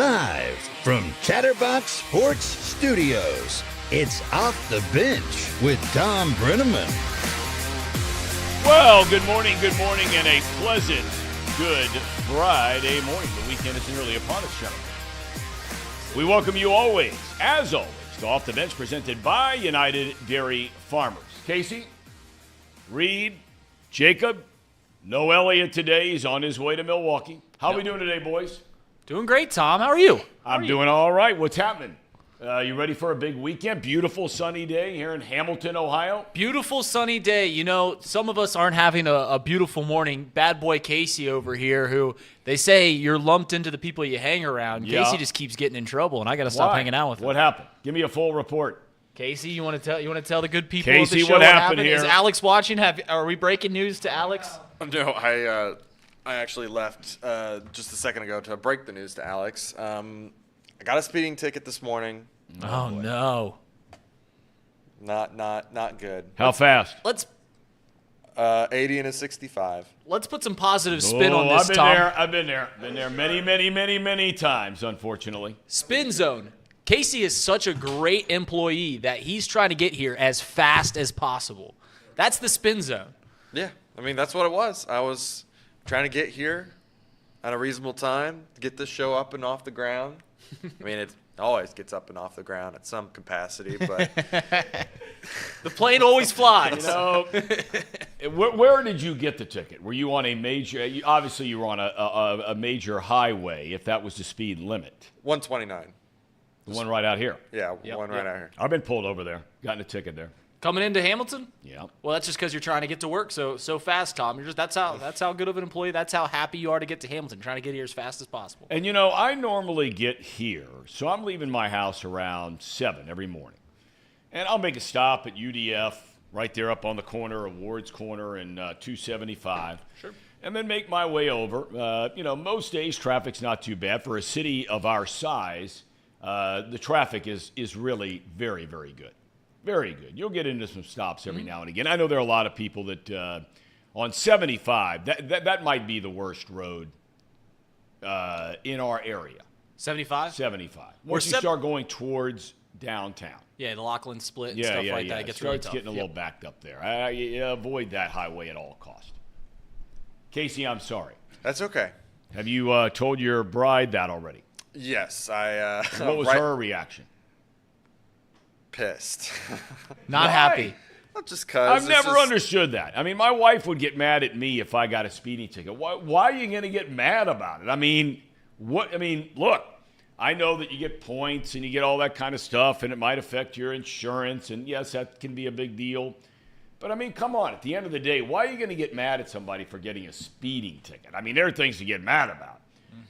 Live from Chatterbox Sports Studios, it's Off the Bench with Tom Brenneman. Well, good morning, and a pleasant good Friday morning. The weekend is nearly upon us, gentlemen. We welcome you as always, to Off the Bench, presented by United Dairy Farmers. Casey, Reed, Jacob, no Elliott today. He's on his way to Milwaukee. How are we doing today, boys? Doing great, Tom. How are you? I'm doing all right. What's happening? You ready for a big weekend? Beautiful sunny day here in Hamilton, Ohio. Beautiful sunny day. You know, some of us aren't having a beautiful morning. Bad boy Casey over here, who they say you're lumped into the people you hang around. Yeah. Casey just keeps getting in trouble, and I got to stop hanging out with him. What happened? Give me a full report. Casey, you want to tell the good people Casey, of the show what happened here? Is Alex watching? Are we breaking news to Alex? No, I actually left just a second ago to break the news to Alex. I got a speeding ticket this morning. Oh no. Not good. How fast? Let's 80 and a 65. put some positive spin on this, Tom. I've been there. Been there many times, unfortunately. Spin zone. Casey is such a great employee that he's trying to get here as fast as possible. That's the spin zone. Yeah, I mean, that's what it was. I was trying to get here at a reasonable time to get this show up and off the ground. I mean, it always gets up and off the ground at some capacity, but The plane always flies. Where did you get the ticket? Were you on a major? Obviously, you were on a major highway. If that was the speed limit, 129. the one right out here. Yeah, Yep, one right out here. I've been pulled over there, gotten a ticket there. Coming into Hamilton? Yeah. Well, that's just because you're trying to get to work so fast, Tom. That's how good of an employee. That's how happy you are to get to Hamilton, trying to get here as fast as possible. And you know, I normally get here, so I'm leaving my house around 7 every morning, and I'll make a stop at UDF right there up on the corner of Ward's Corner and 275. Sure. And then make my way over. Most days traffic's not too bad for a city of our size. The traffic is really very, very good. Very good. You'll get into some stops every now and again. I know there are a lot of people that on 75, that might be the worst road in our area. 75? 75. Once you start going towards downtown. Yeah, the Lachlan split and stuff like that. It gets really tough. Getting a little backed up there. Avoid that highway at all cost. Casey, I'm sorry. That's okay. Have you told your bride that already? Yes, What was her reaction? Pissed. Not Why? Not just because. I've never understood that. I mean, my wife would get mad at me if I got a speeding ticket. Why are you going to get mad about it? I mean, look, I know that you get points and you get all that kind of stuff, and it might affect your insurance, and yes, that can be a big deal. But, I mean, come on. At the end of the day, why are you going to get mad at somebody for getting a speeding ticket? I mean, there are things to get mad about.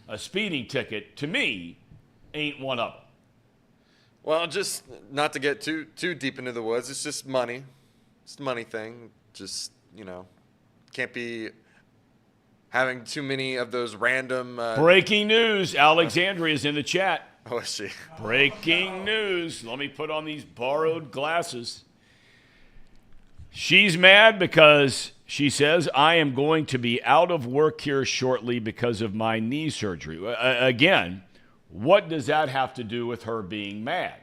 A speeding ticket, to me, ain't one of them. Well, just not to get too deep into the woods. It's just money. It's a money thing. Just, can't be having too many of those random. Breaking news. Alexandria's in the chat. Oh, is she? Breaking news. Let me put on these borrowed glasses. She's mad because she says, I am going to be out of work here shortly because of my knee surgery. Again, what does that have to do with her being mad?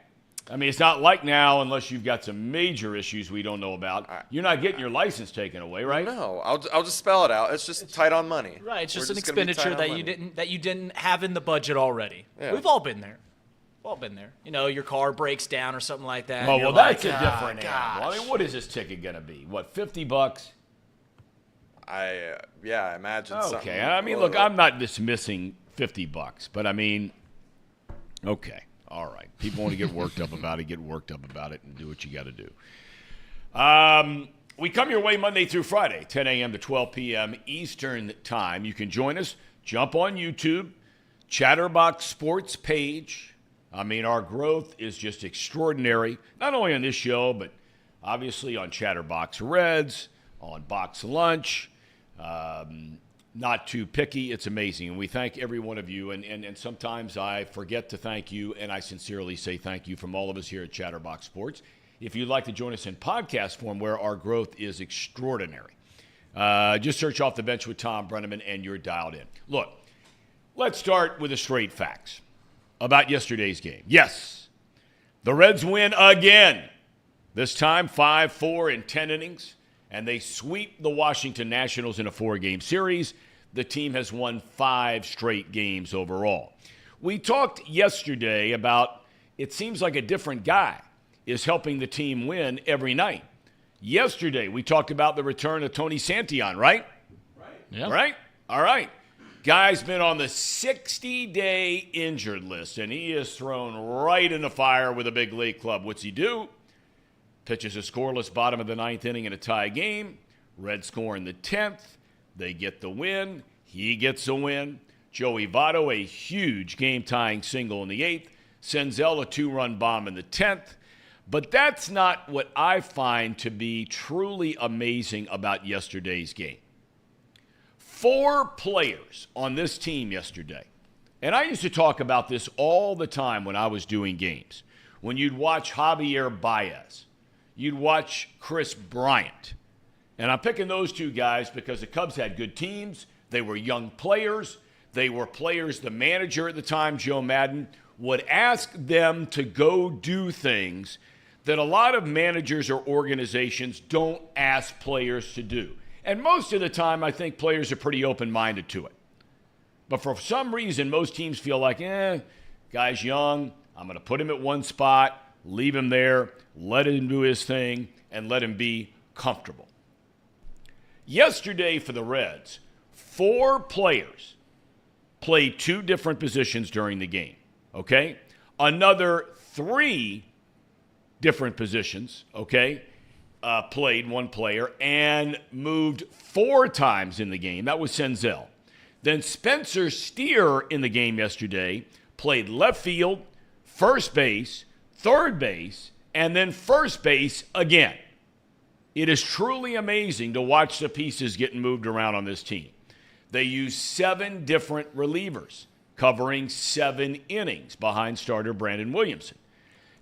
I mean, it's not like now, unless you've got some major issues we don't know about, you're not getting your license taken away, right? No, I'll just spell it out. It's just tight on money. Right, it's just We're an gonna be expenditure tight on you didn't have in the budget already. Yeah. We've all been there. Your car breaks down or something like that. Oh, and well, you're that's like, a different gosh. animal. I mean, what is this ticket going to be? What, $50? I imagine something. Okay, I mean, look, I'm not dismissing $50, but I mean, okay, all right. People want to get worked up about it, and do what you got to do. We come your way Monday through Friday, 10 a.m. to 12 p.m. Eastern Time. You can join us. Jump on YouTube, Chatterbox Sports page. I mean, our growth is just extraordinary, not only on this show, but obviously on Chatterbox Reds, on Box Lunch. Not too picky. It's amazing. And we thank every one of you. And sometimes I forget to thank you, and I sincerely say thank you from all of us here at Chatterbox Sports. If you'd like to join us in podcast form where our growth is extraordinary, just search Off the Bench with Tom Brenneman and you're dialed in. Look, let's start with the straight facts. about yesterday's game. Yes, the Reds win again. This time 5-4 in 10 innings, and they sweep the Washington Nationals in a 4-game series. The team has won 5 straight games overall. We talked yesterday about it seems like a different guy is helping the team win every night. Yesterday, we talked about the return of Tony Santillan, right? Yeah. Right? All right. Guy's been on the 60-day injured list, and he is thrown right in the fire with a big league club. What's he do? Pitches a scoreless bottom of the 9th inning in a tie game. Reds score in the 10th. They get the win. He gets a win. Joey Votto, a huge game-tying single in the 8th. Senzel, a 2-run bomb in the 10th. But that's not what I find to be truly amazing about yesterday's game. 4 players on this team yesterday. And I used to talk about this all the time when I was doing games. When you'd watch Javier Baez, you'd watch Chris Bryant. And I'm picking those 2 guys because the Cubs had good teams. They were young players. They were players the manager at the time, Joe Madden, would ask them to go do things that a lot of managers or organizations don't ask players to do. And most of the time, I think players are pretty open-minded to it. But for some reason, most teams feel like, guy's young. I'm going to put him at one spot, leave him there, let him do his thing, and let him be comfortable. Yesterday for the Reds, 4 players played 2 different positions during the game, okay? Another 3 different positions, okay, played one player and moved 4 times in the game. That was Senzel. Then Spencer Steer in the game yesterday played left field, first base, third base, and then first base again. It is truly amazing to watch the pieces getting moved around on this team. They use 7 different relievers, covering 7 innings behind starter Brandon Williamson.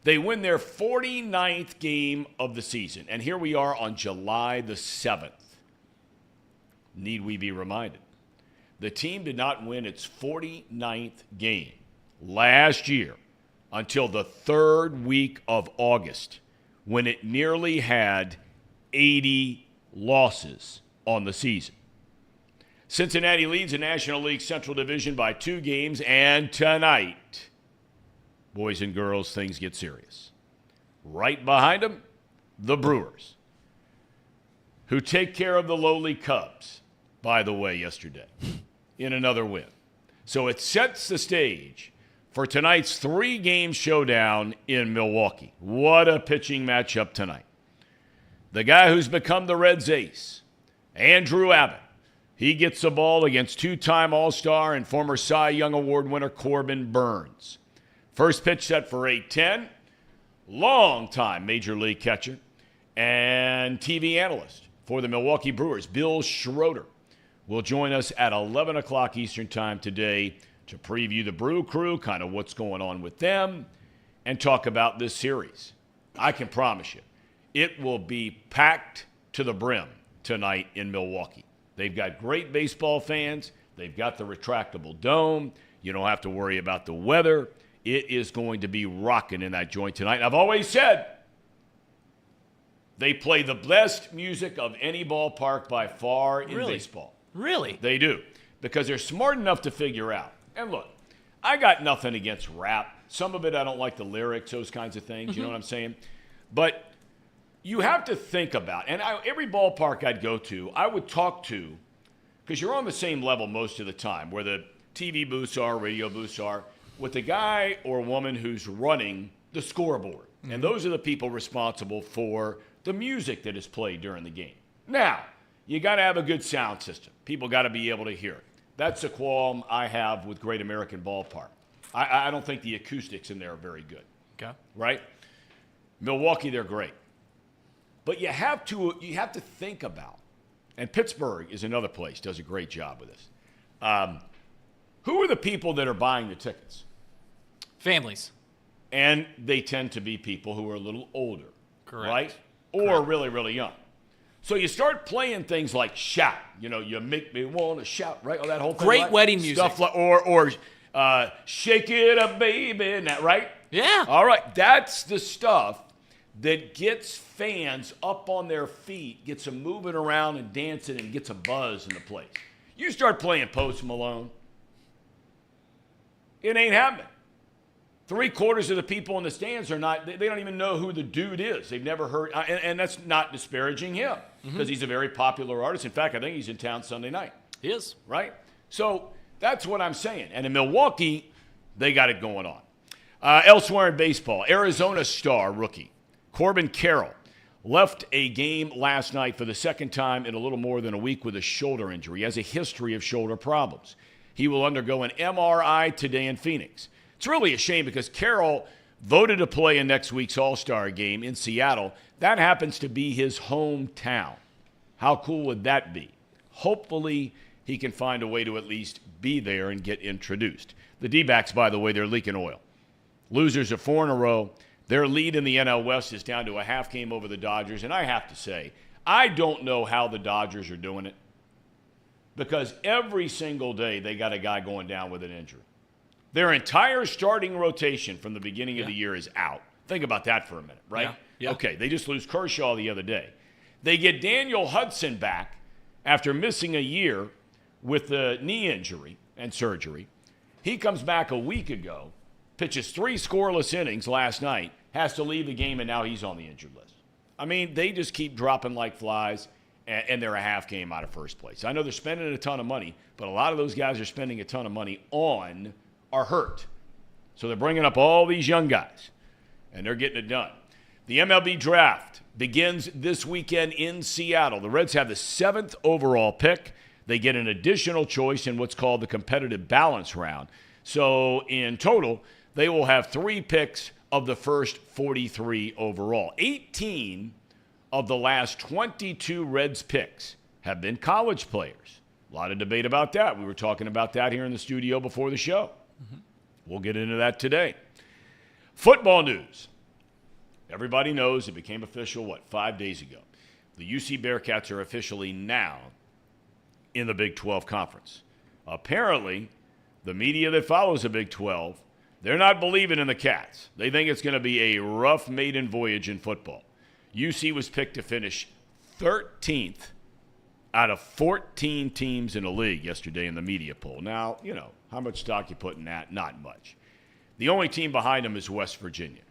They win their 49th game of the season. And here we are on July the 7th. Need we be reminded? The team did not win its 49th game last year until the 3rd week of August, when it nearly had 80 losses on the season. Cincinnati leads the National League Central Division by 2 games, and tonight, boys and girls, things get serious. Right behind them, the Brewers, who take care of the lowly Cubs, by the way, yesterday, in another win. So it sets the stage for tonight's 3-game showdown in Milwaukee. What a pitching matchup tonight. The guy who's become the Reds' ace, Andrew Abbott, he gets the ball against 2-time All-Star and former Cy Young Award winner Corbin Burns. First pitch set for 8:10. Long-time Major League catcher and TV analyst for the Milwaukee Brewers, Bill Schroeder, will join us at 11 o'clock Eastern Time today to preview the Brew Crew, kind of what's going on with them, and talk about this series. I can promise you, it will be packed to the brim tonight in Milwaukee. They've got great baseball fans. They've got the retractable dome. You don't have to worry about the weather. It is going to be rocking in that joint tonight. And I've always said they play the best music of any ballpark by far in baseball. Really? They do. Because they're smart enough to figure out. And look, I got nothing against rap. Some of it I don't like the lyrics, those kinds of things. You know what I'm saying? But you have to think about, and every ballpark I'd go to, I would talk to, because you're on the same level most of the time, where the TV booths are, radio booths are, with the guy or woman who's running the scoreboard. And those are the people responsible for the music that is played during the game. Now, you got to have a good sound system. People got to be able to hear it. That's a qualm I have with Great American Ballpark. I don't think the acoustics in there are very good. Okay. Right? Milwaukee, they're great. But you have to think about, and Pittsburgh is another place, does a great job with this. Who are the people that are buying the tickets? Families. And they tend to be people who are a little older. Correct. Right? Or really, really young. So you start playing things like Shout. You know, you make me want to shout, right? Or that whole thing. Great right? wedding music. Stuff like, or Shake it up, baby. Now, right? Yeah. All right. That's the stuff that gets fans up on their feet, gets them moving around and dancing, and gets a buzz in the place. You start playing Post Malone, it ain't happening. 3/4 of the people in the stands are not, they don't even know who the dude is. They've never heard, and that's not disparaging him, because he's a very popular artist. In fact, I think he's in town Sunday night. He is. Right? So that's what I'm saying. And in Milwaukee, they got it going on. Elsewhere in baseball, Arizona star rookie Corbin Carroll left a game last night for the second time in a little more than a week with a shoulder injury. He has a history of shoulder problems. He will undergo an MRI today in Phoenix. It's really a shame because Carroll voted to play in next week's All-Star game in Seattle. That happens to be his hometown. How cool would that be? Hopefully he can find a way to at least be there and get introduced. The D-backs, by the way, they're leaking oil. Losers of 4 in a row. Their lead in the NL West is down to a half game over the Dodgers. And I have to say, I don't know how the Dodgers are doing it, because every single day they got a guy going down with an injury. Their entire starting rotation from the beginning of the year is out. Think about that for a minute, right? Yeah. Okay, they just lose Kershaw the other day. They get Daniel Hudson back after missing a year with the knee injury and surgery. He comes back a week ago, pitches 3 scoreless innings last night, has to leave the game, and now he's on the injured list. I mean, they just keep dropping like flies, and they're a half game out of first place. I know they're spending a ton of money, but a lot of those guys are spending a ton of money on are hurt. So they're bringing up all these young guys, and they're getting it done. The MLB draft begins this weekend in Seattle. The Reds have the 7th overall pick. They get an additional choice in what's called the competitive balance round. So in total, they will have 3 picks of the first 43 overall. 18 of the last 22 Reds picks have been college players. A lot of debate about that. We were talking about that here in the studio before the show. We'll get into that today. Football news. Everybody knows it became official, 5 days ago. The UC Bearcats are officially now in the Big 12 Conference. Apparently, the media that follows the Big 12, they're not believing in the Cats. They think it's going to be a rough maiden voyage in football. UC was picked to finish 13th out of 14 teams in the league yesterday in the media poll. Now, how much stock you put in that? Not much. The only team behind them is West Virginia.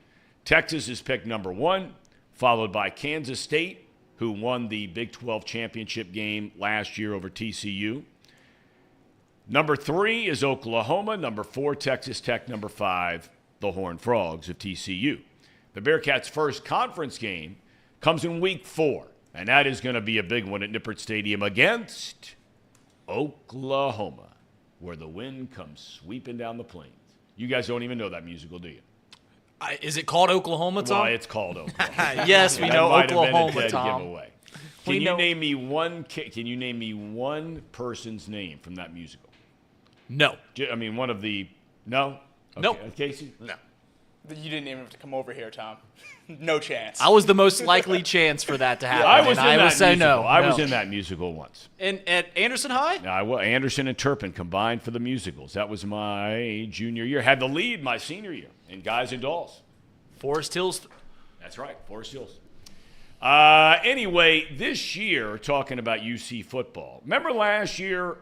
Texas is picked number 1, followed by Kansas State, who won the Big 12 championship game last year over TCU. Number 3 is Oklahoma. Number 4, Texas Tech. Number 5, the Horned Frogs of TCU. The Bearcats' first conference game comes in week 4, and that is going to be a big one at Nippert Stadium against Oklahoma, where the wind comes sweeping down the plains. You guys don't even know that musical, do you? Is it called Oklahoma, Tom? Well, it's called Oklahoma. Yes, we know Oklahoma, Tom. Giveaway. Can you name me one person's name from that musical? No. I mean, one of the no. Okay. Nope. Casey? No. You didn't even have to come over here, Tom. No chance. I was the most likely chance for that to happen. I was in that musical. No. I was in that musical once. At Anderson High? Anderson and Turpin combined for the musicals. That was my junior year. Had the lead my senior year in Guys and Dolls. Forest Hills. That's right, Forest Hills. Anyway, this year, talking about UC football. Remember last year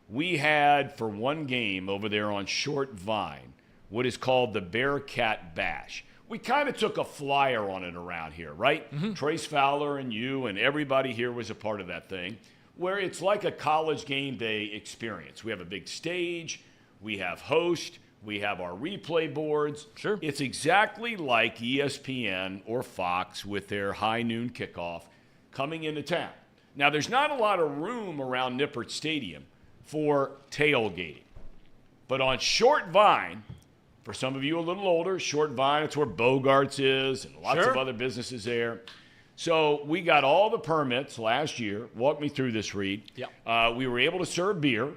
we had, for one game over there on Short Vine, what is called the Bearcat Bash. We kind of took a flyer on it around here, right? Mm-hmm. Trace Fowler and you and everybody here was a part of that thing, where it's like a college game day experience. We have a big stage, we have host, we have our replay boards. Sure. It's exactly like ESPN or Fox with their high noon kickoff coming into town. Now, there's not a lot of room around Nippert Stadium for tailgating. But on Short Vine, for some of you a little older, Short Vine, it's where Bogarts is and lots of other businesses there. So we got all the permits last year. Walk me through this, Reed. Yep. We were able to serve beer.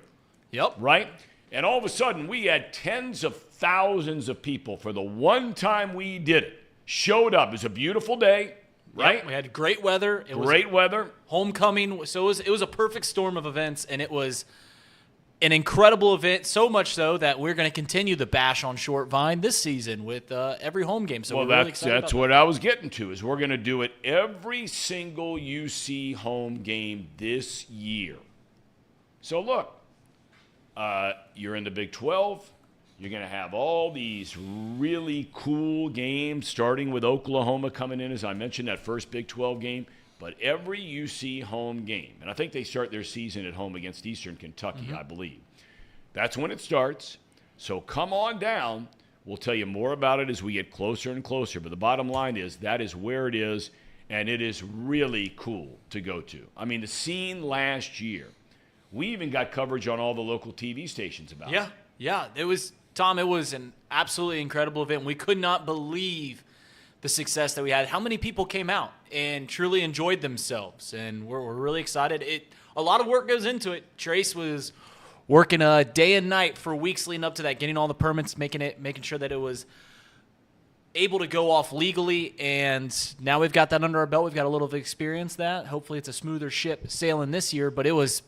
Yep. Right? And all of a sudden, we had tens of thousands of people for the one time we did it. Showed up. It was a beautiful day, right? Yep. We had great weather. Great weather. Homecoming. So it was a perfect storm of events, and it was an incredible event, so much so that we're going to continue the Bash on Short Vine this season with every home game. So well, we're really excited that's about what I was getting to, is we're going to do it every single UC home game this year. So look, you're in the Big 12. You're going to have all these really cool games, starting with Oklahoma coming in, as I mentioned, that first Big 12 game. But every UC home game, and I think they start their season at home against Eastern Kentucky, I believe. That's when it starts. So come on down. We'll tell you more about it as we get closer and closer. But the bottom line is that is where it is, and it is really cool to go to. I mean, the scene last year, we even got coverage on all the local TV stations about it. Yeah. It was, Tom, it was an absolutely incredible event. We could not believe the success that we had. How many people came out and truly enjoyed themselves, and we're really excited. A lot of work goes into it. Trace was working day and night for weeks leading up to that, getting all the permits, making sure that it was able to go off legally, and now we've got that under our belt. We've got a little of experience that. Hopefully it's a smoother ship sailing this year, but it was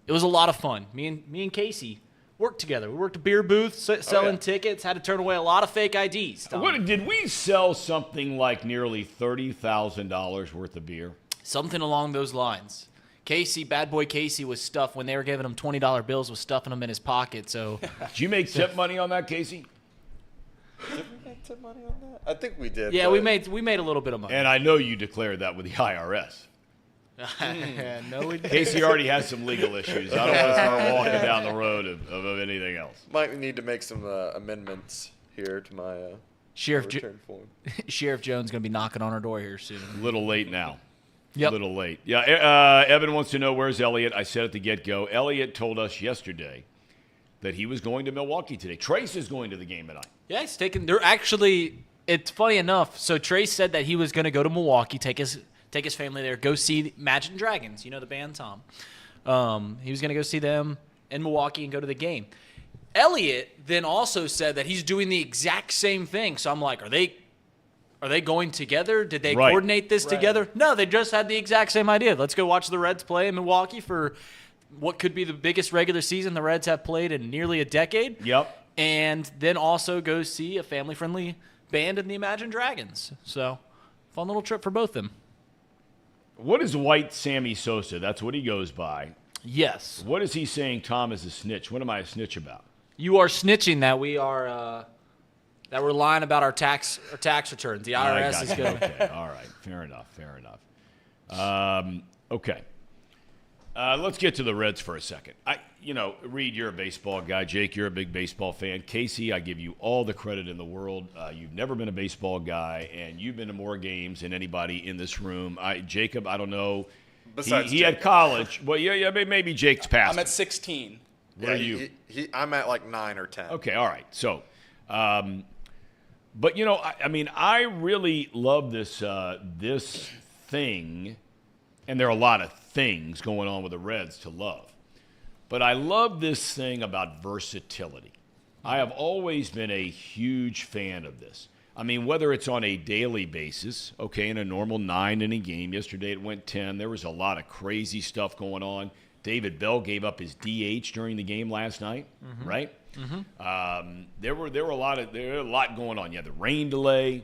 a lot of fun. Me and Casey worked together. We worked a beer booth, selling tickets, had to turn away a lot of fake IDs. Did we sell something like nearly $30,000 worth of beer? Something along those lines. Casey, bad boy Casey, was stuffed when they were giving him $20 bills, was stuffing them in his pocket. So, did you make tip money on that, Casey? Did we make tip money on that? I think we did. Yeah, we made a little bit of money. And I know you declared that with the IRS. No, we didn't. Casey already has some legal issues. I don't want to start walking down the road of anything else. Might need to make some amendments here to my Sheriff return form. Sheriff Jones going to be knocking on our door here soon. A little late now. Yep. A little late. Yeah, Evan wants to know, where's Elliot? I said at the get-go, Elliot told us yesterday that he was going to Milwaukee today. Trace is going to the game tonight. Yeah, he's taking – they're actually – it's funny enough. So Trace said that he was going to go to Milwaukee, take his family there, go see Imagine Dragons, you know the band, Tom. He was going to go see them in Milwaukee and go to the game. Elliot then also said that he's doing the exact same thing. So I'm like, are they going together? Did they coordinate this together? No, they just had the exact same idea. Let's go watch the Reds play in Milwaukee for what could be the biggest regular season the Reds have played in nearly a decade. Yep. And then also go see a family-friendly band in the Imagine Dragons. So fun little trip for both of them. What is White Sammy Sosa? That's what he goes by. Yes. What is he saying Tom is a snitch? What am I a snitch about? You are snitching that we are that we're lying about our tax returns. The IRS is good. Okay. All right. Fair enough. Okay. Let's get to the Reds for a second. Reed, you're a baseball guy. Jake, you're a big baseball fan. Casey, I give you all the credit in the world. You've never been a baseball guy, and you've been to more games than anybody in this room. Jacob, I don't know. Besides he had college. Well, yeah, maybe Jake's past. I'm at 16. What are you? I'm at like 9 or 10. Okay, all right. So, but I really love this thing, and there are a lot of things going on with the Reds to love. But I love this thing about versatility. I have always been a huge fan of this. I mean, whether it's on a daily basis, okay, in a normal 9-inning game. Yesterday it went 10. There was a lot of crazy stuff going on. David Bell gave up his DH during the game last night, right? Mm-hmm. There were a lot going on. You had the rain delay,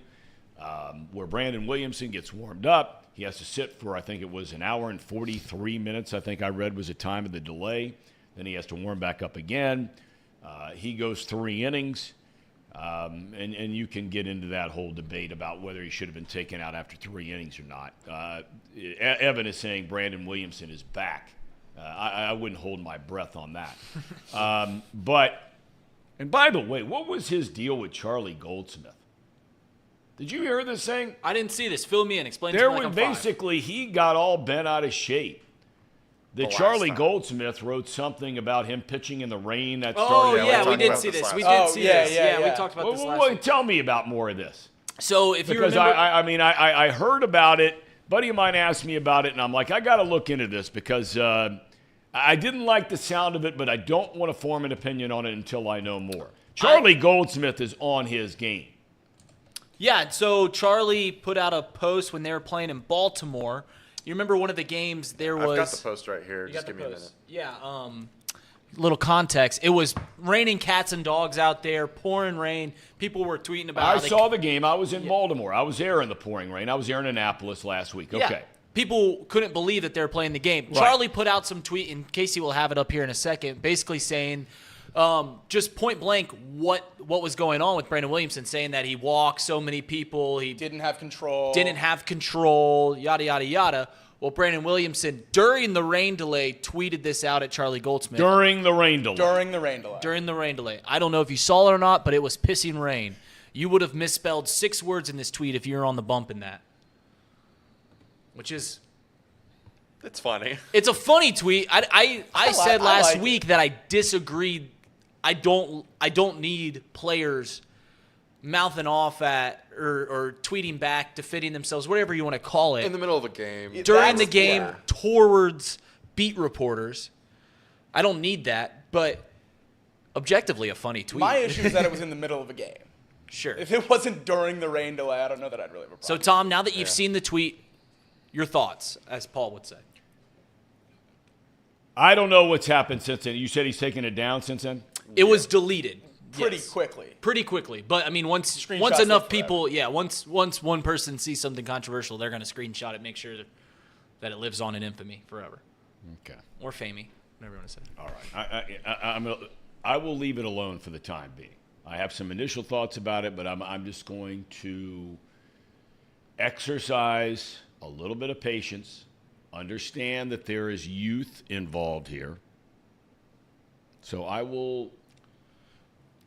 where Brandon Williamson gets warmed up. He has to sit for, I think it was an hour and 43 minutes, I think I read was the time of the delay. Then he has to warm back up again. He goes 3 innings. And you can get into that whole debate about whether he should have been taken out after 3 innings or not. Evan is saying Brandon Williamson is back. I wouldn't hold my breath on that. And by the way, what was his deal with Charlie Goldsmith? Did you hear this thing? I didn't see this. Fill me in. Explain There to me. was basically, he got all bent out of shape. That Charlie Goldsmith wrote something about him pitching in the rain that started. Oh, yeah, we did see this. We did see this. Yeah, we talked about this last week. Tell me about more of this. So if you remember, because I heard about it. A buddy of mine asked me about it, and I'm like, I got to look into this because I didn't like the sound of it, but I don't want to form an opinion on it until I know more. Charlie Goldsmith is on his game. Yeah, so Charlie put out a post when they were playing in Baltimore. You remember one of the games there was... I've got the post right here. Just give me a minute. Yeah, little context, it was raining cats and dogs out there, pouring rain. People were tweeting about I saw the game. I was in Baltimore. I was there in the pouring rain. I was there in Annapolis last week. Okay. Yeah. People couldn't believe that they were playing the game. Right. Charlie put out some tweet, and Casey will have it up here in a second, basically saying just point blank what was going on with Brandon Williamson, saying that he walked so many people. He Didn't have control. Yada, yada, yada. Well, Brandon Williamson, during the rain delay, tweeted this out at Charlie Goldsmith. During the rain delay. During the rain delay. During the rain delay. I don't know if you saw it or not, but it was pissing rain. You would have misspelled 6 words in this tweet if you were on the bump in that. Which is... It's funny. It's a funny tweet. I said I last like week that I disagreed. I don't need players mouthing off at or tweeting back, defending themselves, whatever you want to call it. In the middle of a game. During the That's- game yeah. towards beat reporters. I don't need that, but objectively a funny tweet. My issue is that it was in the middle of a game. Sure. If it wasn't during the rain delay, I don't know that I'd really have a So, problem. Tom, now that you've seen the tweet, your thoughts, as Paul would say. I don't know what's happened since then. You said he's taken it down since then? It was deleted. Pretty Yes. quickly. Pretty quickly. But, I mean, once Screenshots enough live people, once one person sees something controversial, they're going to screenshot it, make sure that it lives on in infamy forever. Okay. Or famey, whatever you want to say. All right. I will leave it alone for the time being. I have some initial thoughts about it, but I'm just going to exercise a little bit of patience, understand that there is youth involved here. So I will,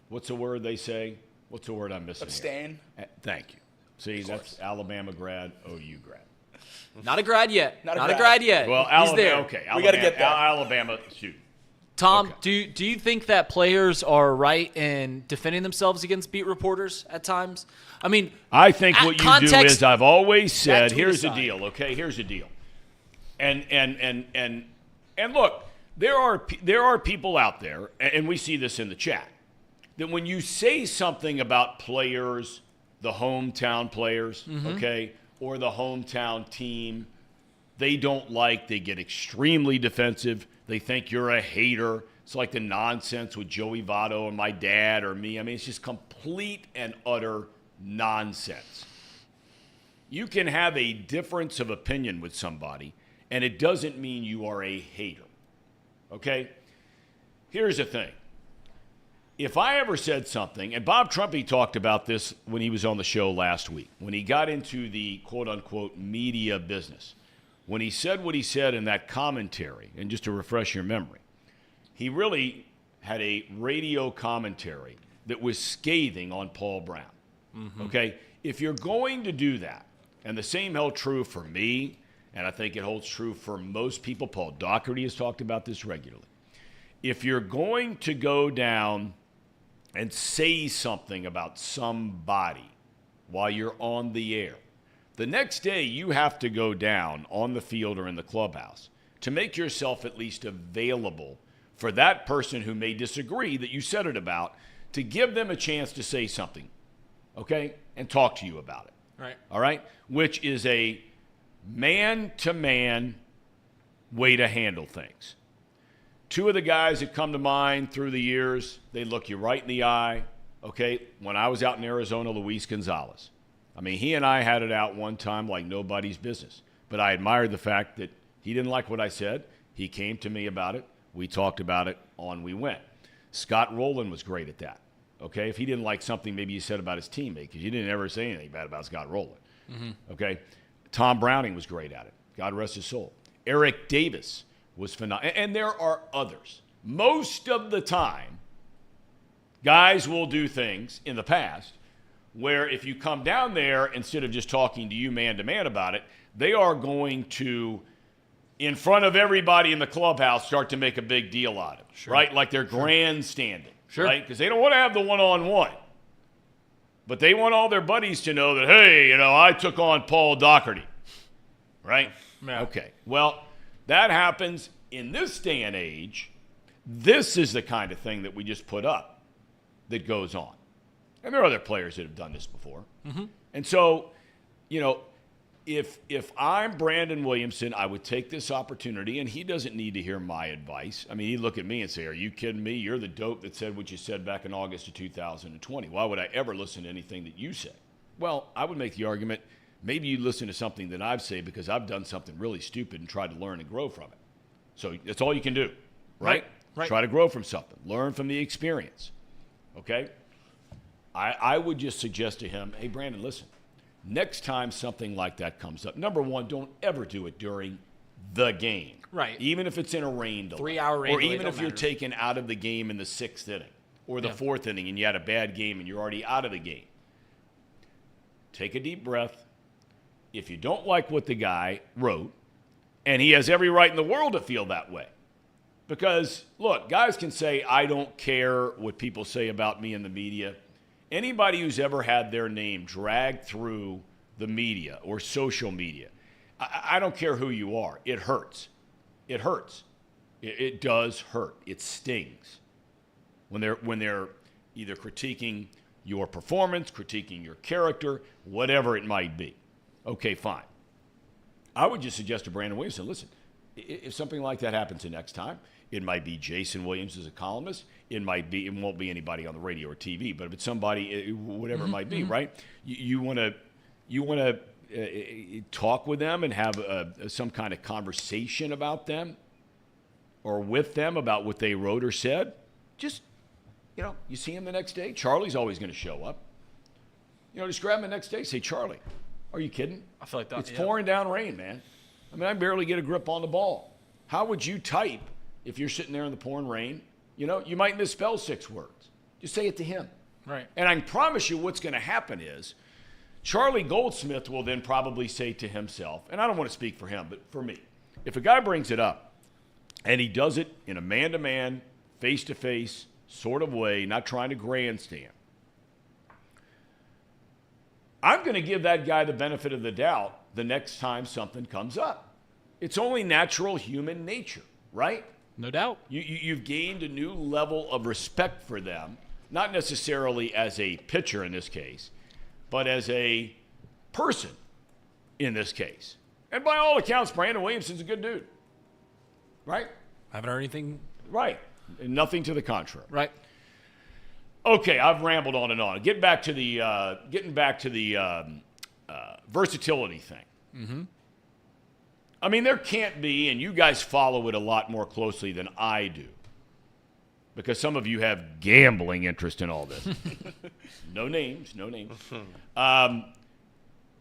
what's the word they say? What's the word I'm missing Abstain. here? Thank you. See, that's Alabama grad, OU grad. Not a grad yet. Not a a grad. grad yet. Well, He's Alabama, there. okay. We gotta get there. Alabama, shoot. Tom, Okay. do you think that players are right in defending themselves against beat reporters at times? I mean, I think what you do is, I've always said, tweet here's the aside. deal, okay? Here's the deal. And look, there are people out there, and we see this in the chat, that when you say something about players, the hometown players, okay, or the hometown team, they don't like, they get extremely defensive. They think you're a hater. It's like the nonsense with Joey Votto and my dad or me. I mean, it's just complete and utter nonsense. You can have a difference of opinion with somebody, and it doesn't mean you are a hater. Okay? Here's the thing. If I ever said something, and Bob Trumpy talked about this when he was on the show last week, when he got into the quote-unquote media business, when he said what he said in that commentary, and just to refresh your memory, he really had a radio commentary that was scathing on Paul Brown. Okay? If you're going to do that, and the same held true for me, and I think it holds true for most people, Paul Daugherty has talked about this regularly. If you're going to go down and say something about somebody while you're on the air, the next day you have to go down on the field or in the clubhouse to make yourself at least available for that person who may disagree that you said it about, to give them a chance to say something, okay, and talk to you about it. Right. All right? Which is a man-to-man way to handle things. Two of the guys that come to mind through the years, they look you right in the eye, okay? When I was out in Arizona, Luis Gonzalez. I mean, he and I had it out one time like nobody's business. But I admired the fact that he didn't like what I said. He came to me about it. We talked about it. On we went. Scott Rowland was great at that. Okay? If he didn't like something maybe he said about his teammate, because you didn't ever say anything bad about Scott Rowland. Okay? Tom Browning was great at it. God rest his soul. Eric Davis was phenomenal. And there are others. Most of the time, guys will do things in the past where if you come down there, instead of just talking to you man-to-man about it, they are going to, in front of everybody in the clubhouse, start to make a big deal out of it, right? Like they're grandstanding, right? Because they don't want to have the one-on-one. But they want all their buddies to know that, hey, I took on Paul Daugherty, right? Yeah. Okay. Well, that happens in this day and age. This is the kind of thing that we just put up that goes on. And there are other players that have done this before. And so, if I'm Brandon Williamson, I would take this opportunity, and he doesn't need to hear my advice. I mean, he'd look at me and say, are you kidding me? You're the dope that said what you said back in August of 2020. Why would I ever listen to anything that you say? Well, I would make the argument, maybe you listen to something that I've said because I've done something really stupid and tried to learn and grow from it. So that's all you can do, right? Right. Try to grow from something. Learn from the experience, okay? I would just suggest to him, hey, Brandon, listen. Next time something like that comes up, number one, don't ever do it during the game. Right. Even if it's in a rain delay. 3-hour rain or delay. even if you're matter. taken out of the game in the 6th inning or the 4th inning and you had a bad game and you're already out of the game. Take a deep breath. If you don't like what the guy wrote, and he has every right in the world to feel that way. Because, look, guys can say, I don't care what people say about me in the media. Anybody who's ever had their name dragged through the media or social media, I don't care who you are. It hurts. It hurts. It does hurt. It stings when they're either critiquing your performance, critiquing your character, whatever it might be. Okay, fine. I would just suggest to Brandon Williamson, listen, if something like that happens the next time, it might be Jason Williams as a columnist. It won't be anybody on the radio or TV, but if it's somebody, whatever it might be, right? You want to talk with them and have some kind of conversation about them or with them about what they wrote or said. Just, you see him the next day. Charlie's always going to show up. Just grab him the next day. Say, Charlie, are you kidding? I feel like that. It's pouring down rain, man. I mean, I barely get a grip on the ball. How would you type if you're sitting there in the pouring rain? You might misspell 6 words. Just say it to him. Right. And I can promise you what's going to happen is Charlie Goldsmith will then probably say to himself, and I don't want to speak for him, but for me, if a guy brings it up and he does it in a man-to-man, face-to-face sort of way, not trying to grandstand, I'm going to give that guy the benefit of the doubt the next time something comes up. It's only natural human nature, right? No doubt. You've gained a new level of respect for them, not necessarily as a pitcher in this case, but as a person in this case. And by all accounts, Brandon Williamson's a good dude, right? I haven't heard anything. Right. And nothing to the contrary. Right. Okay, I've rambled on and on. Getting back to the versatility thing. Mm-hmm. I mean, there can't be, and you guys follow it a lot more closely than I do, because some of you have gambling interest in all this. No names.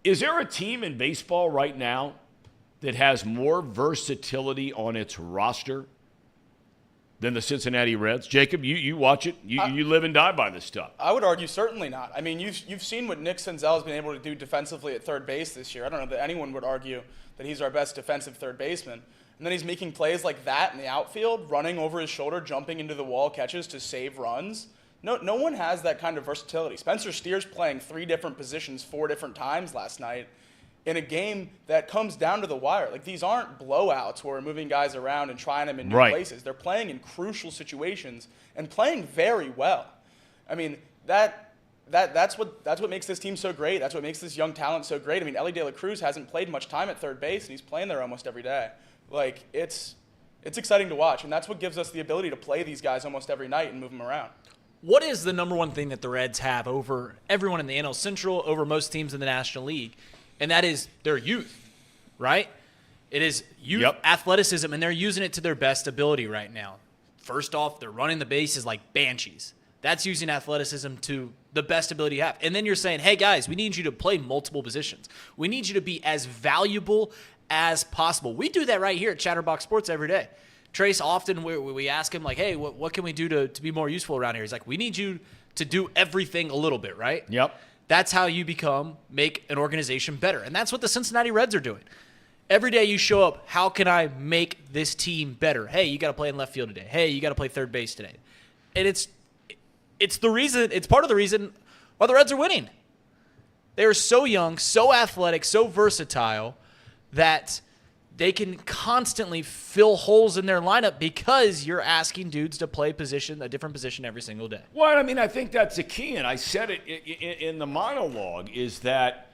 Is there a team in baseball right now that has more versatility on its roster than the Cincinnati Reds? Jacob, you watch it. You live and die by this stuff. I would argue certainly not. I mean, you've seen what Nick Senzel has been able to do defensively at third base this year. I don't know that anyone would argue that he's our best defensive third baseman. And then he's making plays like that in the outfield, running over his shoulder, jumping into the wall catches to save runs. No one has that kind of versatility. Spencer Steer's playing 3 different positions 4 different times last night in a game that comes down to the wire. Like, these aren't blowouts where we're moving guys around and trying them in new places. They're playing in crucial situations and playing very well. I mean, that's what makes this team so great. That's what makes this young talent so great. I mean, Ellie De La Cruz hasn't played much time at third base, and he's playing there almost every day. Like, it's exciting to watch, and that's what gives us the ability to play these guys almost every night and move them around. What is the number one thing that the Reds have over everyone in the NL Central, over most teams in the National League? And that is their youth, right? It is youth, athleticism, and they're using it to their best ability right now. First off, they're running the bases like banshees. That's using athleticism to the best ability you have. And then you're saying, hey, guys, we need you to play multiple positions. We need you to be as valuable as possible. We do that right here at Chatterbox Sports every day. Trace, often we ask him, like, hey, what can we do to be more useful around here? He's like, we need you to do everything a little bit, right? Yep. That's how you make an organization better. And that's what the Cincinnati Reds are doing. Every day you show up, how can I make this team better? Hey, you got to play in left field today. Hey, you got to play third base today. And it's part of the reason why the Reds are winning. They are so young, so athletic, so versatile that they can constantly fill holes in their lineup because you're asking dudes to play a different position every single day. Well, I mean, I think that's the key, and I said it in the monologue, is that,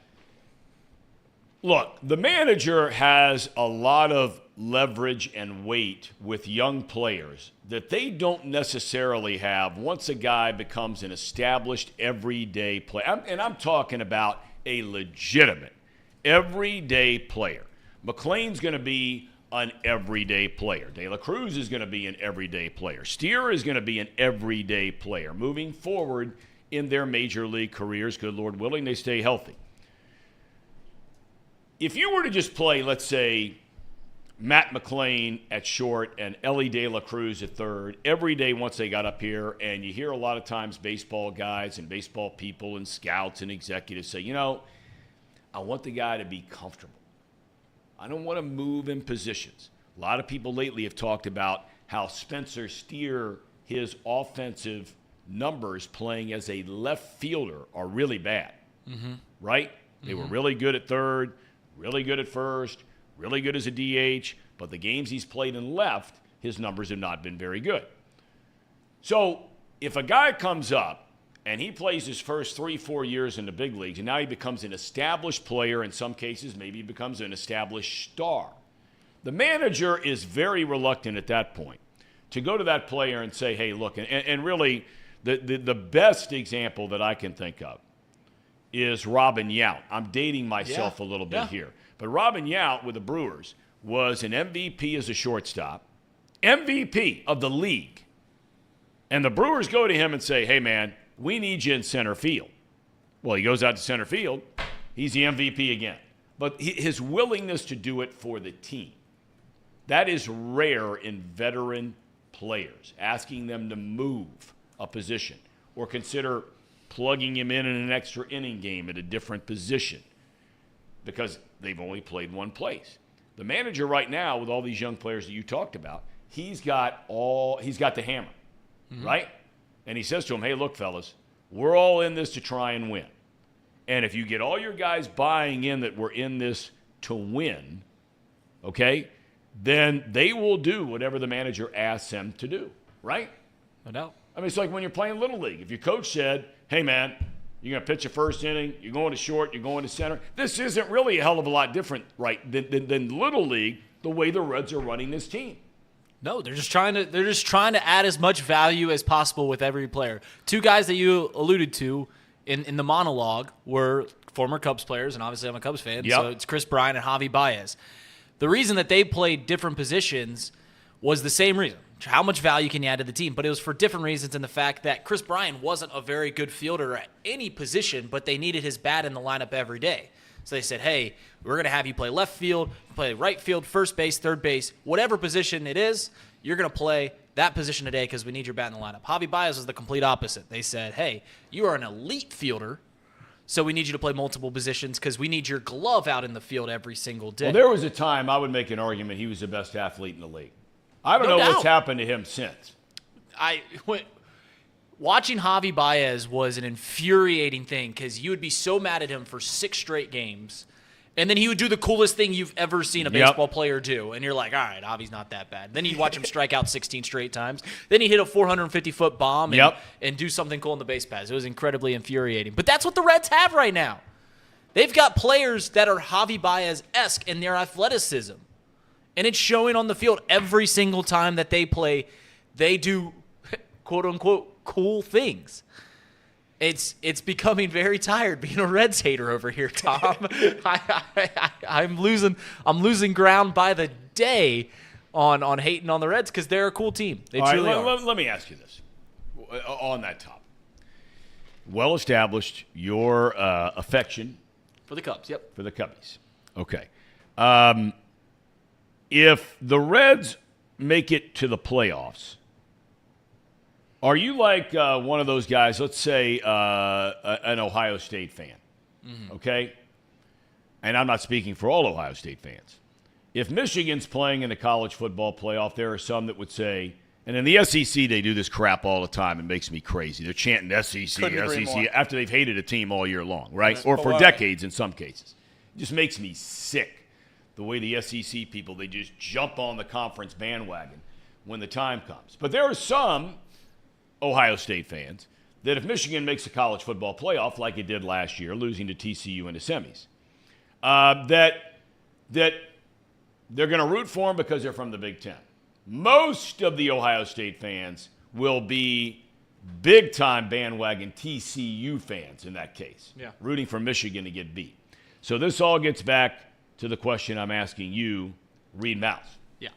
Look, the manager has a lot of leverage and weight with young players that they don't necessarily have once a guy becomes an established everyday player. And I'm talking about a legitimate everyday player. McLean's going to be an everyday player. De La Cruz is going to be an everyday player. Steer is going to be an everyday player. Moving forward in their major league careers, good Lord willing, they stay healthy. If you were to just play, let's say, Matt McLean at short and Ellie De La Cruz at third every day once they got up here, and you hear a lot of times baseball guys and baseball people and scouts and executives say, I want the guy to be comfortable. I don't want to move in positions. A lot of people lately have talked about how Spencer Steer, his offensive numbers playing as a left fielder are really bad, right? They were really good at third, really good at first, really good as a DH, but the games he's played in left, his numbers have not been very good. So if a guy comes up and he plays his first 3-4 years in the big leagues, and now he becomes an established player, in some cases maybe he becomes an established star, the manager is very reluctant at that point to go to that player and say, hey, look, and really the best example that I can think of is Robin Yount. I'm dating myself a little bit here. But Robin Yount with the Brewers was an MVP as a shortstop, MVP of the league. And the Brewers go to him and say, hey, man, we need you in center field. Well, he goes out to center field. He's the MVP again. But his willingness to do it for the team, that is rare in veteran players, asking them to move a position or consider plugging him in an extra inning game at a different position because they've only played one place. The manager right now, with all these young players that you talked about, he's got the hammer, right? And he says to them, hey, look, fellas, we're all in this to try and win. And if you get all your guys buying in that we're in this to win, okay, then they will do whatever the manager asks them to do, right? No doubt. I mean, it's like when you're playing Little League. If your coach said, hey, man, you're going to pitch a first inning, you're going to short, you're going to center. This isn't really a hell of a lot different, right, than Little League, the way the Reds are running this team. No, they're just trying to add as much value as possible with every player. Two guys that you alluded to in the monologue were former Cubs players, and obviously I'm a Cubs fan, so it's Chris Bryant and Javi Baez. The reason that they played different positions was the same reason. How much value can you add to the team? But it was for different reasons, in the fact that Chris Bryant wasn't a very good fielder at any position, but they needed his bat in the lineup every day. So they said, hey, we're going to have you play left field, play right field, first base, third base, whatever position it is, you're going to play that position today because we need your bat in the lineup. Javi Baez was the complete opposite. They said, hey, you are an elite fielder, so we need you to play multiple positions because we need your glove out in the field every single day. Well, there was a time I would make an argument he was the best athlete in the league. I don't know what's happened to him since. Watching Javi Baez was an infuriating thing because you would be so mad at him for 6 straight games, and then he would do the coolest thing you've ever seen a baseball player do, and you're like, all right, Javi's not that bad. Then you'd watch him strike out 16 straight times. Then he'd hit a 450-foot bomb and do something cool in the base paths. It was incredibly infuriating. But that's what the Reds have right now. They've got players that are Javi Baez-esque in their athleticism. And it's showing on the field every single time that they play. They do, quote-unquote, cool things. It's becoming very tired being a Reds hater over here, Tom. I'm losing ground by the day on hating on the Reds because they're a cool team. They truly are. Let me ask you this on that topic. Well established your affection For the Cubs, yep. for the Cubbies. Okay. If the Reds make it to the playoffs, are you like one of those guys, let's say an Ohio State fan, okay? And I'm not speaking for all Ohio State fans. If Michigan's playing in the college football playoff, there are some that would say, and in the SEC they do this crap all the time. It makes me crazy. They're chanting SEC, SEC after they've hated a team all year long, right? Or for decades in some cases. It just makes me sick. The way the SEC people, they just jump on the conference bandwagon when the time comes. But there are some Ohio State fans that if Michigan makes a college football playoff like it did last year, losing to TCU in the semis, that they're going to root for them because they're from the Big Ten. Most of the Ohio State fans will be big-time bandwagon TCU fans in that case, rooting for Michigan to get beat. So this all gets back to the question I'm asking you, Reed Mouse. Yeah.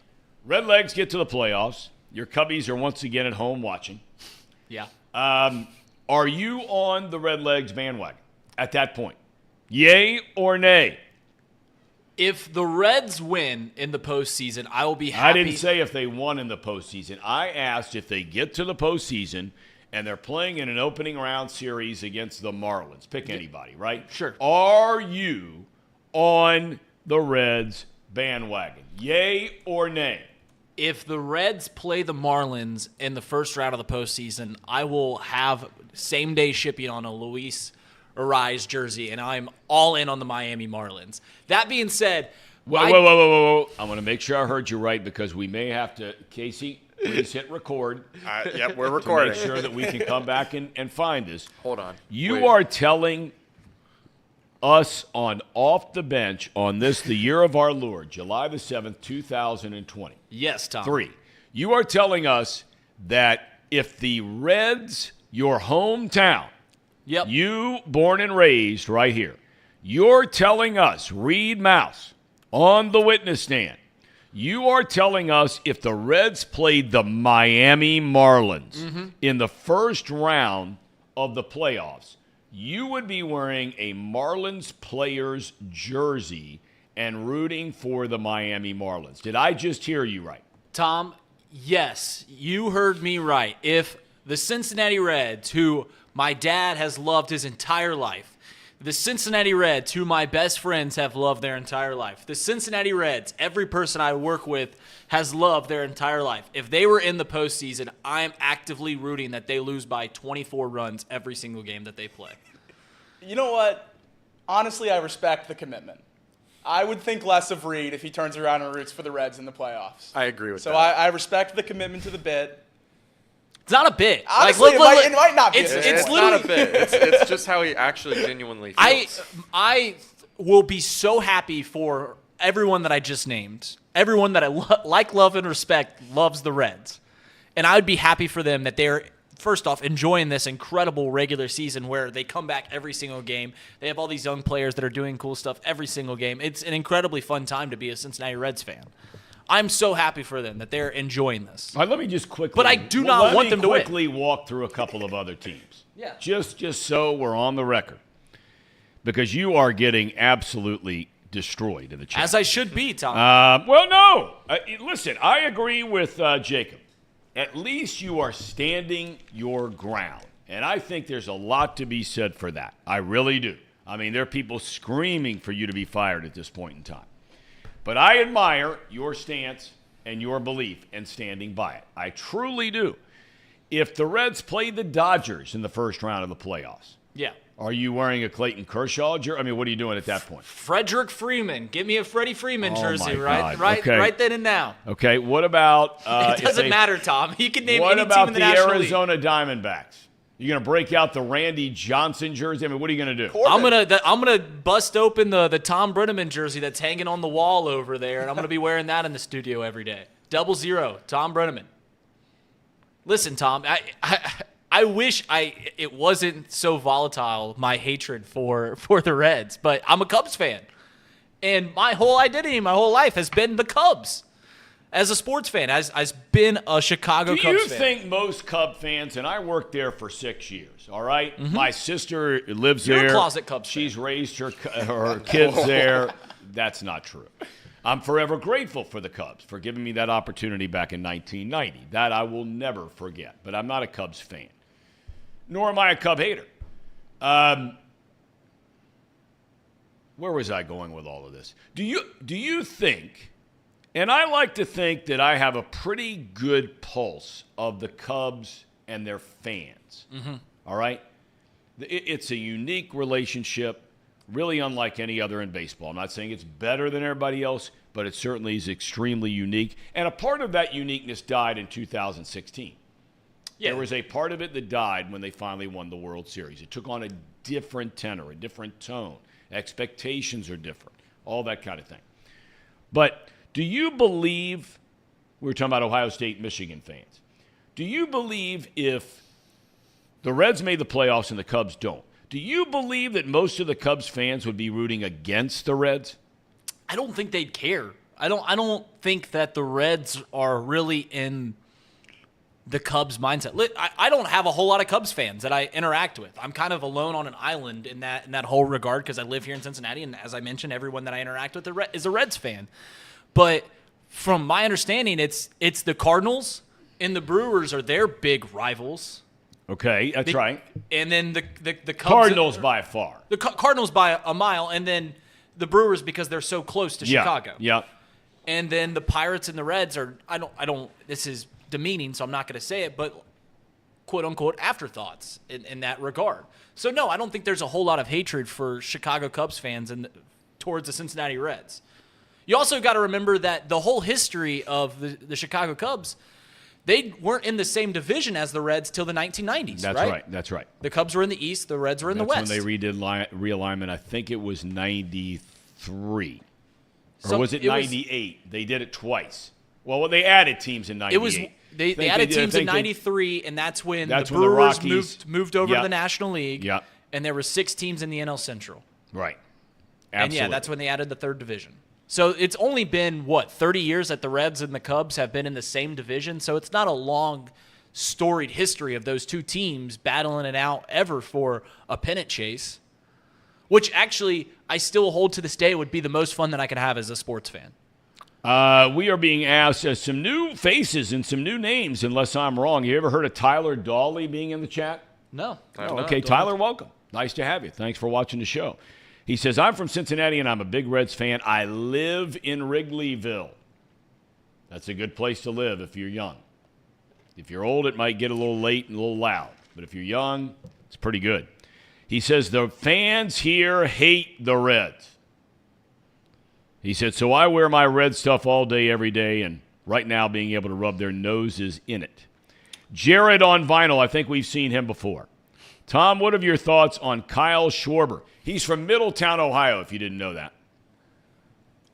Redlegs get to the playoffs. Your Cubbies are once again at home watching. Yeah. Are you on the Redlegs bandwagon at that point? Yay or nay? If the Reds win in the postseason, I will be happy. I didn't say if they won in the postseason. I asked if they get to the postseason and they're playing in an opening round series against the Marlins. Pick anybody, right? Sure. Are you on the Reds bandwagon? Yay or nay? If the Reds play the Marlins in the first round of the postseason, I will have same-day shipping on a Luis Ariz jersey, and I'm all in on the Miami Marlins. That being said, whoa. I want to make sure I heard you right because we may have to, Casey, please hit record. Yep, we're recording. To make sure that we can come back and find this. Hold on. You are telling us on Off the Bench on this, the year of our Lord, July the 7th, 2020. Yes, Tom. 3. You are telling us that if the Reds, your hometown, you born and raised right here, you're telling us, Reed Mouse, on the witness stand, you are telling us if the Reds played the Miami Marlins in the first round of the playoffs, you would be wearing a Marlins player's jersey and rooting for the Miami Marlins. Did I just hear you right? Tom, yes, you heard me right. If the Cincinnati Reds, who my dad has loved his entire life, the Cincinnati Reds, who my best friends have loved their entire life, the Cincinnati Reds, every person I work with has loved their entire life. If they were in the postseason, I am actively rooting that they lose by 24 runs every single game that they play. You know what? Honestly, I respect the commitment. I would think less of Reed if he turns around and roots for the Reds in the playoffs. I agree with that. So I respect the commitment to the bit. It's not a bit. Honestly, it might not be. It's not a bit. It's just how he actually genuinely feels. I will be so happy for everyone that I just named. Everyone that I like, love, and respect loves the Reds. And I would be happy for them that they're, first off, enjoying this incredible regular season where they come back every single game. They have all these young players that are doing cool stuff every single game. It's an incredibly fun time to be a Cincinnati Reds fan. I'm so happy for them that they're enjoying this. All right, let me just quickly. But I do not want them to win. Let me quickly walk through a couple of other teams. Yeah. Just so we're on the record. Because you are getting absolutely destroyed in the chat. As I should be, Tom. Well, no. Listen, I agree with Jacob. At least you are standing your ground. And I think there's a lot to be said for that. I really do. I mean, there are people screaming for you to be fired at this point in time. But I admire your stance and your belief and standing by it. I truly do. If the Reds played the Dodgers in the first round of the playoffs, are you wearing a Clayton Kershaw jersey? I mean, what are you doing at that point? Frederick Freeman. Give me a Freddie Freeman jersey, God. right Okay. then and now. Okay, what about... it doesn't matter, Tom. You can name what any about team in the the National Arizona League. Diamondbacks? You going to break out the Randy Johnson jersey? I mean, what are you going to do? I'm gonna bust open the Tom Brenneman jersey that's hanging on the wall over there, and I'm gonna be wearing that in the studio every day. 00, Tom Brenneman. Listen, Tom, I wish it wasn't so volatile, my hatred for the Reds, but I'm a Cubs fan, and my whole identity, my whole life has been the Cubs. As a sports fan, I've been a Chicago Cubs fan. Do you think most Cub fans, and I worked there for 6 years, all right? Mm-hmm. My sister lives there. You're a closet Cubs She's fan. raised her kids there. That's not true. I'm forever grateful for the Cubs for giving me that opportunity back in 1990. That I will never forget. But I'm not a Cubs fan, nor am I a Cub hater. Where was I going with all of this? Do you think... And I like to think that I have a pretty good pulse of the Cubs and their fans. Mm-hmm. All right? It's a unique relationship, really unlike any other in baseball. I'm not saying it's better than everybody else, but it certainly is extremely unique. And a part of that uniqueness died in 2016. Yeah. There was a part of it that died when they finally won the World Series. It took on a different tenor, a different tone. Expectations are different. all that kind of thing. But do you believe, we were talking about Ohio State, Michigan fans, do you believe if the Reds made the playoffs and the Cubs don't, do you believe that most of the Cubs fans would be rooting against the Reds? I don't think they'd care. I don't think that the Reds are really in the Cubs mindset. I don't have a whole lot of Cubs fans that I interact with. I'm kind of alone on an island in that whole regard because I live here in Cincinnati, and as I mentioned, everyone that I interact with is a Reds fan. But from my understanding, it's the Cardinals and the Brewers are their big rivals. Okay, that's right. And then the Cubs, Cardinals by far. The Cardinals by a mile, and then the Brewers because they're so close to Chicago. Yeah. And then the Pirates and the Reds are I don't this is demeaning, so I'm not going to say it, but quote unquote afterthoughts in that regard. So no, I don't think there's a whole lot of hatred for Chicago Cubs fans and towards the Cincinnati Reds. You also got to remember that the whole history of the Chicago Cubs, they weren't in the same division as the Reds till the 1990s. That's right. The Cubs were in the East, the Reds were in the West. That's when they redid realignment. I think it was 93. Or was it 98? They did it twice. Well, they added teams in 98. They added teams in 93, and that's when the the Brewers Rockies moved over to the National League. Yeah. And there were 6 teams in the NL Central. Right. Absolutely. And that's when they added the third division. So it's only been, 30 years that the Reds and the Cubs have been in the same division. So it's not a long, storied history of those two teams battling it out ever for a pennant chase, which actually I still hold to this day would be the most fun that I could have as a sports fan. We are being asked some new faces and some new names, unless I'm wrong. You ever heard of Tyler Dawley being in the chat? No. Okay, Tyler, welcome. Nice to have you. Thanks for watching the show. He says, I'm from Cincinnati, and I'm a big Reds fan. I live in Wrigleyville. That's a good place to live if you're young. If you're old, it might get a little late and a little loud. But if you're young, it's pretty good. He says, the fans here hate the Reds. He said, so I wear my Red stuff all day, every day, and right now being able to rub their noses in it. Jared on vinyl, I think we've seen him before. Tom, what are your thoughts on Kyle Schwarber? He's from Middletown, Ohio, if you didn't know that.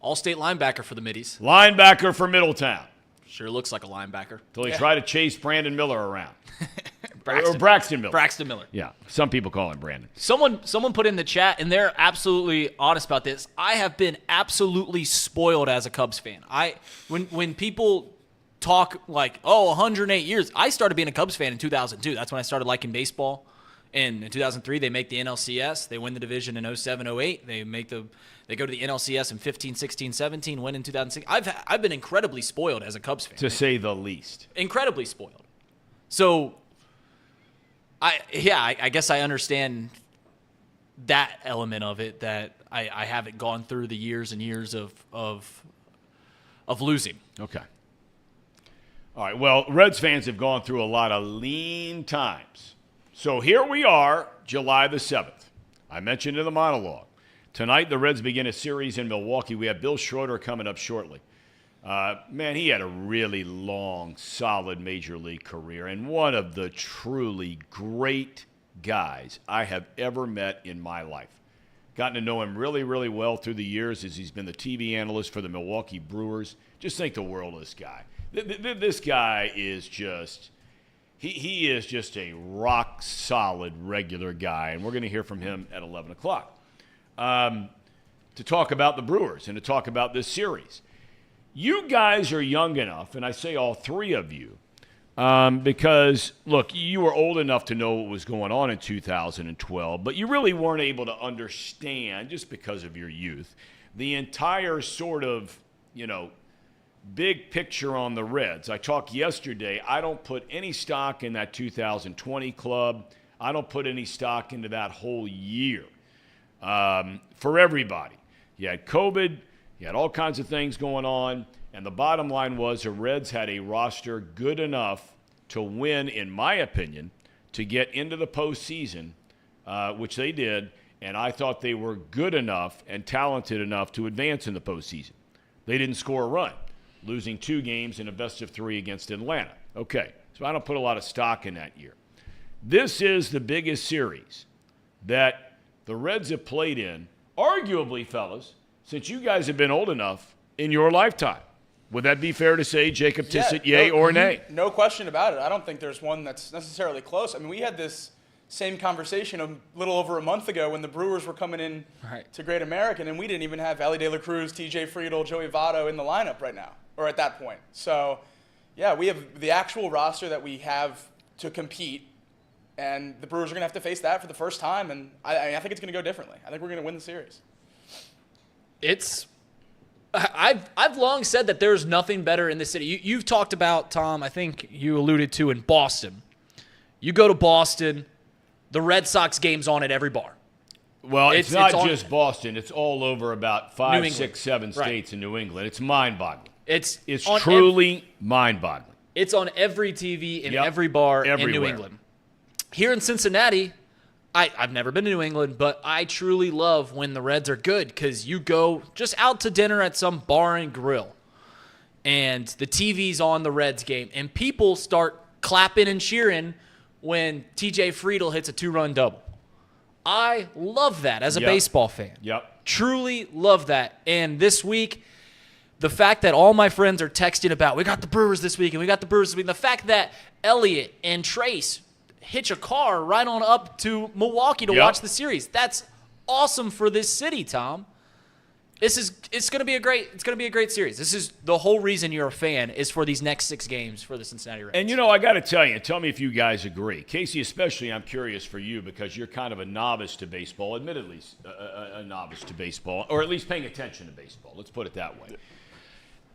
All-state linebacker for the Middies. Linebacker for Middletown. Sure looks like a linebacker. Till he tried to chase Brandon Miller around. Braxton Miller. Braxton Miller. Yeah, some people call him Brandon. Someone put in the chat, and they're absolutely honest about this. I have been absolutely spoiled as a Cubs fan. When people talk like, 108 years, I started being a Cubs fan in 2002. That's when I started liking baseball. And in 2003, they make the NLCS. They win the division in 07, 08. They go to the NLCS in 15, 16, 17, win in 2006. I've been incredibly spoiled as a Cubs fan. To say the least. Incredibly spoiled. So, I guess I understand that element of it, that I haven't gone through the years and years of losing. Okay. All right, well, Reds fans have gone through a lot of lean times. So here we are, July the 7th. I mentioned in the monologue. Tonight, the Reds begin a series in Milwaukee. We have Bill Schroeder coming up shortly. Man, he had a really long, solid major league career and one of the truly great guys I have ever met in my life. Gotten to know him really, really well through the years as he's been the TV analyst for the Milwaukee Brewers. Just think the world of this guy. This guy is just... He is just a rock-solid, regular guy, and we're going to hear from him at 11 o'clock to talk about the Brewers and to talk about this series. You guys are young enough, and I say all three of you, because, look, you were old enough to know what was going on in 2012, but you really weren't able to understand, just because of your youth, the entire sort of, big picture on the Reds. I talked yesterday. I don't put any stock in that 2020 club. I don't put any stock into that whole year for everybody. You had COVID. You had all kinds of things going on. And the bottom line was the Reds had a roster good enough to win, in my opinion, to get into the postseason, which they did. And I thought they were good enough and talented enough to advance in the postseason. They didn't score a run, losing 2 games in a best-of-3 against Atlanta. Okay, so I don't put a lot of stock in that year. This is the biggest series that the Reds have played in, arguably, fellas, since you guys have been old enough in your lifetime. Would that be fair to say, Jacob Tissett, yay or nay? No question about it. I don't think there's one that's necessarily close. I mean, we had this same conversation a little over a month ago when the Brewers were coming in to Great American, and we didn't even have Elly De La Cruz, TJ Friedel, Joey Votto in the lineup right now, or at that point. So, yeah, we have the actual roster that we have to compete, and the Brewers are going to have to face that for the first time, and I think it's going to go differently. I think we're going to win the series. I've long said that there's nothing better in the city. You've talked about, Tom, I think you alluded to in Boston. You go to Boston, the Red Sox game's on at every bar. Well, it's not just Boston. It's all over about 5, 6, 7 states in New England. It's mind-boggling. It's truly mind-boggling. It's on every TV in every bar in New England. Here in Cincinnati, I've never been to New England, but I truly love when the Reds are good because you go just out to dinner at some bar and grill, and the TV's on the Reds game, and people start clapping and cheering when TJ Friedel hits a 2-run double. I love that as a baseball fan. Truly love that. And this week, the fact that all my friends are texting about, we got the Brewers this week, and we got the Brewers this week, the fact that Elliot and Trace hitch a car right on up to Milwaukee to watch the series. That's awesome for this city, Tom. It's going to be a great series. This is the whole reason you're a fan is for these next 6 games for the Cincinnati Reds. And I got to tell me if you guys agree. Casey, especially I'm curious for you because you're kind of a novice to baseball, admittedly a novice to baseball, or at least paying attention to baseball. Let's put it that way.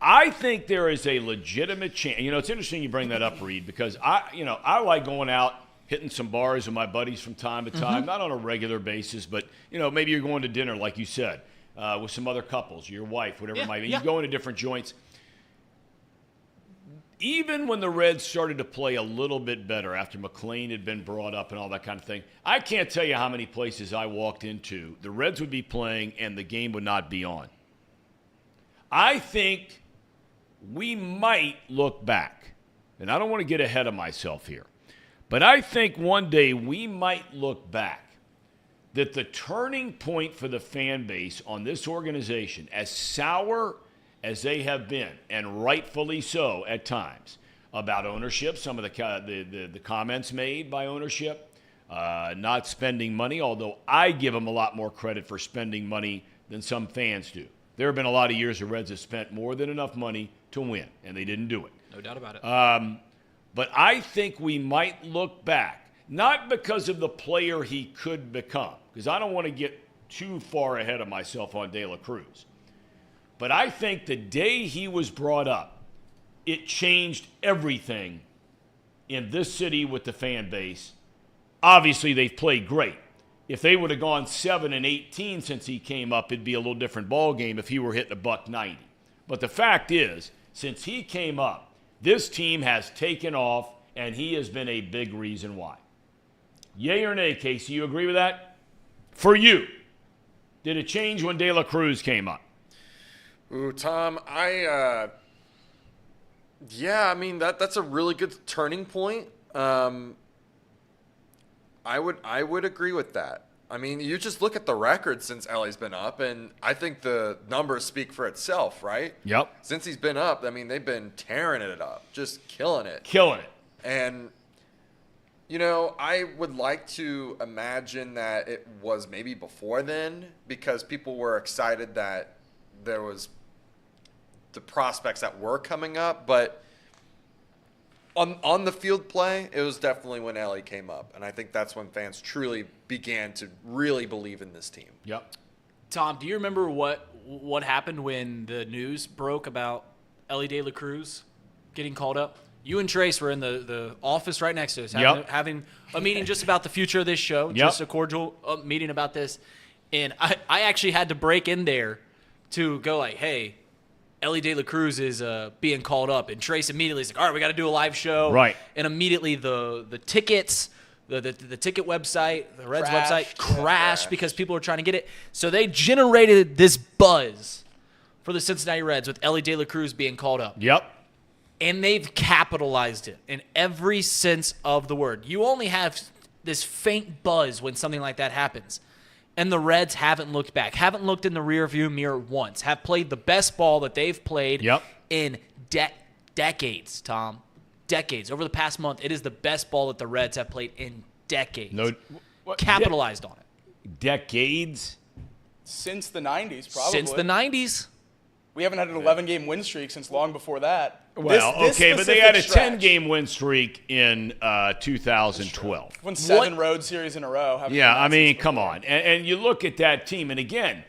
I think there is a legitimate chance. It's interesting you bring that up, Reed, because I like going out, hitting some bars with my buddies from time to time, not on a regular basis, but, maybe you're going to dinner, like you said, with some other couples, your wife, whatever it might be. You go into different joints. Even when the Reds started to play a little bit better after McClain had been brought up and all that kind of thing, I can't tell you how many places I walked into. The Reds would be playing and the game would not be on. I think we might look back, and I don't want to get ahead of myself here, but I think one day we might look back that the turning point for the fan base on this organization, as sour as they have been, and rightfully so at times, about ownership, some of the comments made by ownership, not spending money, although I give them a lot more credit for spending money than some fans do. There have been a lot of years the Reds have spent more than enough money to win, and they didn't do it. No doubt about it. But I think we might look back, not because of the player he could become, because I don't want to get too far ahead of myself on De La Cruz. But I think the day he was brought up, it changed everything in this city with the fan base. Obviously, they've played great. If they would have gone 7-18 since he came up, it'd be a little different ball game if he were hitting $190. But the fact is, since he came up, this team has taken off, and he has been a big reason why. Yay or nay, Casey, you agree with that? For you, did it change when De La Cruz came up? Ooh, Tom, that's a really good turning point. I would agree with that. I mean, you just look at the record since Elly's been up, and I think the numbers speak for itself, right? Yep. Since he's been up, I mean, they've been tearing it up, just killing it. And, I would like to imagine that it was maybe before then because people were excited that there was the prospects that were coming up, but on the field play, it was definitely when Elly came up, and I think that's when fans truly began to really believe in this team. Yep. Tom, do you remember what happened when the news broke about Elly De La Cruz getting called up? You and Trace were in the office right next to us having a meeting just about the future of this show, just a cordial meeting about this, and I actually had to break in there to go like, hey, Elly De La Cruz is being called up, and Trace immediately is like, all right, we got to do a live show. Right. And immediately the tickets, the ticket website, the Reds website crashed because people were trying to get it. So they generated this buzz for the Cincinnati Reds with Elly De La Cruz being called up. Yep. And they've capitalized it in every sense of the word. You only have this faint buzz when something like that happens. And the Reds haven't looked back, haven't looked in the rearview mirror once, have played the best ball that they've played in decades, Tom. Decades. Over the past month, it is the best ball that the Reds have played in decades. Capitalized on it. Decades? Since the 90s, probably. Since the 90s. We haven't had an 11-game win streak since long before that. Well, This but they had a stretch, 10-game win streak in 2012. Won 7 road series in a row. Yeah, I mean, come on. And you look at that team, and again,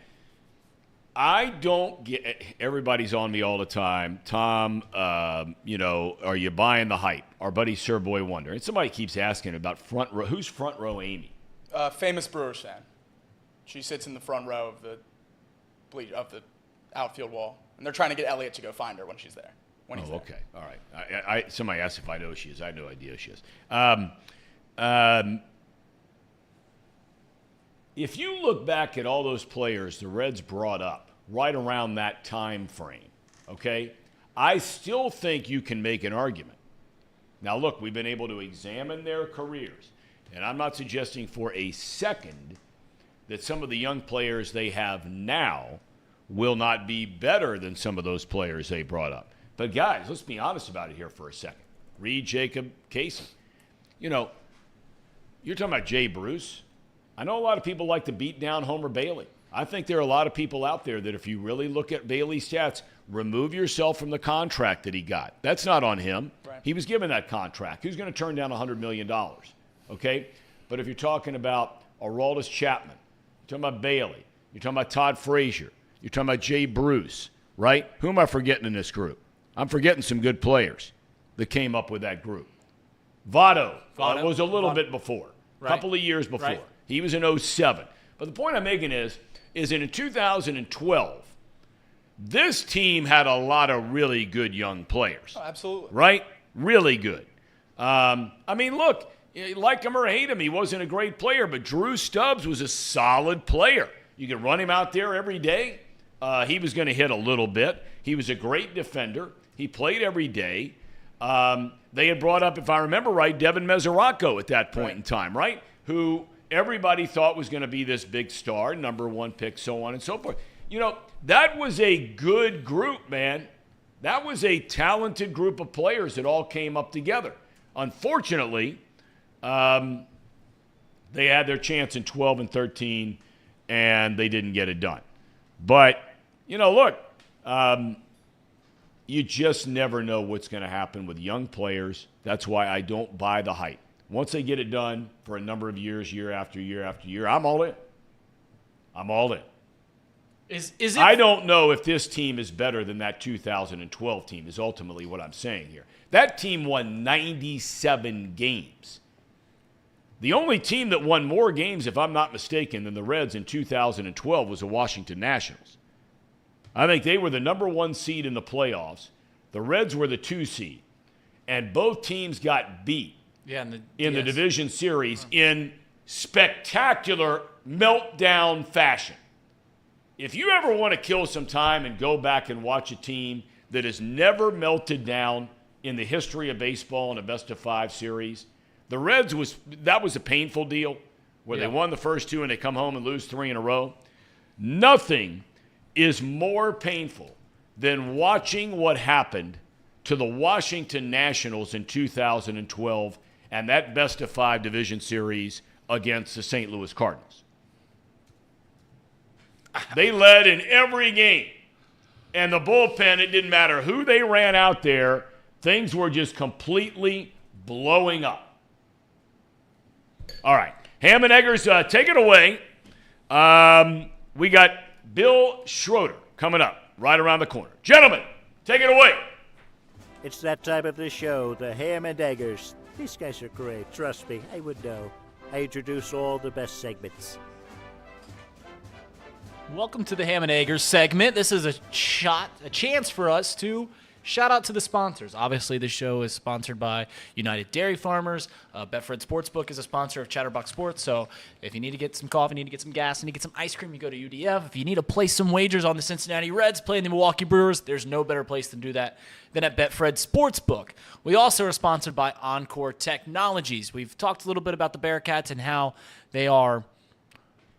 I don't get – everybody's on me all the time. Tom, are you buying the hype? Our buddy Sir Boy Wonder. And somebody keeps asking about front row. Who's front row Amy? Famous Brewers fan. She sits in the front row of the outfield wall. And they're trying to get Elliot to go find her when she's there. Okay. All right. Somebody asked if I know who she is. I have no idea who she is. If you look back at all those players the Reds brought up right around that time frame, okay, I still think you can make an argument. Now, look, we've been able to examine their careers, and I'm not suggesting for a second that some of the young players they have now will not be better than some of those players they brought up. But, guys, let's be honest about it here for a second. Reed, Jacob, Casey. You're talking about Jay Bruce. I know a lot of people like to beat down Homer Bailey. I think there are a lot of people out there that if you really look at Bailey's stats, remove yourself from the contract that he got. That's not on him. Right. He was given that contract. Who's going to turn down $100 million? Okay? But if you're talking about Aroldis Chapman, you're talking about Bailey, you're talking about Todd Frazier, you're talking about Jay Bruce, right? Who am I forgetting in this group? I'm forgetting some good players that came up with that group. Votto was a little bit before, a couple of years before. Right. He was in 07. But the point I'm making is in 2012, this team had a lot of really good young players. Oh, absolutely. Right? Really good. Look, like him or hate him, he wasn't a great player, but Drew Stubbs was a solid player. You could run him out there every day. He was going to hit a little bit. He was a great defender. He played every day. They had brought up, if I remember right, Devin Mesoraco at that point in time, right? Who everybody thought was going to be this big star, number 1 pick, so on and so forth. That was a good group, man. That was a talented group of players that all came up together. Unfortunately, they had their chance in 12 and 13, and they didn't get it done. But, look, you just never know what's going to happen with young players. That's why I don't buy the hype. Once they get it done for a number of years, year after year after year, I'm all in. I'm all in. Is it? I don't know if this team is better than that 2012 team is ultimately what I'm saying here. That team won 97 games. The only team that won more games, if I'm not mistaken, than the Reds in 2012 was the Washington Nationals. I think they were the number 1 seed in the playoffs. The Reds were the 2 seed. And both teams got beat in the division series in spectacular meltdown fashion. If you ever want to kill some time and go back and watch a team that has never melted down in the history of baseball in a best-of-5 series, the Reds that was a painful deal where they won the first 2 and they come home and lose 3 in a row. Nothing is more painful than watching what happened to the Washington Nationals in 2012 and that best-of-5 division series against the St. Louis Cardinals. They led in every game. And the bullpen, it didn't matter who they ran out there, things were just completely blowing up. All right. Ham and Eggers, take it away. We got Bill Schroeder coming up right around the corner. Gentlemen, take it away. It's that time of the show, the Ham and Eggers. These guys are great. Trust me, I would know. I introduce all the best segments. Welcome to the Ham and Eggers segment. This is a chance for us to shout out to the sponsors. Obviously, the show is sponsored by United Dairy Farmers. Betfred Sportsbook is a sponsor of Chatterbox Sports. So if you need to get some coffee, need to get some gas, need to get some ice cream, you go to UDF. If you need to place some wagers on the Cincinnati Reds playing the Milwaukee Brewers, there's no better place to do that than at Betfred Sportsbook. We also are sponsored by Encore Technologies. We've talked a little bit about the Bearcats and how they are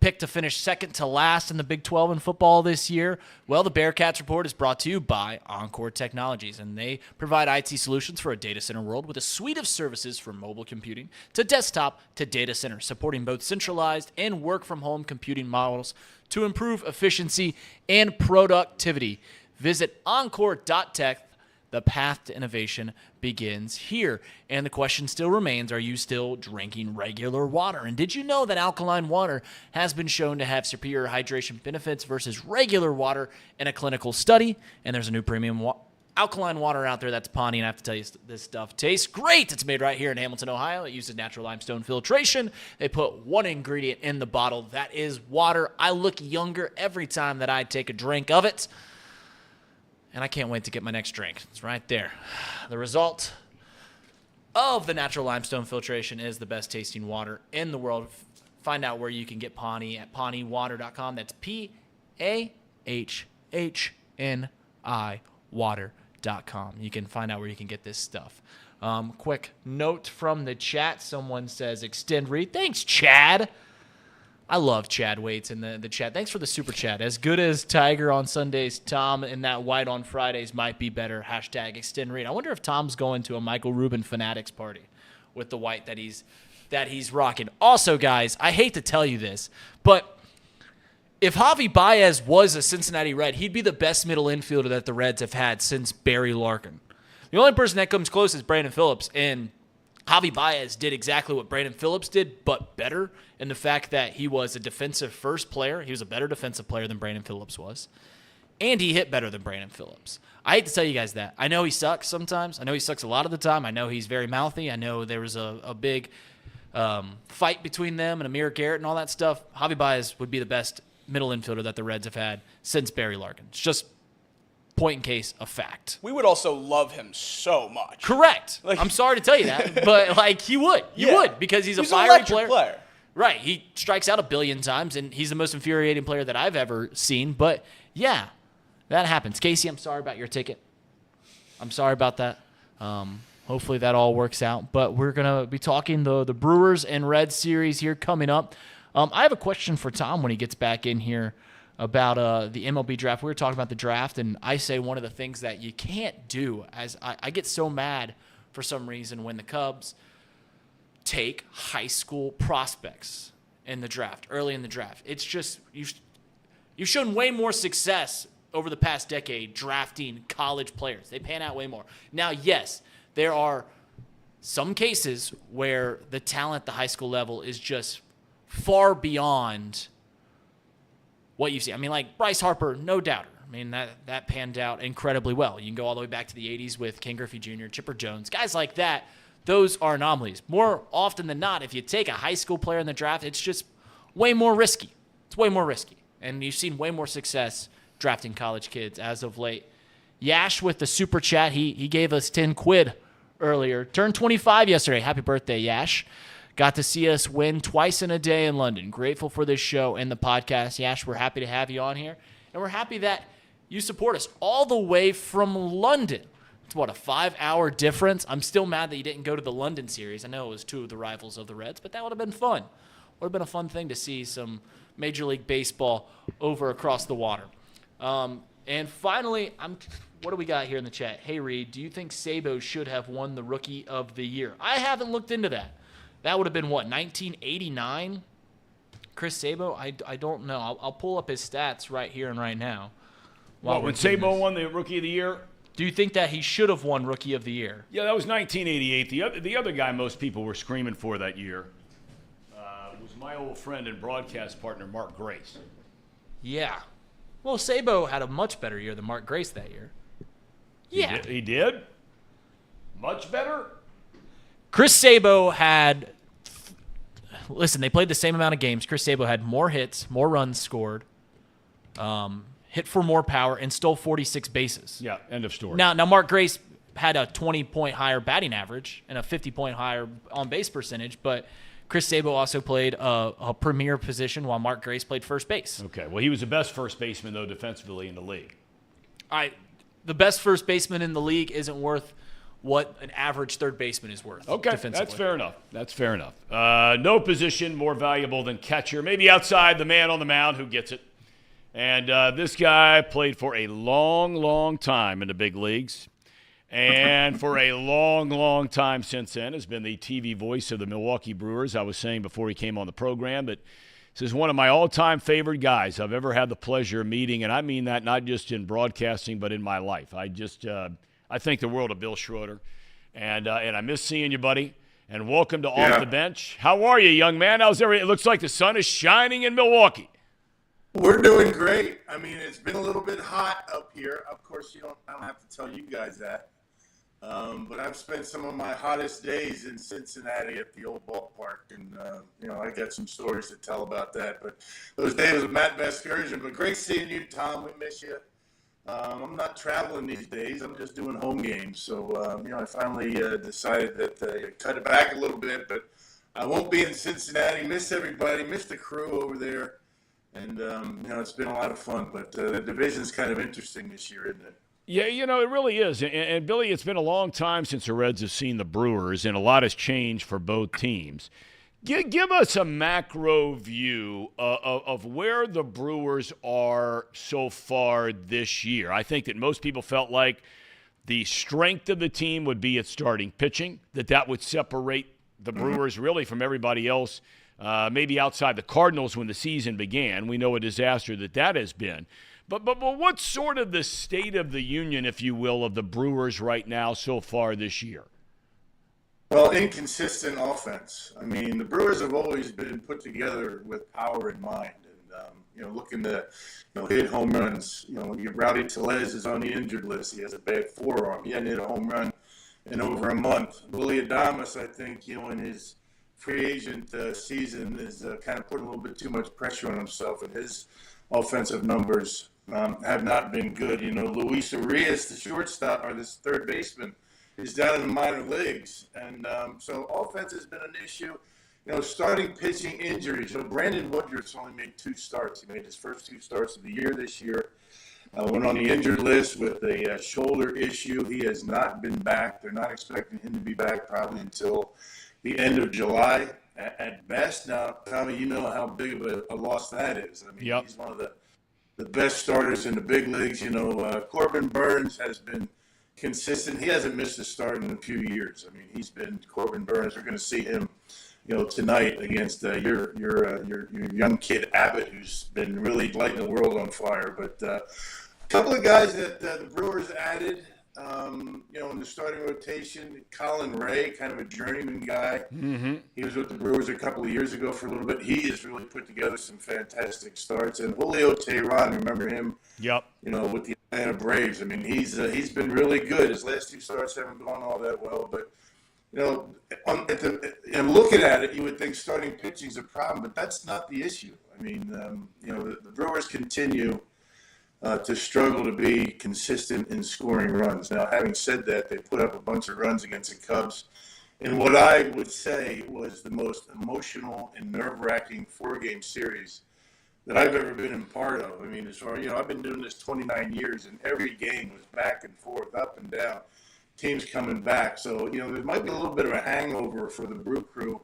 picked to finish second to last in the Big 12 in football this year? Well, the Bearcats Report is brought to you by Encore Technologies, and they provide IT solutions for a data center world with a suite of services from mobile computing to desktop to data center, supporting both centralized and work-from-home computing models to improve efficiency and productivity. Visit encore.tech. The path to innovation begins here. And the question still remains, are you still drinking regular water? And did you know that alkaline water has been shown to have superior hydration benefits versus regular water in a clinical study? And there's a new premium alkaline water out there that's Pawnee, and I have to tell you, this stuff tastes great. It's made right here in Hamilton, Ohio. It uses natural limestone filtration. They put one ingredient in the bottle. That is water. I look younger every time that I take a drink of it. And I can't wait to get my next drink. It's right there. The result of the natural limestone filtration is the best tasting water in the world. Find out where you can get Pawnee at pawneewater.com. That's PAHHNI water.com. You can find out where you can get this stuff. Quick note from the chat. Someone says, extend read. Thanks, Chad. I love Chad Waits in the chat. Thanks for the super chat. As good as Tiger on Sundays, Tom in that white on Fridays might be better. Hashtag extend read. I wonder if Tom's going to a Michael Rubin Fanatics party with the white that he's rocking. Also, guys, I hate to tell you this, but if Javi Baez was a Cincinnati Red, he'd be the best middle infielder that the Reds have had since Barry Larkin. The only person that comes close is Brandon Phillips, and Javi Baez did exactly what Brandon Phillips did, but better in the fact that he was a defensive first player. He was a better defensive player than Brandon Phillips was, and he hit better than Brandon Phillips. I hate to tell you guys that. I know he sucks sometimes. I know he sucks a lot of the time. I know he's very mouthy. I know there was a big fight between them and Amir Garrett and all that stuff. Javi Baez would be the best middle infielder that the Reds have had since Barry Larkin. It's just point in case a fact. We would also love him so much. Correct. I'm sorry to tell you that, but he would. You would, because he's a fiery player. Right. He strikes out 1 billion times, and he's the most infuriating player that I've ever seen. But yeah, that happens. Casey, I'm sorry about your ticket. I'm sorry about that. Hopefully that all works out. But we're gonna be talking the Brewers and Reds series here coming up. I have a question for Tom when he gets back in here about the MLB draft. We were talking about the draft, and I say one of the things that you can't do, as I get so mad for some reason when the Cubs take high school prospects in the draft, early in the draft. It's just, you've shown way more success over the past decade drafting college players. They pan out way more. Now, yes, there are some cases where the talent at the high school level is just far beyond what you see. I mean, like Bryce Harper, no doubter. I mean, that panned out incredibly well. You can go all the way back to the 80s with Ken Griffey Jr., Chipper Jones, guys like that. Those are anomalies. More often than not, if you take a high school player in the draft, it's just way more risky. It's way more risky. And you've seen way more success drafting college kids as of late. Yash with the super chat, he gave us 10 quid earlier. Turned 25 yesterday. Happy birthday, Yash. Got to see us win twice in a day in London. Grateful for this show and the podcast. Yash, we're happy to have you on here. And we're happy that you support us all the way from London. It's, what, a 5-hour difference? I'm still mad that you didn't go to the London series. I know it was two of the rivals of the Reds, but that would have been fun. Would have been a fun thing to see some Major League Baseball over across the water. And finally, what do we got here in the chat? Hey, Reed, do you think Sabo should have won the Rookie of the Year? I haven't looked into that. That would have been, what, 1989? Chris Sabo? I don't know. I'll pull up his stats right here and right now. When Sabo won the Rookie of the Year? Do you think that he should have won Rookie of the Year? Yeah, that was 1988. The other guy most people were screaming for that year was my old friend and broadcast partner, Mark Grace. Yeah. Well, Sabo had a much better year than Mark Grace that year. Yeah. He did? Much better? Chris Sabo had... Listen, they played the same amount of games. Chris Sabo had more hits, more runs scored, hit for more power, and stole 46 bases. Yeah, end of story. Now Mark Grace had a 20-point higher batting average and a 50-point higher on-base percentage, but Chris Sabo also played a premier position while Mark Grace played first base. Okay, well, he was the best first baseman, though, defensively in the league. The best first baseman in the league isn't worth what an average third baseman is worth. Okay, defensively. That's fair enough. No position more valuable than catcher. Maybe outside the man on the mound who gets it. And this guy played for a long, long time in the big leagues. And for a long, long time since then has been the TV voice of the Milwaukee Brewers. I was saying before he came on the program that this is one of my all-time favorite guys I've ever had the pleasure of meeting. And I mean that not just in broadcasting but in my life. I think the world of Bill Schroeder. And I miss seeing you, buddy. And welcome to Off the Bench. How are you, young man? How's everything? It looks like the sun is shining in Milwaukee. We're doing great. I mean, it's been a little bit hot up here. Of course, I don't have to tell you guys that. But I've spent some of my hottest days in Cincinnati at the old ballpark. And, I got some stories to tell about that. But those days was Matt Vasgersian. But great seeing you, Tom. We miss you. I'm not traveling these days. I'm just doing home games. So, I finally decided that cut it back a little bit. But I won't be in Cincinnati. Miss everybody. Miss the crew over there. And, it's been a lot of fun. But the division's kind of interesting this year, isn't it? Yeah, it really is. And Billy, it's been a long time since the Reds have seen the Brewers, and a lot has changed for both teams. Give us a macro view of where the Brewers are so far this year. I think that most people felt like the strength of the team would be its starting pitching, that would separate the Brewers really from everybody else, maybe outside the Cardinals when the season began. We know a disaster that has been. But what's sort of the state of the union, if you will, of the Brewers right now so far this year? Well, inconsistent offense. I mean, the Brewers have always been put together with power in mind. And, looking to, hit home runs. Rowdy Tellez is on the injured list. He has a bad forearm. He hadn't hit a home run in over a month. Willie Adames, I think, in his free agent season is kind of putting a little bit too much pressure on himself, and his offensive numbers have not been good. Luis Urias, the shortstop, or this third baseman, is down in the minor leagues. And so offense has been an issue. Starting pitching injuries. Brandon Woodruff's only made 2 starts. He made his first 2 starts of the year this year. Went on the injured list with a shoulder issue. He has not been back. They're not expecting him to be back probably until the end of July at best. Now, Tommy, you know how big of a loss that is. I mean, He's one of the best starters in the big leagues. Corbin Burns has been consistent. He hasn't missed a start in a few years. I mean, he's been Corbin Burns. We're going to see him, tonight against your young kid Abbott, who's been really lighting the world on fire. But a couple of guys that the Brewers added, in the starting rotation, Colin Ray, kind of a journeyman guy. Mm-hmm. He was with the Brewers a couple of years ago for a little bit. He has really put together some fantastic starts. And Julio Teheran, remember him? Yep. With the Atlanta Braves. I mean, he's been really good. His last 2 starts haven't gone all that well, but and looking at it, you would think starting pitching is a problem, but that's not the issue. I mean, the Brewers continue to struggle to be consistent in scoring runs. Now, having said that, they put up a bunch of runs against the Cubs in what I would say was the most emotional and nerve-wracking 4-game series that I've ever been in part of. I mean, I've been doing this 29 years, and every game was back and forth, up and down, teams coming back. So, there might be a little bit of a hangover for the Brew Crew,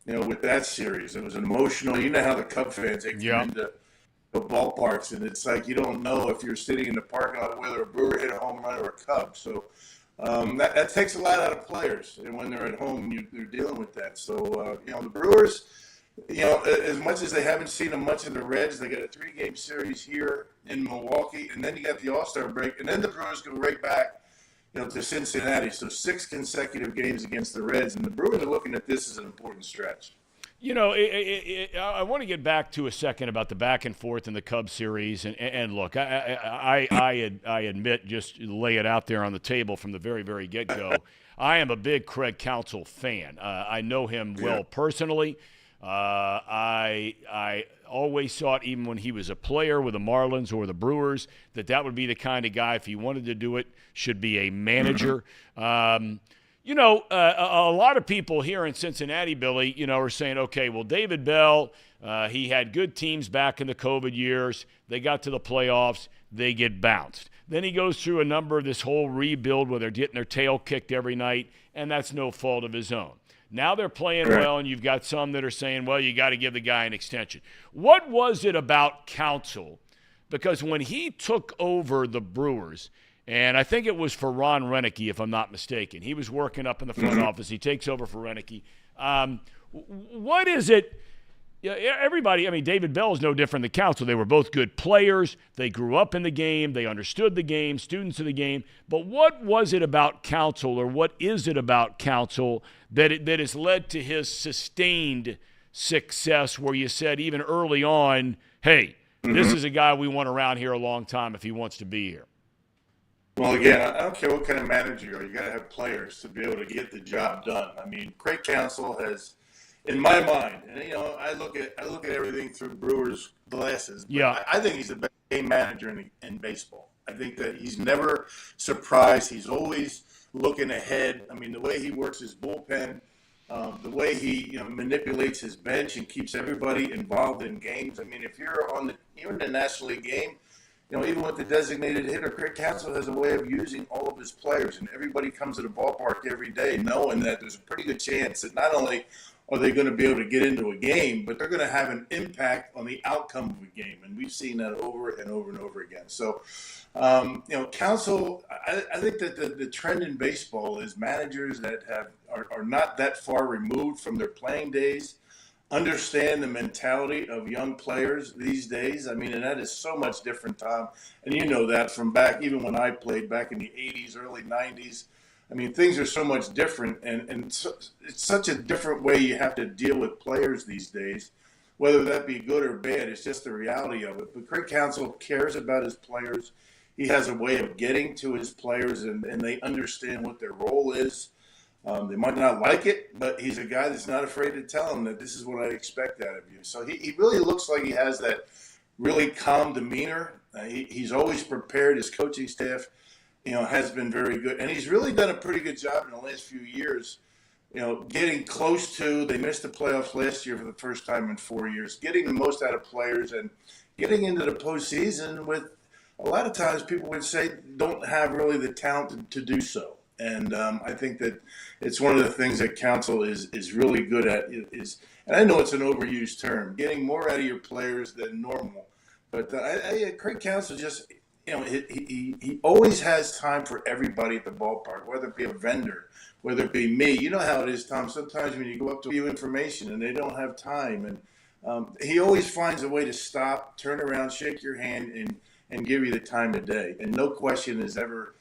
with that series. It was emotional. You know how the Cub fans, they come into the ballparks, and it's like you don't know if you're sitting in the parking lot whether a Brewer hit a home run or a Cub. So that takes a lot out of players, and when they're at home, they're dealing with that. So the Brewers, as much as they haven't seen much of the Reds, they got a 3-game series here in Milwaukee, and then you got the All-Star break, and then the Brewers go right back to Cincinnati. So 6 consecutive games against the Reds, and the Brewers are looking at this as an important stretch. I want to get back to a second about the back and forth in the Cubs series. And look, I admit, just lay it out there on the table from the very, very get-go. I am a big Craig Counsell fan. I know him well personally. I always thought, even when he was a player with the Marlins or the Brewers, that would be the kind of guy, if he wanted to do it, should be a manager. A lot of people here in Cincinnati, Billy, are saying, okay, well, David Bell, he had good teams back in the COVID years. They got to the playoffs. they get bounced. Then he goes through a number of this whole rebuild where they're getting their tail kicked every night, and that's no fault of his own. Now they're playing well, and you've got some that are saying, well, you got to give the guy an extension. What was it about Counsell? Because when he took over the Brewers, and I think it was for Ron Renicky, if I'm not mistaken, he was working up in the front office. He takes over for Renicky. What is it? Everybody, I mean, David Bell is no different than Counsell. They were both good players. They grew up in the game. They understood the game, students of the game. But what was it about Counsell, or what is it about Counsell that has led to his sustained success where you said even early on, hey, this is a guy we want around here a long time if he wants to be here? Well, again, I don't care what kind of manager you are. You got to have players to be able to get the job done. I mean, Craig Counsell has, in my mind, and I look at everything through Brewers glasses. Yeah, I think he's the best game manager in baseball. I think that he's never surprised. He's always looking ahead. I mean, the way he works his bullpen, the way he manipulates his bench and keeps everybody involved in games. I mean, if you're in the National League game, even with the designated hitter, Craig Counsell has a way of using all of his players, and everybody comes to the ballpark every day knowing that there's a pretty good chance that not only are they going to be able to get into a game, but they're going to have an impact on the outcome of a game. And we've seen that over and over and over again. So, Counsell, I think that the trend in baseball is managers that are not that far removed from their playing days, understand the mentality of young players these days. I mean, and that is so much different, Tom. And you know that from back, even when I played back in the 80s, early 90s. I mean, things are so much different, and so, it's such a different way you have to deal with players these days, whether that be good or bad. It's just the reality of it. But Craig Counsell cares about his players. He has a way of getting to his players, and they understand what their role is. They might not like it, but he's a guy that's not afraid to tell them that this is what I expect out of you. So he really looks like he has that really calm demeanor. He's always prepared. His coaching staff has been very good. And he's really done a pretty good job in the last few years, getting close to, they missed the playoffs last year for the first time in 4 years, getting the most out of players and getting into the postseason with, a lot of times people would say, don't have really the talent to do so. And I think that it's one of the things that Counsell is really good at is, and I know it's an overused term, getting more out of your players than normal. But Craig Counsell just, he always has time for everybody at the ballpark, whether it be a vendor, whether it be me. You know how it is, Tom. Sometimes when you go up to view information and they don't have time, and he always finds a way to stop, turn around, shake your hand, and give you the time of day. And no question is ever,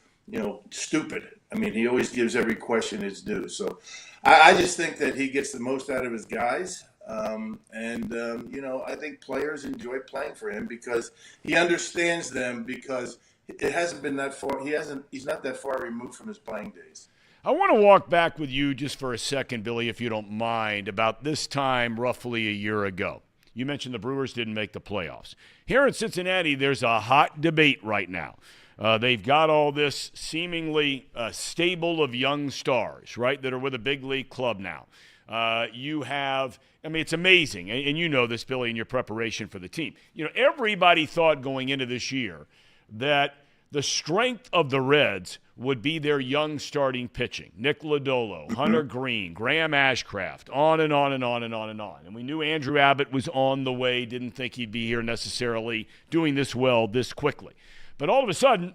stupid. I mean, he always gives every question its due. So I just think that he gets the most out of his guys. I think players enjoy playing for him because he understands them, because it hasn't been that far. He's not that far removed from his playing days. I want to walk back with you just for a second, Billy, if you don't mind, about this time roughly a year ago. You mentioned the Brewers didn't make the playoffs. Here in Cincinnati, there's a hot debate right now. They've got all this seemingly stable of young stars, right, that are with a big league club now. You have, it's amazing, and you know this, Billy, in your preparation for the team. Everybody thought going into this year that the strength of the Reds would be their young starting pitching. Nick Lodolo, Hunter Green, Graham Ashcraft, on and on and on and on and on. And we knew Andrew Abbott was on the way, didn't think he'd be here necessarily doing this well this quickly. But all of a sudden,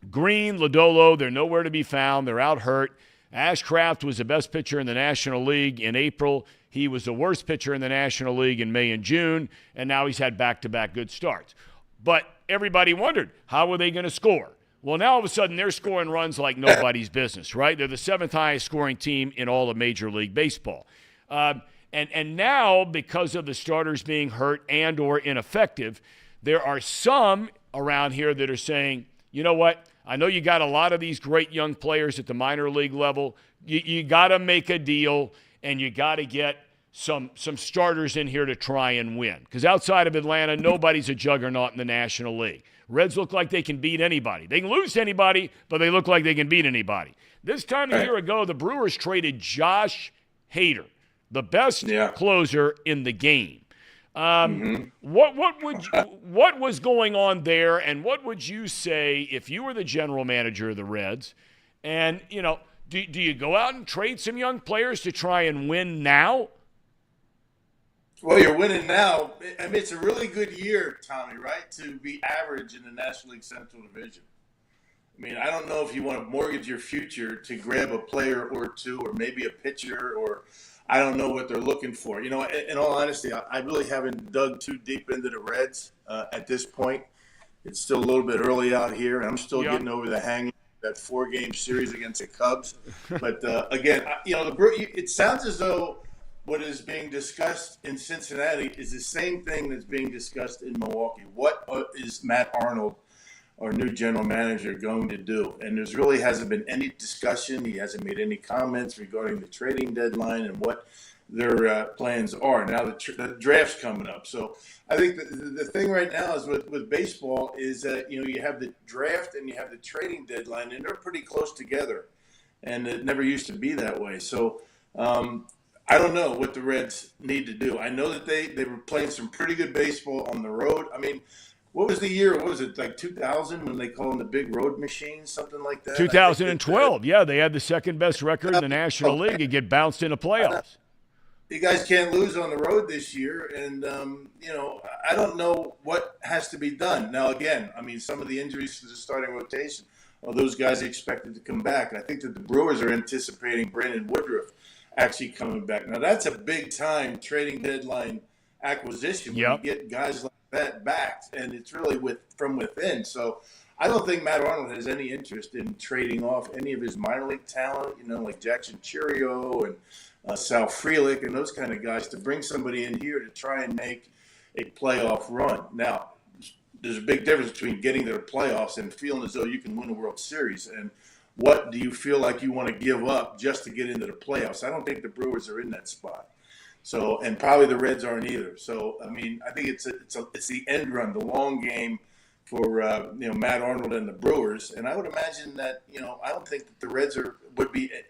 Green, Lodolo, they're nowhere to be found. They're out hurt. Ashcraft was the best pitcher in the National League in April. He was the worst pitcher in the National League in May and June, and now he's had back-to-back good starts. But everybody wondered, how were they going to score? Well, now all of a sudden they're scoring runs like nobody's business, right? They're the seventh highest scoring team in all of Major League Baseball. And now, because of the starters being hurt and or ineffective, there are some around here that are saying, you know what, I know you got a lot of these great young players at the minor league level. You got to make a deal, and you got to get some starters in here to try and win. Because outside of Atlanta, nobody's a juggernaut in the National League. Reds look like they can beat anybody. They can lose to anybody, but they look like they can beat anybody. This time a year ago, the Brewers traded Josh Hader, the best closer in the game. What was going on there, and what would you say if you were the general manager of the Reds? And do you go out and trade some young players to try and win now? Well, you're winning now. I mean, it's a really good year, Tommy, right, to be average in the National League Central Division. I mean, I don't know if you want to mortgage your future to grab a player or two, or maybe a pitcher, or I don't know what they're looking for. In all honesty, I really haven't dug too deep into the Reds at this point. It's still a little bit early out here, and I'm still getting over the hang of that 4-game series against the Cubs. But, again, it sounds as though what is being discussed in Cincinnati is the same thing that's being discussed in Milwaukee. What is Matt Arnold, our new general manager, going to do? And there really hasn't been any discussion. He hasn't made any comments regarding the trading deadline and what their plans are. Now the draft's coming up. So I think the thing right now is with baseball is that, you have the draft and you have the trading deadline, and they're pretty close together. And it never used to be that way. So I don't know what the Reds need to do. I know that they were playing some pretty good baseball on the road. I mean, what was the year? What was it, like 2000 when they called them the Big Road Machine, something like that? 2012, yeah. They had the second best record in the National League and get bounced into playoffs. You guys can't lose on the road this year, and, I don't know what has to be done. Now, again, I mean, some of the injuries to the starting rotation, those guys expected to come back. I think that the Brewers are anticipating Brandon Woodruff actually coming back. Now, that's a big-time trading deadline acquisition when you get guys like that back, and it's really from within. So I don't think Matt Arnold has any interest in trading off any of his minor league talent, like Jackson Churio and Sal Frelick and those kind of guys, to bring somebody in here to try and make a playoff run. Now, there's a big difference between getting to the playoffs and feeling as though you can win a World Series. And what do you feel like you want to give up just to get into the playoffs? I don't think the Brewers are in that spot. So, and probably the Reds aren't either. So, I mean, I think it's the end run, the long game for Matt Arnold and the Brewers. And I would imagine that I don't think that the Reds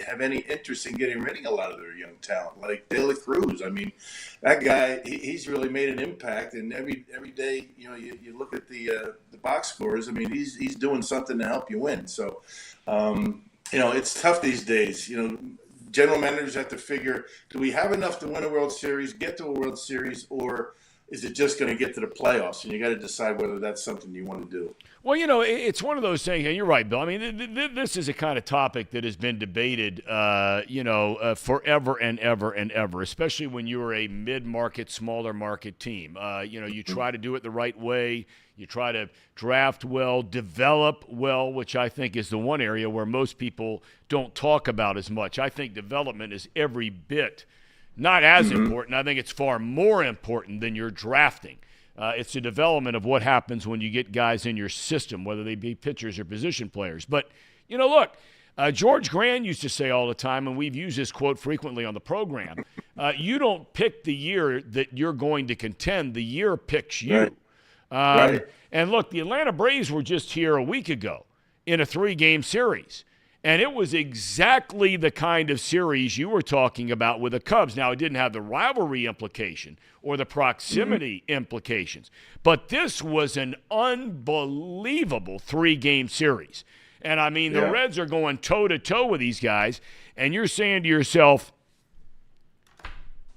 have any interest in getting rid of a lot of their young talent, like De La Cruz. I mean, that guy, he's really made an impact. And every day, you look at the box scores. I mean, he's doing something to help you win. So, it's tough these days. General managers have to figure, do we have enough to win a World Series, get to a World Series, or is it just going to get to the playoffs? And you got to decide whether that's something you want to do. Well, it's one of those things, and you're right, Bill. I mean, this is a kind of topic that has been debated, forever and ever and ever, especially when you're a mid-market, smaller market team. You try to do it the right way. You try to draft well, develop well, which I think is the one area where most people don't talk about as much. I think development is every bit not as important. I think it's far more important than your drafting. It's the development of what happens when you get guys in your system, whether they be pitchers or position players. But, look, George Grand used to say all the time, and we've used this quote frequently on the program, you don't pick the year that you're going to contend. The year picks you. Right. And, look, the Atlanta Braves were just here a week ago in a 3-game series. And it was exactly the kind of series you were talking about with the Cubs. Now, it didn't have the rivalry implication or the proximity implications, but this was an unbelievable 3-game series. And, I mean, the Reds are going toe-to-toe with these guys, and you're saying to yourself,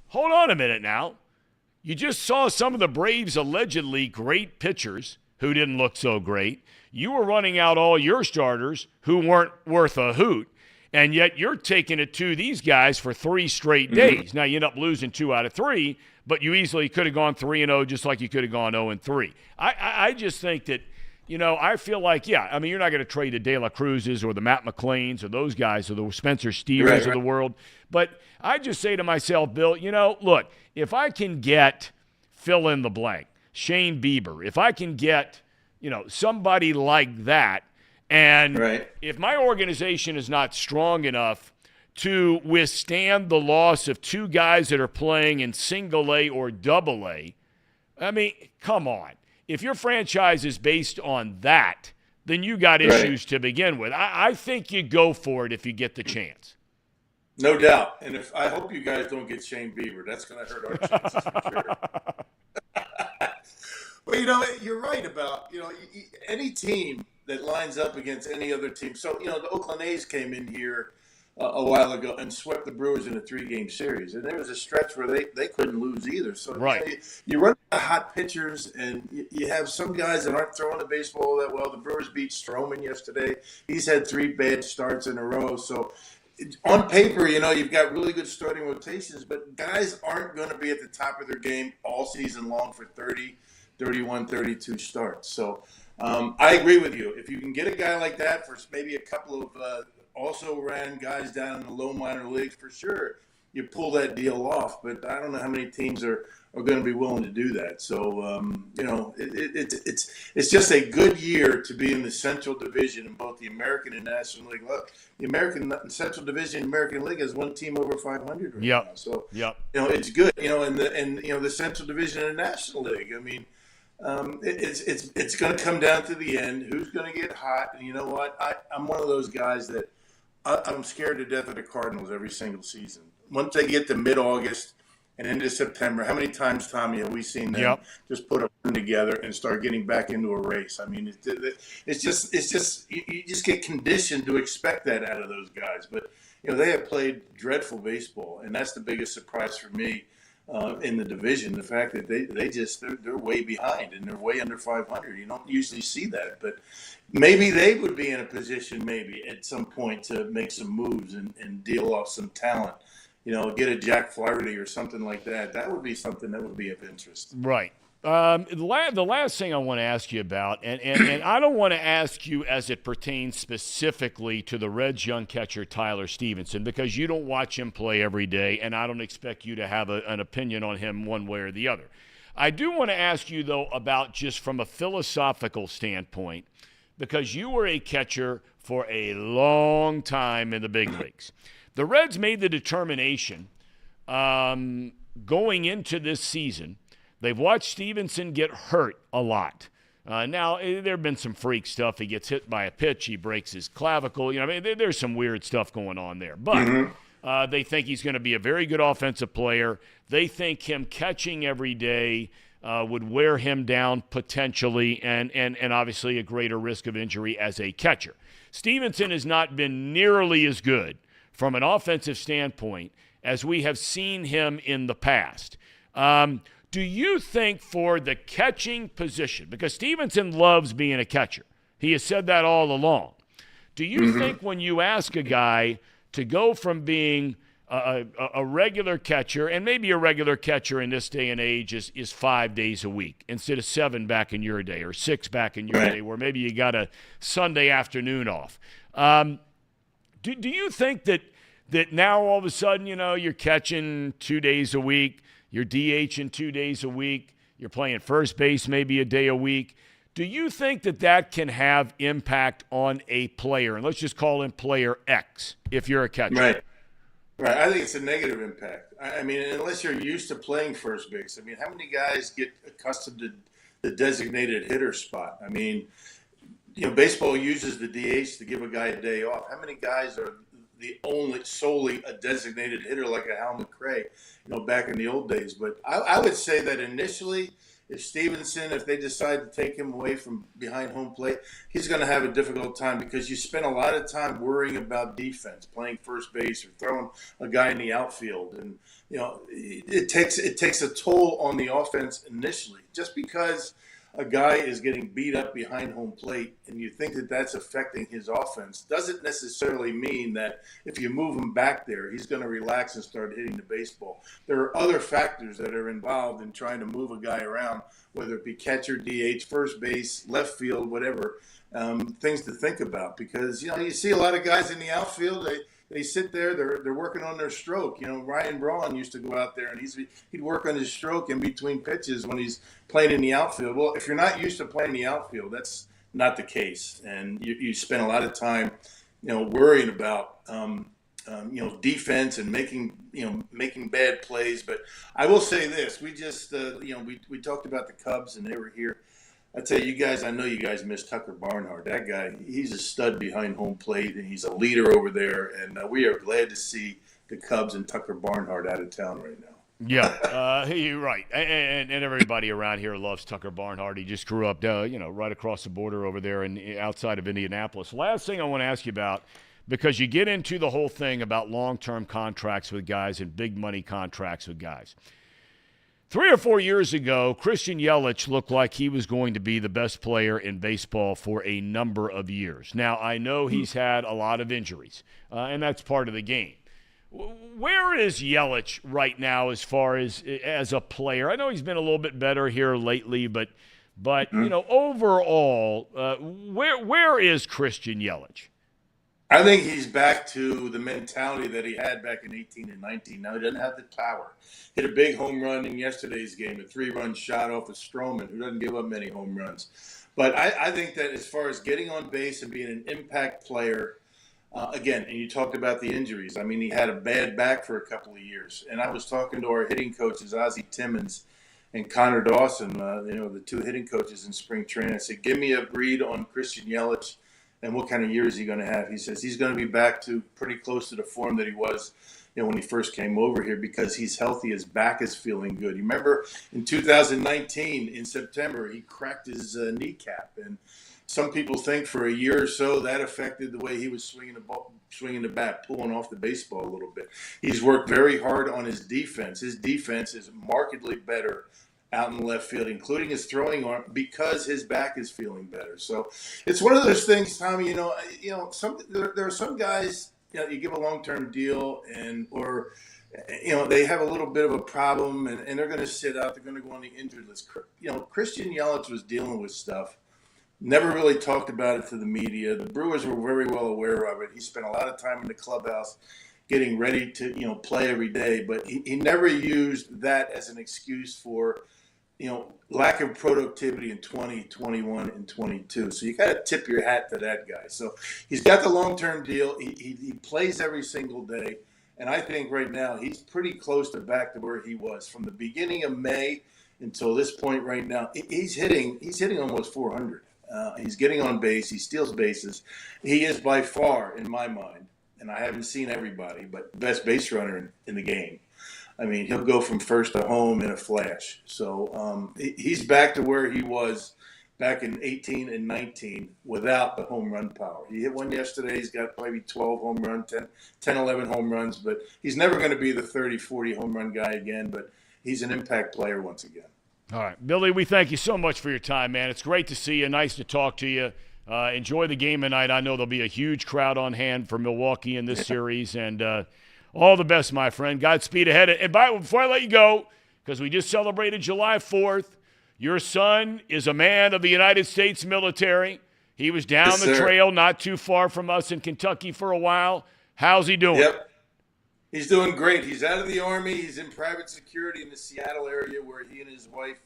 hold on a minute now. You just saw some of the Braves' allegedly great pitchers who didn't look so great. You were running out all your starters who weren't worth a hoot, and yet you're taking it to these guys for 3 straight days. Now, you end up losing 2 out of 3, but you easily could have gone 3-0 just like you could have gone 0-3. I just think that, I feel like, you're not going to trade the De La Cruzes or the Matt McClains or those guys or the Spencer Steers of the world. But I just say to myself, Bill, look, if I can get fill in the blank, Shane Bieber, if I can get somebody like that. And if my organization is not strong enough to withstand the loss of 2 guys that are playing in single A or double A, I mean, come on. If your franchise is based on that, then you got issues to begin with. I think you go for it if you get the chance. No doubt. And I hope you guys don't get Shane Bieber. That's going to hurt our chances for sure. Well, you're right about, any team that lines up against any other team. So, the Oakland A's came in here a while ago and swept the Brewers in a 3-game series. And there was a stretch where they couldn't lose either. So, Right. you run out of hot pitchers, and you have some guys that aren't throwing the baseball that well. The Brewers beat Stroman yesterday. He's had 3 bad starts in a row. So, on paper, you've got really good starting rotations, but guys aren't going to be at the top of their game all season long for 30, 31, 32 starts. So I agree with you. If you can get a guy like that for maybe a couple of also ran guys down in the low minor leagues, for sure, you pull that deal off. But I don't know how many teams are going to be willing to do that. So, it's just a good year to be in the Central Division in both the American and National League. Look, the American Central Division American League has one team over 500 right now. So, it's good. And the Central Division and National League. I mean, it's going to come down to the end. Who's going to get hot? And you know what? I'm one of those guys that I'm scared to death of the Cardinals every single season. Once they get to mid-August and into September, how many times, Tommy, have we seen them just put a run together and start getting back into a race? I mean, it's just you just get conditioned to expect that out of those guys. But they have played dreadful baseball, and that's the biggest surprise for me in the division. The fact that they're way behind and they're way under 500. You don't usually see that, but maybe they would be in a position maybe at some point to make some moves and deal off some talent. Get a Jack Flaherty or something like that. That would be something that would be of interest. Right. The last thing I want to ask you about, and I don't want to ask you as it pertains specifically to the Reds' young catcher Tyler Stevenson, because you don't watch him play every day, and I don't expect you to have an opinion on him one way or the other. I do want to ask you, though, about just from a philosophical standpoint, because you were a catcher for a long time in the big leagues. The Reds made the determination going into this season. They've watched Stevenson get hurt a lot. Now, there have been some freak stuff. He gets hit by a pitch. He breaks his clavicle. There's some weird stuff going on there. But they think he's going to be a very good offensive player. They think him catching every day would wear him down potentially and obviously a greater risk of injury as a catcher. Stevenson has not been nearly as good from an offensive standpoint as we have seen him in the past. Do you think for the catching position, because Stevenson loves being a catcher, he has said that all along, do you think when you ask a guy to go from being a regular catcher, and maybe a regular catcher in this day and age is 5 days a week instead of 7 back in your day or 6 back in your day, where maybe you got a Sunday afternoon off, do you think that now all of a sudden, you're catching 2 days a week, you're DHing 2 days a week, you're playing first base maybe a day a week? Do you think that can have impact on a player? And let's just call him player X if you're a catcher. Right. I think it's a negative impact. I mean, unless you're used to playing first base. I mean, how many guys get accustomed to the designated hitter spot? I mean, baseball uses the DH to give a guy a day off. How many guys are solely a designated hitter like a Hal McRae, back in the old days? But I would say that initially, if they decide to take him away from behind home plate, he's going to have a difficult time, because you spend a lot of time worrying about defense, playing first base or throwing a guy in the outfield. And, it takes a toll on the offense initially, just because a guy is getting beat up behind home plate and you think that that's affecting his offense doesn't necessarily mean that if you move him back there, he's going to relax and start hitting the baseball. There are other factors that are involved in trying to move a guy around, whether it be catcher, DH, first base, left field, whatever, things to think about. Because, you see a lot of guys in the outfield, they sit there, they're working on their stroke. Ryan Braun used to go out there and he'd work on his stroke in between pitches when he's playing in the outfield. Well, if you're not used to playing the outfield, that's not the case. And you spend a lot of time, worrying about, defense and making bad plays. But I will say this, we just, we talked about the Cubs and they were here. I tell you guys, I know you guys miss Tucker Barnhart. That guy, he's a stud behind home plate, and he's a leader over there. And we are glad to see the Cubs and Tucker Barnhart out of town right now. Yeah, you're right. And everybody around here loves Tucker Barnhart. He just grew up, right across the border over there outside of Indianapolis. Last thing I want to ask you about, because you get into the whole thing about long-term contracts with guys and big money contracts with guys. 3 or 4 years ago, Christian Yelich looked like he was going to be the best player in baseball for a number of years. Now, I know he's had a lot of injuries, and that's part of the game. Where is Yelich right now as far as a player? I know he's been a little bit better here lately, but overall, where is Christian Yelich? I think he's back to the mentality that he had back in 18 and 19. Now he doesn't have the power. Hit a big home run in yesterday's game, a 3-run shot off of Stroman, who doesn't give up many home runs. But I think that as far as getting on base and being an impact player, again, and you talked about the injuries. I mean, he had a bad back for a couple of years. And I was talking to our hitting coaches, Ozzie Timmons and Connor Dawson, the 2 hitting coaches in spring training. I said, give me a read on Christian Yelich and what kind of year is he going to have. He says he's going to be back to pretty close to the form that he was when he first came over here because he's healthy. His back is feeling good. You remember in 2019, in September, he cracked his kneecap. And some people think for a year or so that affected the way he was swinging the bat, pulling off the baseball a little bit. He's worked very hard on his defense. His defense is markedly better out in the left field, including his throwing arm, because his back is feeling better. So it's one of those things, Tommy. There are some guys. You give a long-term deal, or they have a little bit of a problem, and they're going to sit out. They're going to go on the injured list. Christian Yelich was dealing with stuff. Never really talked about it to the media. The Brewers were very well aware of it. He spent a lot of time in the clubhouse getting ready to, play every day. But he never used that as an excuse for, lack of productivity in 20, 21, and 22. So you got to tip your hat to that guy. So he's got the long-term deal. He plays every single day. And I think right now he's pretty close to back to where he was from the beginning of May until this point right now. He's hitting almost 400. He's getting on base. He steals bases. He is by far, in my mind, and I haven't seen everybody, but the best base runner in the game. I mean, he'll go from first to home in a flash. So he's back to where he was back in 18 and 19 without the home run power. He hit one yesterday. He's got maybe 12 home runs, 10, 11 home runs, but he's never going to be the 30, 40 home run guy again, but he's an impact player once again. All right, Billy, we thank you so much for your time, man. It's great to see you. Nice to talk to you. Enjoy the game tonight. I know there'll be a huge crowd on hand for Milwaukee in this series, and all the best, my friend. Godspeed ahead. And before I let you go, because we just celebrated July 4th, your son is a man of the United States military. He was down the trail not too far from us in Kentucky for a while. How's he doing? Yep. He's doing great. He's out of the Army. He's in private security in the Seattle area where he and his wife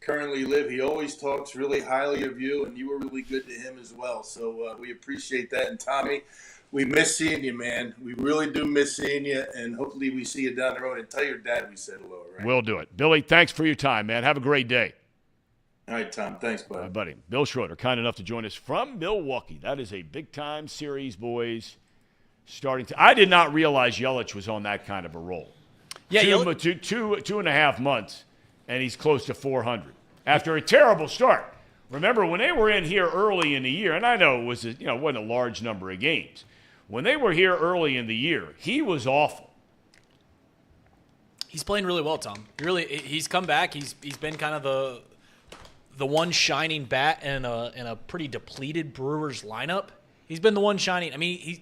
currently live. He always talks really highly of you, and you were really good to him as well. So we appreciate that. And, Tommy, we miss seeing you, man. We really do miss seeing you, and hopefully we see you down the road. And tell your dad we said hello, right? We'll do it. Billy, thanks for your time, man. Have a great day. All right, Tom. Thanks, bud. Buddy. Bill Schroeder, kind enough to join us from Milwaukee. That is a big-time series, boys. I did not realize Yelich was on that kind of a roll. Yeah, two and a half months, and he's close to 400 after a terrible start. Remember when they were in here early in the year, and I know it was wasn't a large number of games. When they were here early in the year, he was awful. He's playing really well, Tom. He's come back. He's been kind of the one shining bat in a pretty depleted Brewers lineup. He's been the one shining. I mean,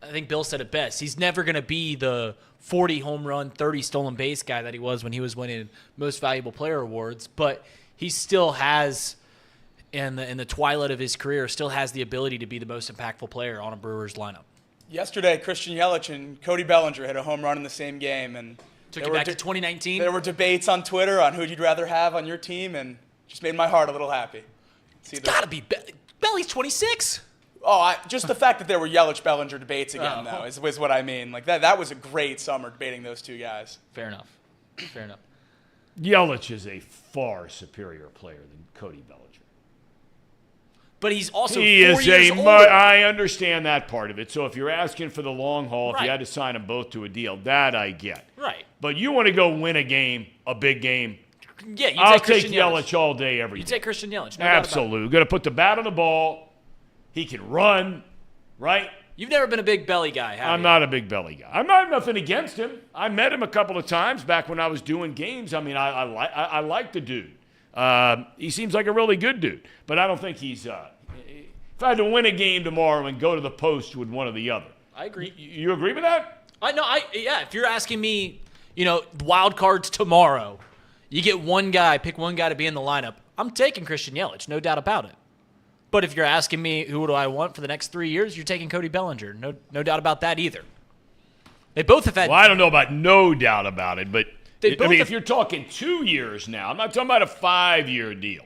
I think Bill said it best. He's never going to be the 40 home run, 30 stolen base guy that he was when he was winning Most Valuable Player awards, but he still has, in the twilight of his career, still has the ability to be the most impactful player on a Brewers lineup. Yesterday, Christian Yelich and Cody Bellinger hit a home run in the same game, and took you back to 2019. There were debates on Twitter on who you'd rather have on your team, and just made my heart a little happy. It's got to be Belly's 26. Oh, just the fact that there were Yelich-Bellinger debates again, though, is what I mean. Like that was a great summer debating those two guys. Fair enough. Yelich is a far superior player than Cody Bellinger. But he's also 4 years older. I understand that part of it. So if you're asking for the long haul, if you had to sign them both to a deal, that I get. Right. But you want to go win a game, a big game. Yeah, you I'll take take Christian Yelich all day, every You day. take Christian Yelich. No doubt about it. Absolutely. Going to put the bat on the ball. He can run, right? You've never been a big belly guy, have I'm you? not a big belly guy. I'm not nothing against him. I met him a couple of times back when I was doing games. I mean, I like the dude. He seems like a really good dude. But I don't think he's if I had to win a game tomorrow and go to the post with one or the other. I agree. You agree with that? Yeah, if you're asking me, wild cards tomorrow, you get pick one guy to be in the lineup, I'm taking Christian Yelich, no doubt about it. But if you're asking me who do I want for the next 3 years, you're taking Cody Bellinger. No doubt about that either. They both have had. Well, I don't know about no doubt about it, but if you're talking 2 years now, I'm not talking about a 5-year deal.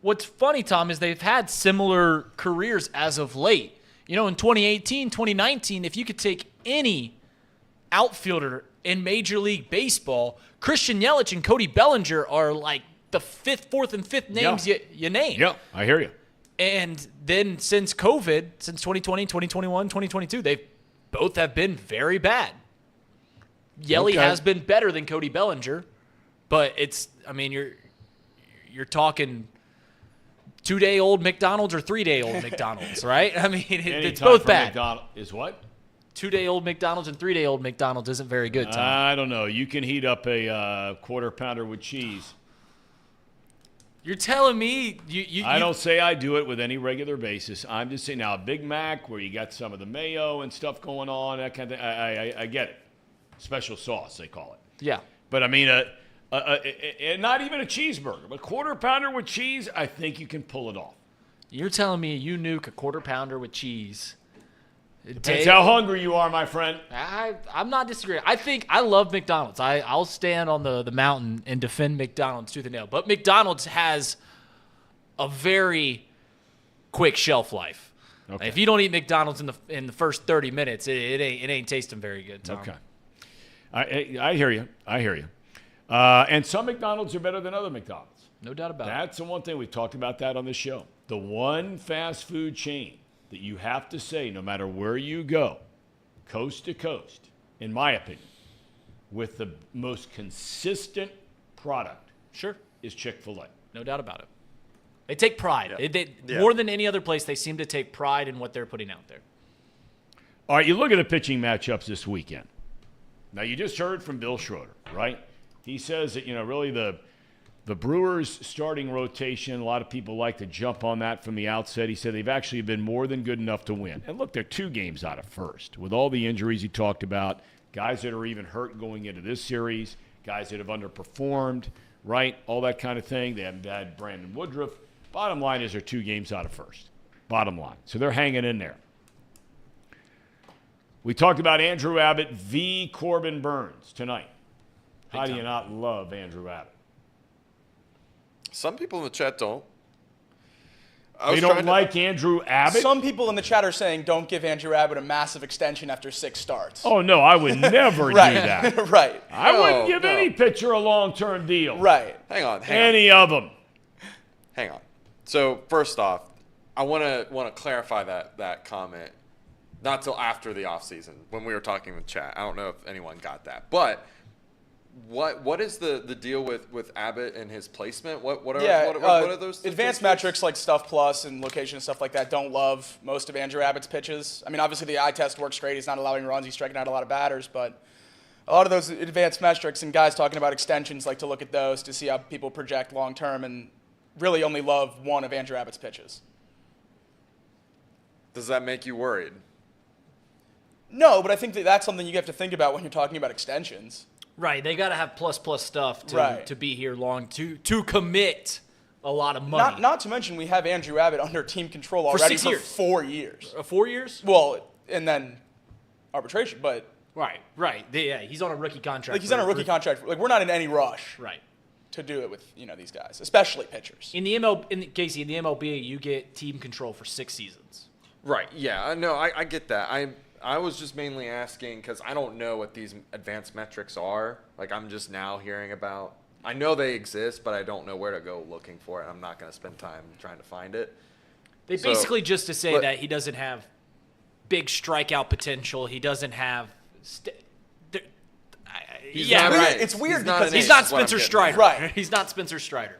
What's funny, Tom, is they've had similar careers as of late. In 2018, 2019, if you could take any outfielder in Major League Baseball, Christian Yelich and Cody Bellinger are like the fourth and fifth names you name. Yeah, I hear you. And then since COVID, since 2020, 2021, 2022, they both have been very bad. Yelly has been better than Cody Bellinger, but you're talking 2-day-old McDonald's or 3-day-old McDonald's, right? I mean, it's both bad. Is what? 2-day-old McDonald's and 3-day-old McDonald's isn't very good, Tom. I don't know. You can heat up a quarter pounder with cheese. You're telling me I don't say I do it with any regular basis. I'm just saying now a Big Mac where you got some of the mayo and stuff going on, that kind of thing. I get it. Special sauce, they call it. Yeah. But I mean, not even a cheeseburger, but quarter pounder with cheese, I think you can pull it off. You're telling me you nuke a quarter pounder with cheese. Depends how hungry you are, my friend. I'm not disagreeing. I love McDonald's. I'll stand on the mountain and defend McDonald's tooth and nail. But McDonald's has a very quick shelf life. Okay. If you don't eat McDonald's in the first 30 minutes, it ain't tasting very good, Tom. Okay. I hear you. And some McDonald's are better than other McDonald's. No doubt about it. That's the one thing. We've talked about that on the show. The one fast food chain that you have to say, no matter where you go, coast to coast, in my opinion, with the most consistent product, is Chick-fil-A. No doubt about it. They take pride. Yeah. More than any other place, they seem to take pride in what they're putting out there. All right, you look at the pitching matchups this weekend. Now, you just heard from Bill Schroeder, right? He says that, really the Brewers starting rotation, a lot of people like to jump on that from the outset. He said they've actually been more than good enough to win. And look, they're 2 games out of first. With all the injuries he talked about, guys that are even hurt going into this series, guys that have underperformed, right? All that kind of thing. They haven't had Brandon Woodruff. Bottom line is they're 2 games out of first. Bottom line. So they're hanging in there. We talked about Andrew Abbott v. Corbin Burns tonight. How do you not love Andrew Abbott? Some people in the chat don't. They don't like Andrew Abbott? Some people in the chat are saying don't give Andrew Abbott a massive extension after 6 starts. Oh, no, I would never do that. Right. I wouldn't give any pitcher a long-term deal. Right. Hang on. Any of them. Hang on. So, first off, I want to clarify that comment. Not till after the offseason when we were talking with chat. I don't know if anyone got that. But what is the deal with Abbott and his placement? What are those advanced metrics like Stuff Plus and location and stuff like that don't love most of Andrew Abbott's pitches. I mean, obviously the eye test works great. He's not allowing runs. He's striking out a lot of batters. But a lot of those advanced metrics and guys talking about extensions like to look at those to see how people project long term and really only love one of Andrew Abbott's pitches. Does that make you worried? No, but I think that's something you have to think about when you're talking about extensions. Right, they got to have plus stuff to be here long to commit a lot of money. Not to mention we have Andrew Abbott under team control already for 4 years. 4 years? Well, and then arbitration, but right. Yeah, he's on a rookie contract. Like he's on a rookie contract. Like we're not in any rush. Right. To do it with these guys, especially pitchers. In the MLB, you get team control for 6 seasons. Right. Yeah. No, I get that. I was just mainly asking because I don't know what these advanced metrics are. Like, I'm just now hearing about. I know they exist, but I don't know where to go looking for it. I'm not going to spend time trying to find it. They basically just to say that he doesn't have big strikeout potential. He doesn't have Yeah, not right. an ace. It's weird He's not because an He's ace, not is what I'm Spencer getting Strider. at. Right. He's not Spencer Strider.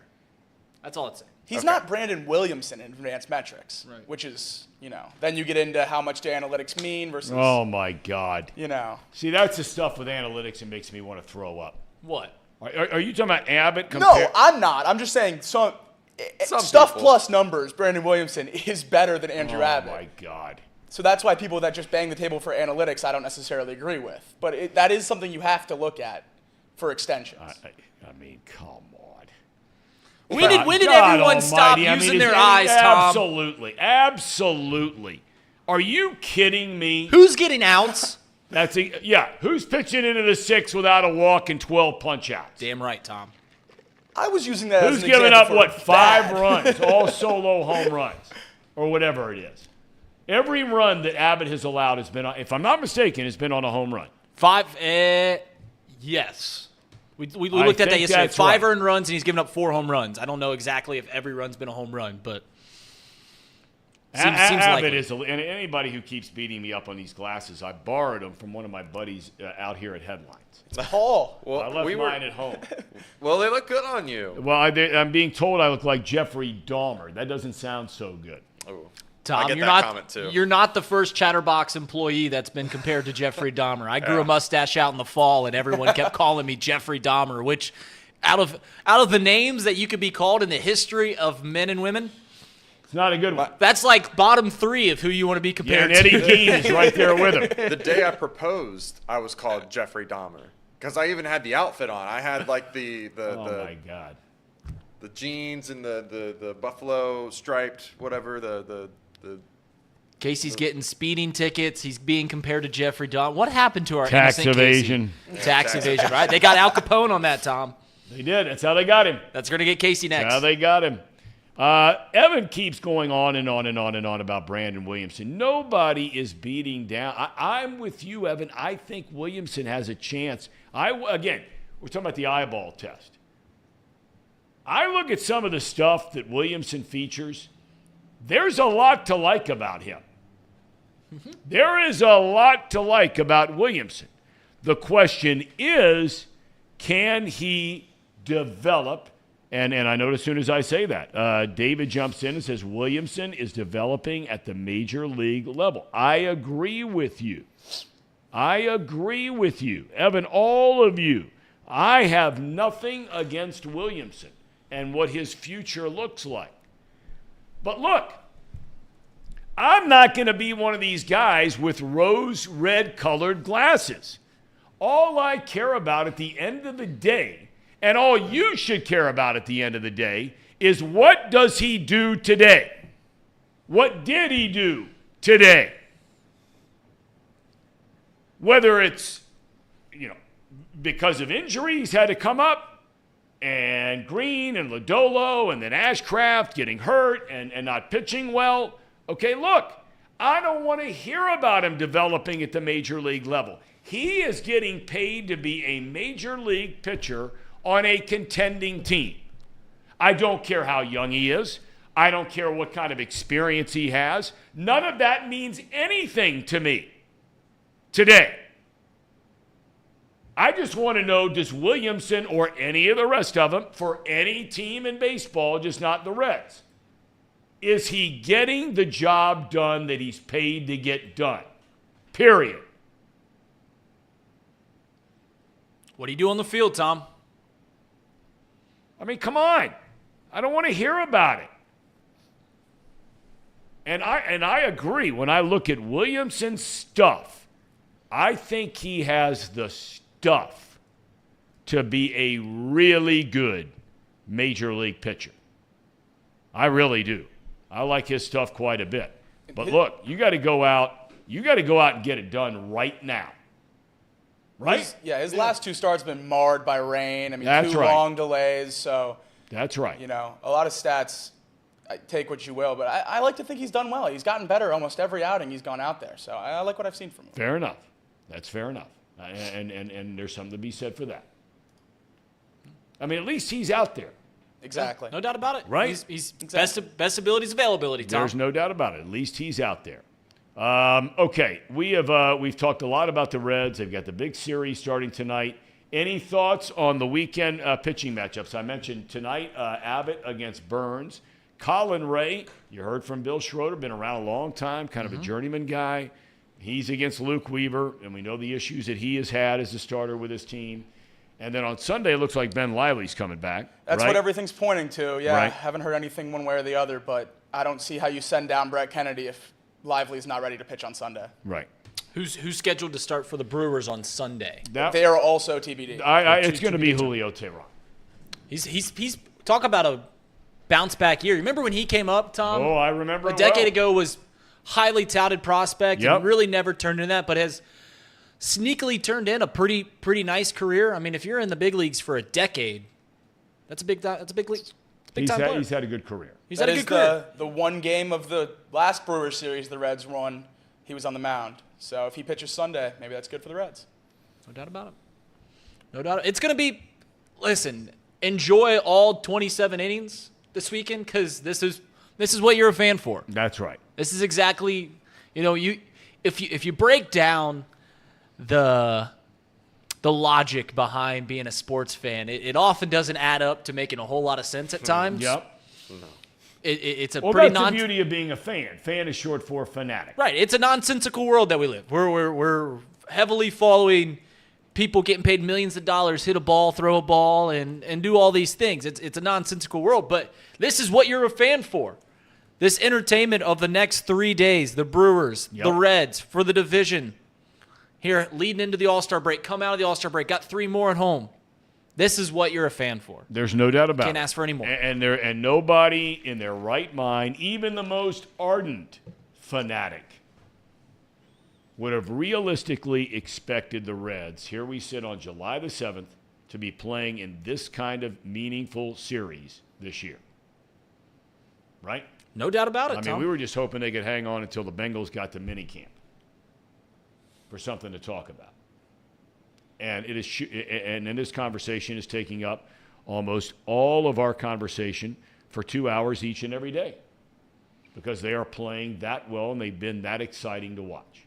That's all I'd say. He's not Brandon Williamson in advanced metrics, which is, then you get into how much do analytics mean versus, Oh, my God. See, that's the stuff with analytics that makes me want to throw up. What? Are you talking about Abbott? No, I'm not. I'm just saying some stuff people. plus numbers, Brandon Williamson is better than Andrew Abbott. Oh, my God. So that's why people that just bang the table for analytics, I don't necessarily agree with. But that is something you have to look at for extensions. I mean, come on. When did God everyone stop almighty. using is their any- eyes, Tom? Absolutely. Absolutely. Are you kidding me? Who's getting outs? Who's pitching into the 6 without a walk and 12 punch-outs? Damn right, Tom. I was using that Who's as an giving example up, for 5 bad. runs, all solo home runs, or whatever it is? Every run that Abbott has allowed has been, if I'm not mistaken, has been on a home run. 5, yes. We looked at that think yesterday. that's 5 right. earned runs, and he's given up 4 home runs. I don't know exactly if every run's been a home run, but seems Abbott likely. is, and anybody who keeps beating me up on these glasses, I borrowed them from one of my buddies out here at Headlines. Paul. Well, I left mine at home. Well, they look good on you. Well, I'm being told I look like Jeffrey Dahmer. That doesn't sound so good. Oh. Tom, I get you're that not comment too. you're not the first Chatterbox employee that's been compared to Jeffrey Dahmer. I grew a mustache out in the fall, and everyone kept calling me Jeffrey Dahmer. Which, out of the names that you could be called in the history of men and women, It's not a good one. that's like bottom 3 of who you want to be Yeah, compared and Eddie to. Gein is right there with him. The day I proposed, I was called Jeffrey Dahmer because I even had the outfit on. I had like the Oh, my God. the jeans and the buffalo striped whatever the Casey's getting speeding tickets. He's being compared to Jeffrey Dahmer. What happened to our Tax innocent evasion. Casey? Tax evasion, right? They got Al Capone on that, Tom. They did. That's how they got him. That's going to get Casey next. That's how they got him. Evan keeps going on and on and on and on about Brandon Williamson. Nobody is beating down. I'm with you, Evan. I think Williamson has a chance. Again, we're talking about the eyeball test. I look at some of the stuff that Williamson features. There's a lot to like about him. There is a lot to like about Williamson. The question is, can he develop? And I notice as soon as I say that, David jumps in and says, Williamson is developing at the major league level. I agree with you. Evan, all of you. I have nothing against Williamson and what his future looks like. But look, I'm not going to be one of these guys with rose red colored glasses. All I care about at the end of the day, and all you should care about at the end of the day, is what does he do today? What did he do today? Whether it's, because of injury, he's had to come up, and Green and Lodolo and then Ashcraft getting hurt and not pitching well. Okay, look, I don't want to hear about him developing at the major league level. He is getting paid to be a major league pitcher on a contending team. I don't care how young he is. I don't care what kind of experience he has. None of that means anything to me today. I just want to know, does Williamson or any of the rest of them, for any team in baseball, just not the Reds, is he getting the job done that he's paid to get done? Period. What do you do on the field, Tom? I mean, come on. I don't want to hear about it. And I agree. When I look at Williamson's stuff, I think he has the stuff to be a really good major league pitcher. I really do. I like his stuff quite a bit. But look, you got to go out and get it done right now. Right? His last 2 starts have been marred by rain. I mean, That's 2 right. long delays. So, That's right. a lot of stats, take what you will. But I like to think he's done well. He's gotten better almost every outing he's gone out there. So I like what I've seen from him. Fair enough. That's fair enough. And there's something to be said for that. I mean, at least he's out there. Exactly. No doubt about it. Right? He's Exactly. best ability is availability, Tom. There's no doubt about it. At least he's out there. Okay, we've talked a lot about the Reds. They've got the big series starting tonight, Any thoughts on the weekend pitching matchups? I mentioned tonight, Abbott against Burns. Colin Ray, you heard from Bill Schroeder, been around a long time, kind of a journeyman guy. He's against Luke Weaver, and we know the issues that he has had as a starter with his team. And then on Sunday, it looks like Ben Lively's coming back. That's right? what everyth's pointing to. Yeah, Right. haven't heard anything one way or the other, but I don't see how you send down Brett Kennedy if Lively's not ready to pitch on Sunday. Right. Who's scheduled to start for the Brewers on Sunday? They are also TBD. It's going to be Julio Teheran. He's talk about a bounce back year. Remember when he came up, Tom? Oh, I remember a decade ago was highly touted prospect and really never turned into that, but has sneakily turned in a pretty nice career. I mean, if you're in the big leagues for a decade, that's a big league. He's had a good career. He's had a good career. The one game of the last Brewers series the Reds won, he was on the mound. So if he pitches Sunday, maybe that's good for the Reds. No doubt about it. No doubt. It's going to be, listen, enjoy all 27 innings this weekend because this is what you're a fan for. That's right. This is exactly, if you break down the logic behind being a sports fan, it often doesn't add up to making a whole lot of sense at times. Yep. No. It's a Well, pretty that's the beauty of being a fan. Fan is short for fanatic. Right. It's a nonsensical world that we live. We're heavily following people getting paid millions of dollars, hit a ball, throw a ball, and do all these things. It's a nonsensical world, but this is what you're a fan for. This entertainment of the next 3 days, the Brewers, the Reds, for the division. Here, leading into the All-Star break, come out of the All-Star break, got 3 more at home. This is what you're a fan for. There's no doubt about it. Can't ask for any more. And nobody in their right mind, even the most ardent fanatic, would have realistically expected the Reds, here we sit on July the 7th, to be playing in this kind of meaningful series this year. Right? No doubt about it, I mean, Tom. we were just hoping they could hang on until the Bengals got to minicamp for something to talk about. And then this conversation is taking up almost all of our conversation for 2 hours each and every day because they are playing that well and they've been that exciting to watch.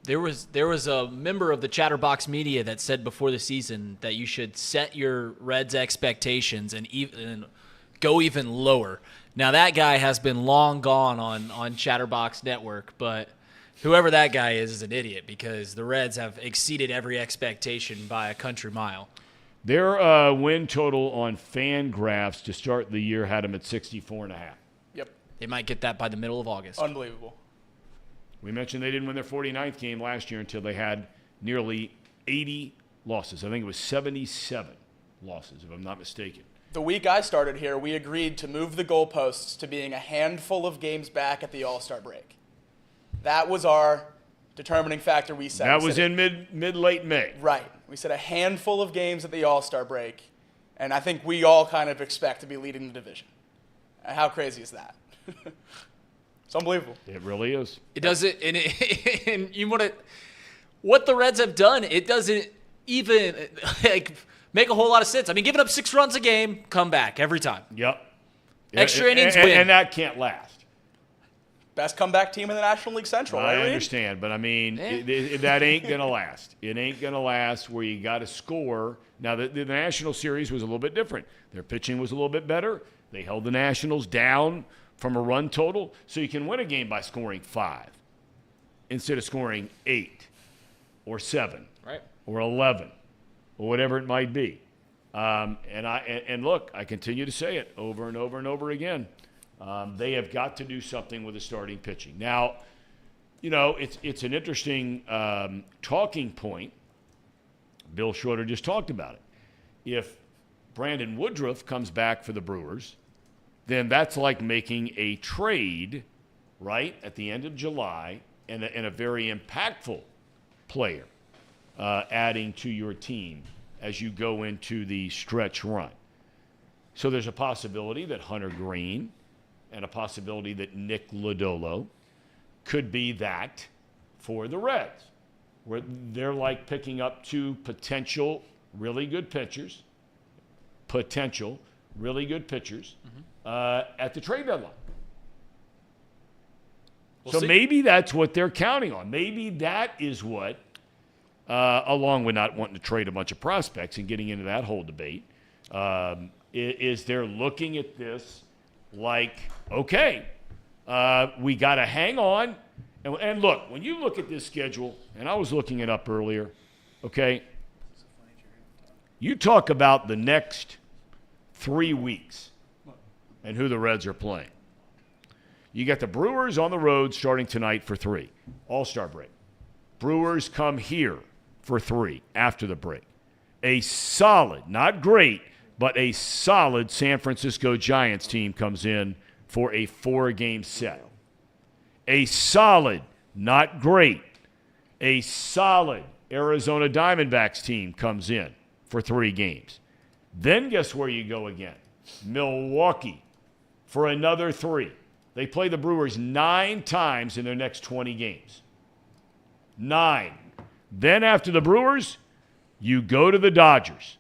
There was a member of the Chatterbox Media that said before the season that you should set your Reds expectations and go even lower. Now, that guy has been long gone on Chatterbox Network, but whoever that guy is an idiot because the Reds have exceeded every expectation by a country mile. Their win total on FanGraphs to start the year had them at 64.5. Yep. They might get that by the middle of August. Unbelievable. We mentioned they didn't win their 49th game last year until they had nearly 80 losses. I think it was 77 losses, if I'm not mistaken. The week I started here, we agreed to move the goalposts to being a handful of games back at the All-Star break. That was our determining factor we set. That was in mid-late May. Right. We said a handful of games at the All-Star break, and I think we all kind of expect to be leading the division. How crazy is that? It's unbelievable. It really is. It doesn't, and you want to, what the Reds have done, it doesn't even make a whole lot of sense. I mean, giving up 6 runs a game, come back every time. Yep. Extra innings win. And that can't last. Best comeback team in the National League Central, right? I understand, but I mean, that ain't going to last. It ain't going to last where you got to score. Now, the National Series was a little bit different. Their pitching was a little bit better. They held the Nationals down from a run total, so you can win a game by scoring 5 instead of scoring 8 or 7 or 11 or whatever it might be. And look, I continue to say it over and over and over again. They have got to do something with the starting pitching. Now, it's an interesting talking point. Bill Schroeder just talked about it. If Brandon Woodruff comes back for the Brewers, then that's like making a trade, right, at the end of July, and a very impactful player adding to your team as you go into the stretch run. So there's a possibility that Hunter Green and a possibility that Nick Lodolo could be that for the Reds, where they're like picking up 2 potential really good pitchers, at the trade deadline. So maybe that's what they're counting on. Maybe that is what along with not wanting to trade a bunch of prospects and getting into that whole debate, is they're looking at this like, okay, we got to hang on. And look, when you look at this schedule, and I was looking it up earlier, okay, you talk about the next 3 weeks and who the Reds are playing. You got the Brewers on the road starting tonight for 3, All-Star break. Brewers come here for 3 after the break. A solid, not great, but a solid San Francisco Giants team comes in for a 4-game set. A solid, not great, a solid Arizona Diamondbacks team comes in for 3 games. Then guess where you go again? Milwaukee for another 3. They play the Brewers 9 times in their next 20 games. 9. Then after the Brewers, you go to the Dodgers.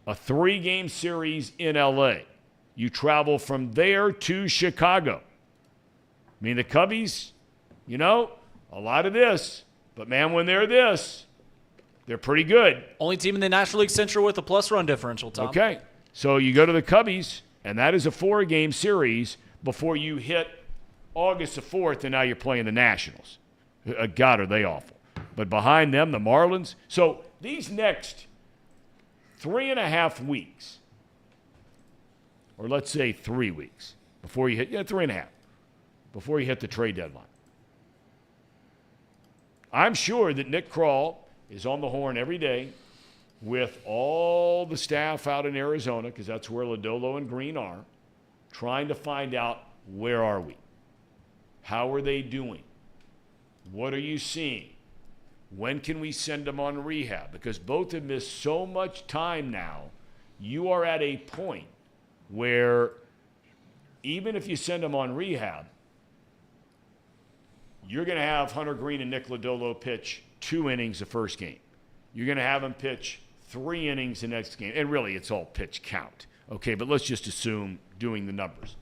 A 3-game series in L.A. You travel from there to Chicago. I mean, the Cubbies, a lot of this. But, man, when they're this, they're pretty good. Only team in the National League Central with a plus run differential, Tom. Okay. So you go to the Cubbies, and that is a 4-game series before you hit August the 4th, and now you're playing the Nationals. God, are they awful. But behind them, the Marlins. So these next 3.5 weeks, or let's say 3 weeks, before you hit, 3.5, before you hit the trade deadline. I'm sure that Nick Krall is on the horn every day with all the staff out in Arizona, because that's where Lodolo and Green are, trying to find out, where are we? How are they doing? What are you seeing? When can we send them on rehab? Because both have missed so much time now, you are at a point where even if you send them on rehab, you're going to have Hunter Green and Nick Lodolo pitch 2 innings the first game. You're going to have them pitch 3 innings the next game. And really, it's all pitch count. Okay, but let's just assume doing the numbers.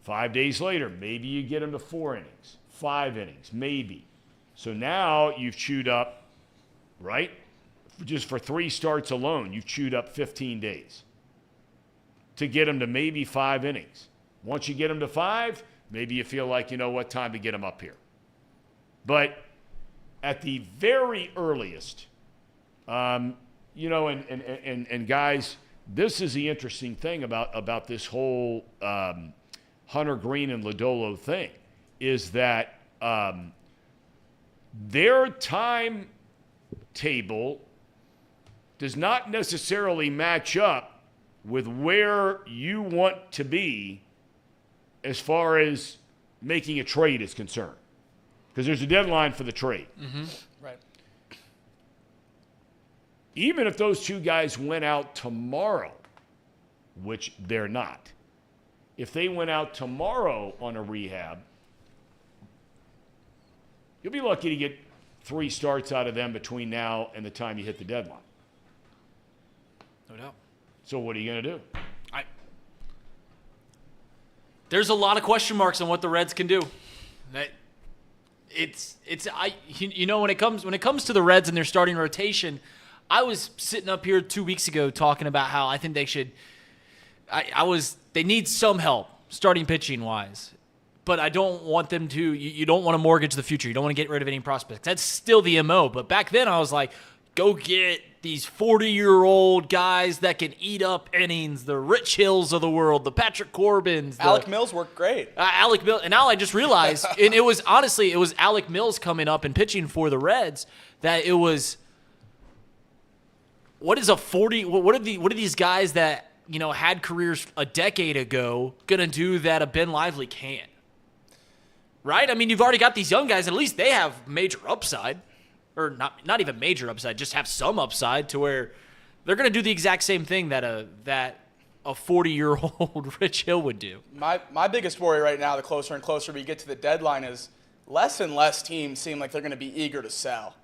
5 days later, maybe you get them to 4 innings, 5 innings, maybe. So now you've chewed up, right? Just for 3 starts alone, you've chewed up 15 days to get them to maybe 5 innings. Once you get them to 5, maybe you feel like, time to get them up here. But at the very earliest, and guys, this is the interesting thing about this whole Hunter Green and Lodolo thing, is that their timetable does not necessarily match up with where you want to be as far as making a trade is concerned. Because there's a deadline for the trade. Mm-hmm. Right. Even if those 2 guys went out tomorrow, which they're not, if they went out tomorrow on a rehab, you'll be lucky to get 3 starts out of them between now and the time you hit the deadline. No doubt. So what are you going to do? There's a lot of question marks on what the Reds can do. When it comes to the Reds and their starting rotation, I was sitting up here 2 weeks ago talking about how I think they should. They need some help starting pitching wise, but I don't want them to. You don't want to mortgage the future. You don't want to get rid of any prospects. That's still the MO. But back then I was like, go get these 40-year-old guys that can eat up innings, the Rich Hills of the world, the Patrick Corbins. Alec Mills worked great. Alec Mills, and now I just realized, and it was Alec Mills coming up and pitching for the Reds, that it was, what are these guys that, had careers a decade ago gonna do that a Ben Lively can't? Right? I mean, you've already got these young guys, at least they have major upside. Or not even major upside, just have some upside to where they're going to do the exact same thing that a 40-year-old Rich Hill would do. My biggest worry right now, the closer and closer we get to the deadline, is less and less teams seem like they're going to be eager to sell.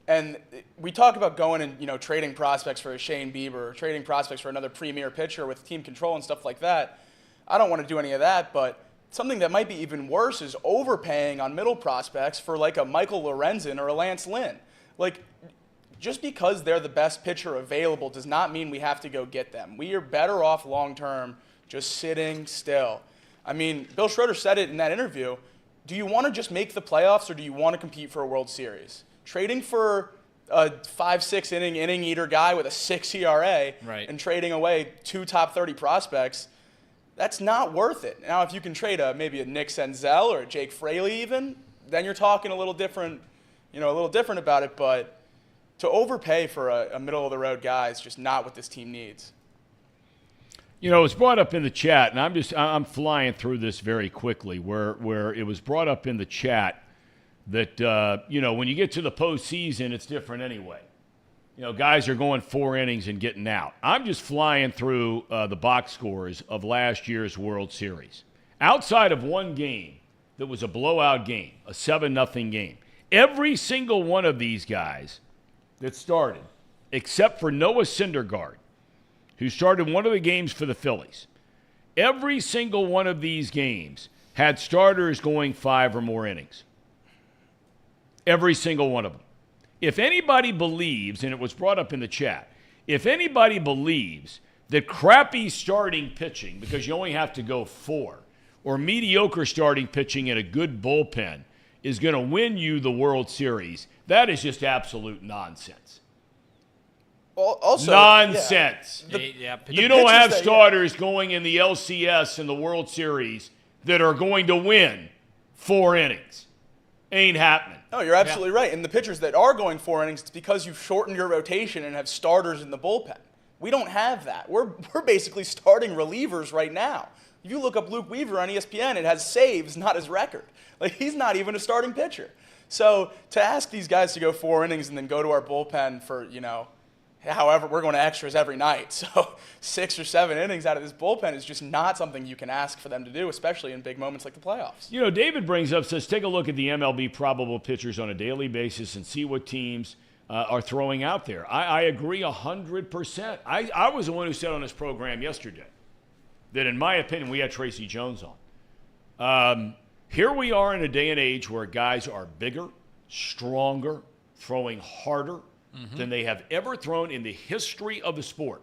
And we talk about going and trading prospects for a Shane Bieber, or trading prospects for another premier pitcher with team control and stuff like that. I don't want to do any of that, but something that might be even worse is overpaying on middle prospects for like a Michael Lorenzen or a Lance Lynn. Like, just because they're the best pitcher available does not mean we have to go get them. We are better off long-term just sitting still. I mean, Bill Schroeder said it in that interview. Do you want to just make the playoffs, or do you want to compete for a World Series? Trading for a 5-6 inning eater guy with a 6 ERA and trading away 2 top 30 prospects, that's not worth it. Now, if you can trade maybe a Nick Senzel or a Jake Fraley even, then you're talking a little different about it. But to overpay for a middle-of-the-road guy is just not what this team needs. You know, it was brought up in the chat, and I'm flying through this very quickly, where it was brought up in the chat that, when you get to the postseason, it's different anyway. You know, guys are going 4 innings and getting out. I'm just flying through the box scores of last year's World Series. Outside of one game that was a blowout game, a 7-0 game, every single one of these guys that started, except for Noah Syndergaard, who started one of the games for the Phillies, every single one of these games had starters going 5 or more innings. Every single one of them. If anybody believes, and it was brought up in the chat, if anybody believes that crappy starting pitching, because you only have to go 4, or mediocre starting pitching in a good bullpen is going to win you the World Series, that is just absolute nonsense. Also, nonsense. Yeah. You don't have starters going in the LCS and the World Series that are going to win 4 innings. Ain't happening. No, you're absolutely right. And the pitchers that are going 4 innings, it's because you've shortened your rotation and have starters in the bullpen. We don't have that. We're basically starting relievers right now. If you look up Luke Weaver on ESPN, it has saves, not his record. Like, he's not even a starting pitcher. So to ask these guys to go 4 innings and then go to our bullpen for, however, we're going to extras every night. So 6 or 7 innings out of this bullpen is just not something you can ask for them to do, especially in big moments like the playoffs. You know, David says, take a look at the MLB probable pitchers on a daily basis and see what teams are throwing out there. I agree 100%. I was the one who said on this program yesterday that, in my opinion, we had Tracy Jones on. Here we are in a day and age where guys are bigger, stronger, throwing harder than they have ever thrown in the history of the sport.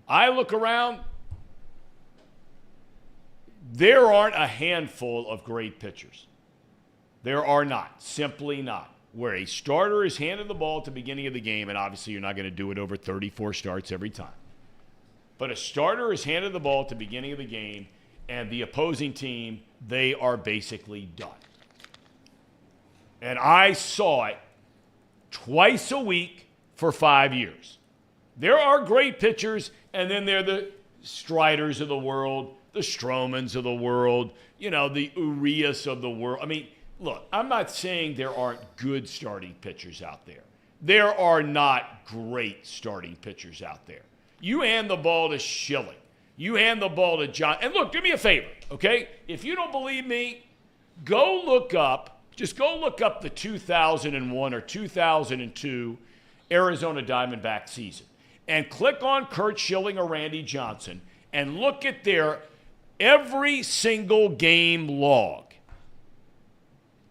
I look around, there aren't a handful of great pitchers. There are not, simply not. Where a starter is handed the ball at the beginning of the game, and obviously you're not going to do it over 34 starts every time. But a starter is handed the ball at the beginning of the game, and the opposing team, they are basically done. And I saw it twice a week for 5 years. There are great pitchers, and then there are the Striders of the world, the Stromans of the world, the Urias of the world. I mean, look, I'm not saying there aren't good starting pitchers out there. There are not great starting pitchers out there. You hand the ball to Schilling. You hand the ball to John. And look, do me a favor, okay? If you don't believe me, go look up the 2001 or 2002 Arizona Diamondback season and click on Kurt Schilling or Randy Johnson and look at their every single game log.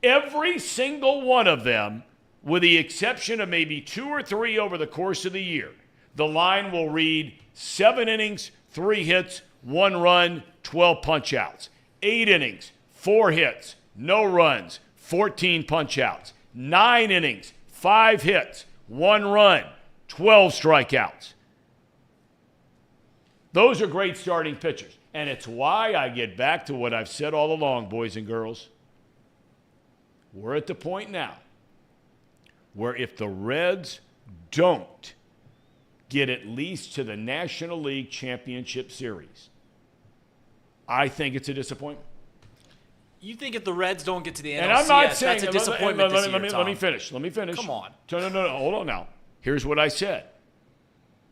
Every single one of them, with the exception of maybe 2 or 3 over the course of the year, the line will read 7 innings, 3 hits, 1 run, 12 punch-outs. 8 innings, 4 hits, no runs, 14 punch-outs. 9 innings, 5 hits, 1 run, 12 strikeouts. Those are great starting pitchers. And it's why I get back to what I've said all along, boys and girls. We're at the point now where if the Reds don't get at least to the National League Championship Series, I think it's a disappointment. You think if the Reds don't get to the NLCS, and I'm not saying, that's a disappointment this year, let me finish. Come on. No, hold on now. Here's what I said.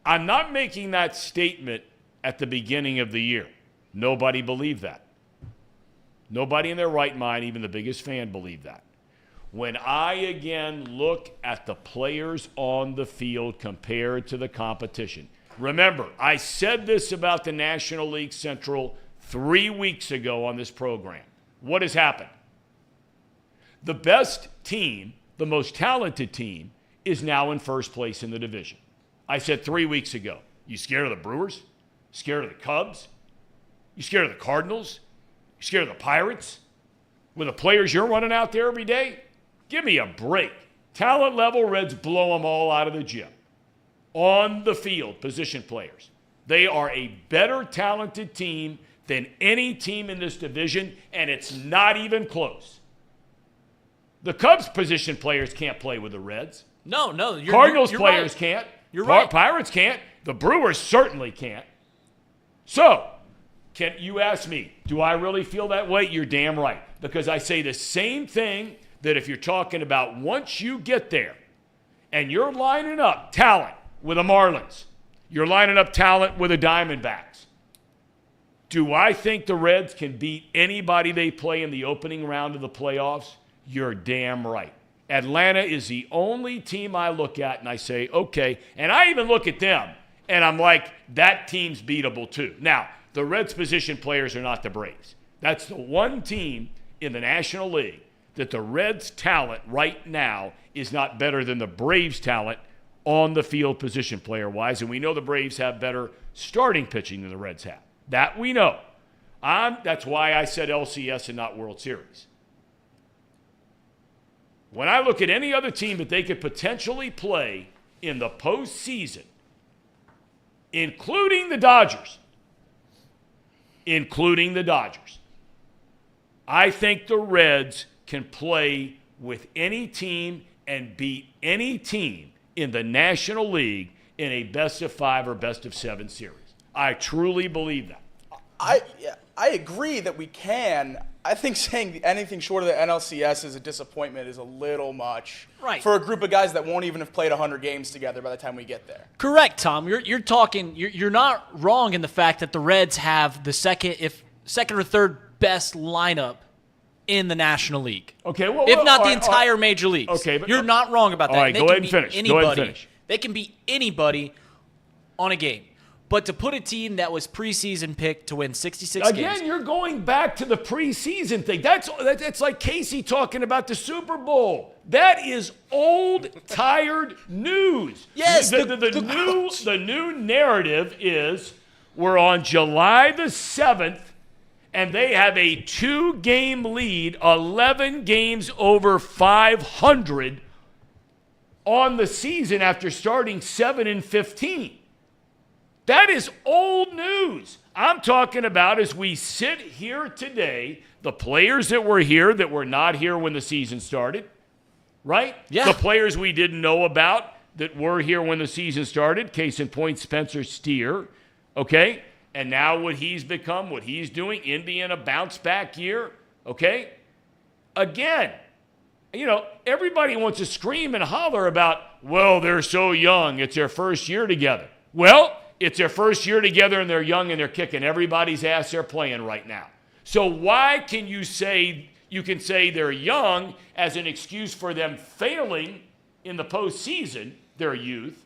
I'm not making that statement at the beginning of the year. Nobody believed that. Nobody in their right mind, even the biggest fan, believed that. When I again look at the players on the field compared to the competition, remember, I said this about the National League Central 3 weeks ago on this program. What has happened? The best team, the most talented team, is now in first place in the division. I said 3 weeks ago, you scared of the Brewers? Scared of the Cubs? You scared of the Cardinals? You scared of the Pirates? With the players you're running out there every day? Give me a break. Talent level, Reds blow them all out of the gym. On the field, position players. They are a better talented team than any team in this division, and it's not even close. The Cubs position players can't play with the Reds. No. Cardinals you're players right. can't. You're right. Pirates can't. The Brewers certainly can't. So, can you ask me, do I really feel that way? You're damn right. Because I say the same thing that if you're talking about once you get there and you're lining up talent with the Marlins, you're lining up talent with the Diamondbacks. Do I think the Reds can beat anybody they play in the opening round of the playoffs? You're damn right. Atlanta is the only team I look at and I say, okay. And I even look at them and I'm like, that team's beatable too. Now, the Reds position players are not the Braves. That's the one team in the National League that the Reds' talent right now is not better than the Braves' talent on the field position player-wise. And we know the Braves have better starting pitching than the Reds have. That we know. That's why I said LCS and not World Series. When I look at any other team that they could potentially play in the postseason, including the Dodgers, I think the Reds can play with any team and beat any team in the National League in a best-of-5 or best-of-7 series. I truly believe that. I agree that we can. I think saying anything short of the NLCS is a disappointment is a little much for a group of guys that won't even have played 100 games together by the time we get there. Correct, Tom. You're not wrong in the fact that the Reds have the second or third best lineup in the National League. Okay, well, if not the entire major leagues. Okay, but you're not wrong about that. All right, They go can ahead and beat finish. Go ahead and finish. They can beat anybody on a game. But to put a team that was preseason picked to win 66 games. Again, you're going back to the preseason thing. That's like Casey talking about the Super Bowl. That is old, tired news. Yes, the new narrative is we're on July the 7th, and they have a 2-game lead, 11 games over 500 on the season after starting 7-15. That is old news. I'm talking about as we sit here today, the players that were here that were not here when the season started, right? Yeah. The players we didn't know about that were here when the season started, case in point, Spencer Steer, okay? And now what he's become, what he's doing, Indiana bounce back year, okay? Again, everybody wants to scream and holler about, well, they're so young, it's their first year together. Well, it's their first year together and they're young and they're kicking everybody's ass they're playing right now. So why can you say they're young as an excuse for them failing in the postseason, their youth,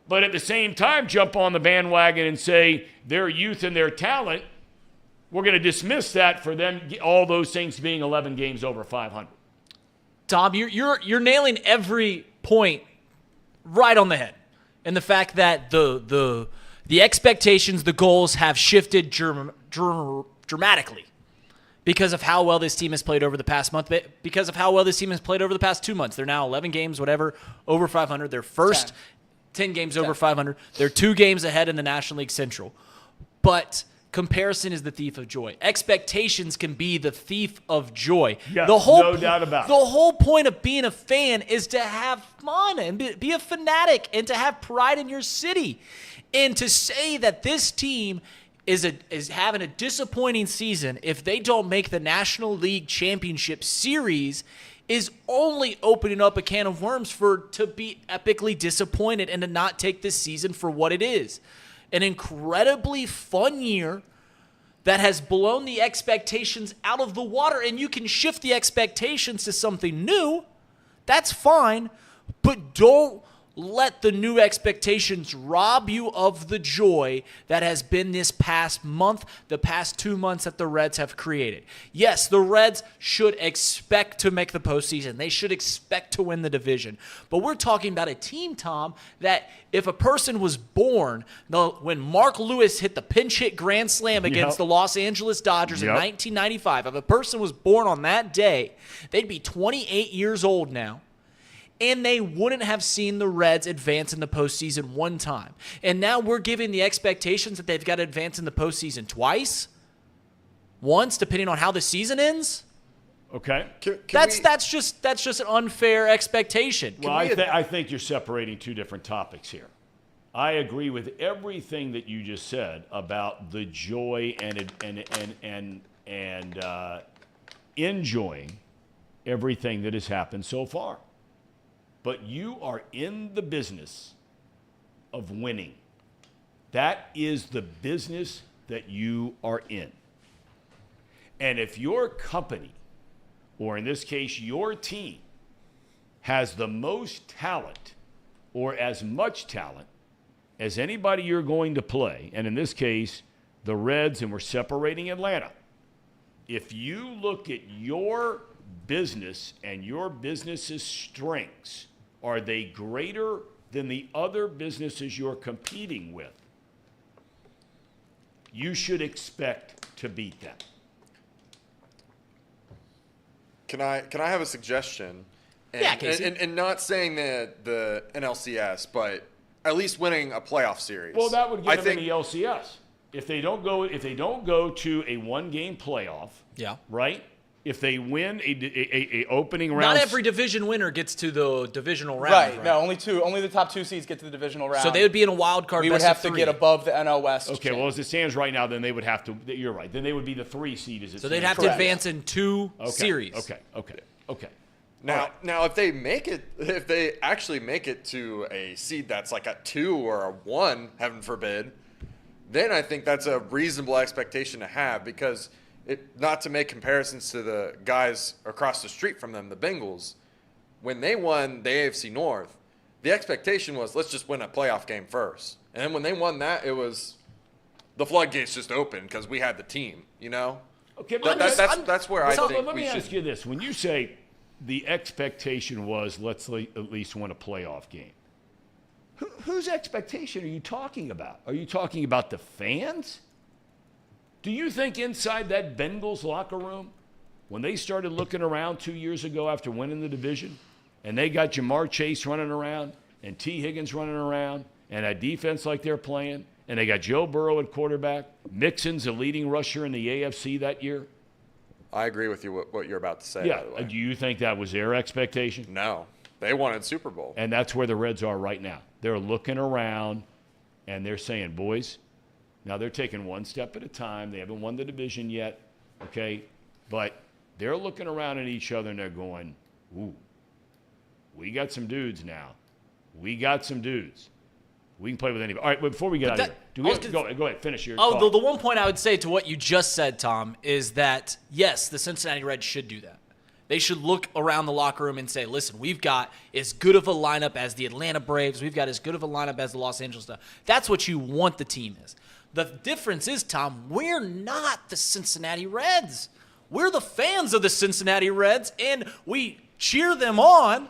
but at the same time jump on the bandwagon and say their youth and their talent, we're going to dismiss that for them, all those things being 11 games over 500. Tom, you're nailing every point right on the head. And the fact that the expectations, the goals have shifted dramatically because of how well this team has played over the past month, because of how well this team has played over the past 2 months. They're now 11 games, whatever, over 500. Their first 10 games over 500. They're 2 games ahead in the National League Central. But comparison is the thief of joy. Expectations can be the thief of joy. Yes, no doubt about it. The whole point of being a fan is to have fun and be a fanatic and to have pride in your city. And to say that this team is having a disappointing season if they don't make the National League Championship Series is only opening up a can of worms to be epically disappointed and to not take this season for what it is. An incredibly fun year that has blown the expectations out of the water, and you can shift the expectations to something new. That's fine, but don't let the new expectations rob you of the joy that has been this past month, the past 2 months that the Reds have created. Yes, the Reds should expect to make the postseason. They should expect to win the division. But we're talking about a team, Tom, that if a person was born when Mark Lewis hit the pinch hit grand slam against the Los Angeles Dodgers in 1995, if a person was born on that day, they'd be 28 years old now. And they wouldn't have seen the Reds advance in the postseason one time. And now we're giving the expectations that they've got to advance in the postseason twice, once, depending on how the season ends. Okay. That's just an unfair expectation. Well, I think you're separating two different topics here. I agree with everything that you just said about the joy and enjoying everything that has happened so far. But you are in the business of winning. That is the business that you are in. And if your company, or in this case, your team, has the most talent or as much talent as anybody you're going to play, and in this case, the Reds, and we're separating Atlanta, if you look at your business and your business's strengths, are they greater than the other businesses you're competing with? You should expect to beat them. Can I have a suggestion? Yeah, Casey. And not saying the NLCS, but at least winning a playoff series. Well, that would get them in the LCS. If they don't go to a one-game playoff, right? If they win a opening round, not every division winner gets to the divisional round. Right. No, only the top 2 seeds get to the divisional round. So they would be in a wild card. We would have to get above the NL West. Okay. Well, as it stands right now, then they would have to. You're right. Then they would be the 3 seed. So they'd have to advance in 2 series. Okay. Now, if they actually make it to a seed that's like a 2 or a 1, heaven forbid, then I think that's a reasonable expectation to have, because not to make comparisons to the guys across the street from them, the Bengals, when they won the AFC North, the expectation was, let's just win a playoff game first. And then when they won that, it was the floodgates just opened because we had the team, you know? Okay, that's where I think let me ask you this. When you say the expectation was, let's at least win a playoff game, whose expectation are you talking about? Are you talking about the fans? Do you think inside that Bengals locker room, when they started looking around 2 years ago after winning the division, and they got Jamar Chase running around and T. Higgins running around and a defense like they're playing, and they got Joe Burrow at quarterback, Mixon's the leading rusher in the AFC that year? I agree with you what you're about to say, Yeah. by the way. Do you think that was their expectation? No. They wanted Super Bowl. And that's where the Reds are right now. They're looking around, and they're saying, boys, now they're taking one step at a time. They haven't won the division yet, okay? But they're looking around at each other, and they're going, ooh, we got some dudes now. We got some dudes. We can play with anybody. All right, but before we get out of here, go ahead, finish your thought. The one point I would say to what you just said, Tom, is that, yes, the Cincinnati Reds should do that. They should look around the locker room and say, listen, we've got as good of a lineup as the Atlanta Braves. We've got as good of a lineup as the Los Angeles Dodgers. That's what you want the team is. The difference is, Tom, we're not the Cincinnati Reds. We're the fans of the Cincinnati Reds, and we cheer them on.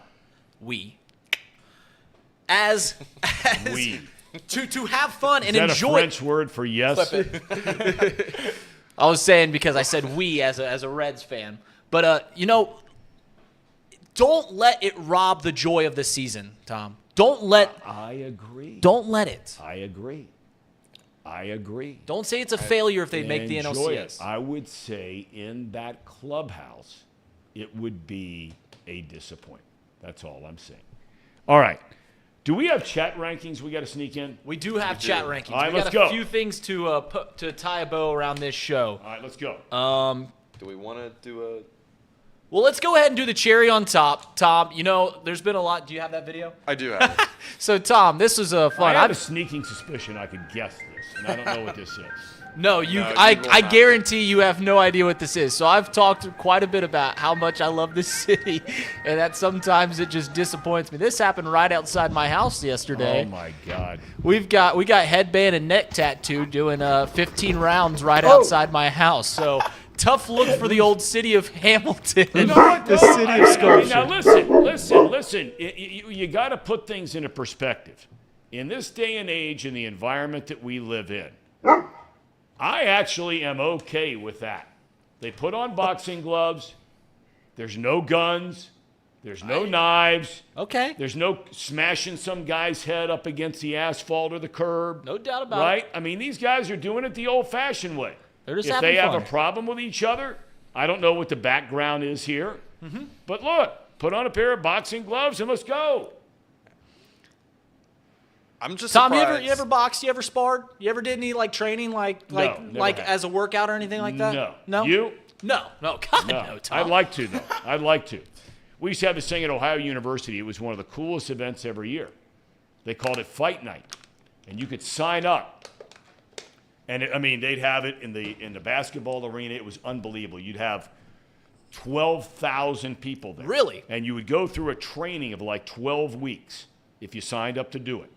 As to have fun and enjoy. Is that a French word for yes? I was saying because I said we as a Reds fan. But, don't let it rob the joy of the season, Tom. I agree. Don't let it. I agree. Don't say it's a failure if they make the NLCS. I would say in that clubhouse, it would be a disappointment. That's all I'm saying. All right. Do we have chat rankings we got to sneak in? We do have chat rankings. All right, we let's got a go. few things to tie a bow around this show. All right, let's go. Do we want to do a... Well, let's go ahead and do the cherry on top. Tom, there's been a lot. Do you have that video? I do have it. So, Tom, this was fun. I have a sneaking suspicion I could guess this, and I don't know what this is. No, I guarantee you have no idea what this is. So I've talked quite a bit about how much I love this city, and that sometimes it just disappoints me. This happened right outside my house yesterday. Oh my God. We got headband and neck tattoo doing 15 rounds right outside my house. So tough look for the old city of Hamilton, the city of Scotia. Now listen. You got to put things into perspective. In this day and age, in the environment that we live in, I actually am okay with that. They put on boxing gloves. There's no guns. There's no knives. Okay. There's no smashing some guy's head up against the asphalt or the curb. No doubt about it. Right? I mean, these guys are doing it the old-fashioned way. They're just if having they have fun. a problem with each other, I don't know what the background is here. Mm-hmm. But look, put on a pair of boxing gloves and let's go. I'm just Tom, surprised. you ever boxed? You ever sparred? You ever did any training never have. as a workout or anything like that? No. You? No. God, no, Tom. I'd like to, though. I'd like to. We used to have this thing at Ohio University. It was one of the coolest events every year. They called it Fight Night. And you could sign up. And, they'd have it in the basketball arena. It was unbelievable. You'd have 12,000 people there. Really? And you would go through a training of 12 weeks if you signed up to do it.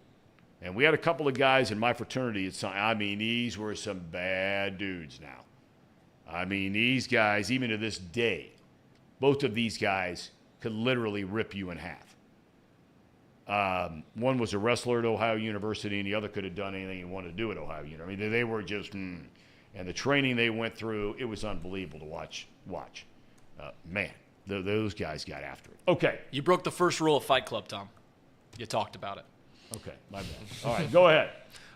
And we had a couple of guys in my fraternity that signed. These were some bad dudes now. These guys, even to this day, both of these guys could literally rip you in half. One was a wrestler at Ohio University, and the other could have done anything he wanted to do at Ohio University. They were just, and the training they went through, it was unbelievable to watch. Man, those guys got after it. Okay. You broke the first rule of Fight Club, Tom. You talked about it. Okay, my bad. All right, go ahead.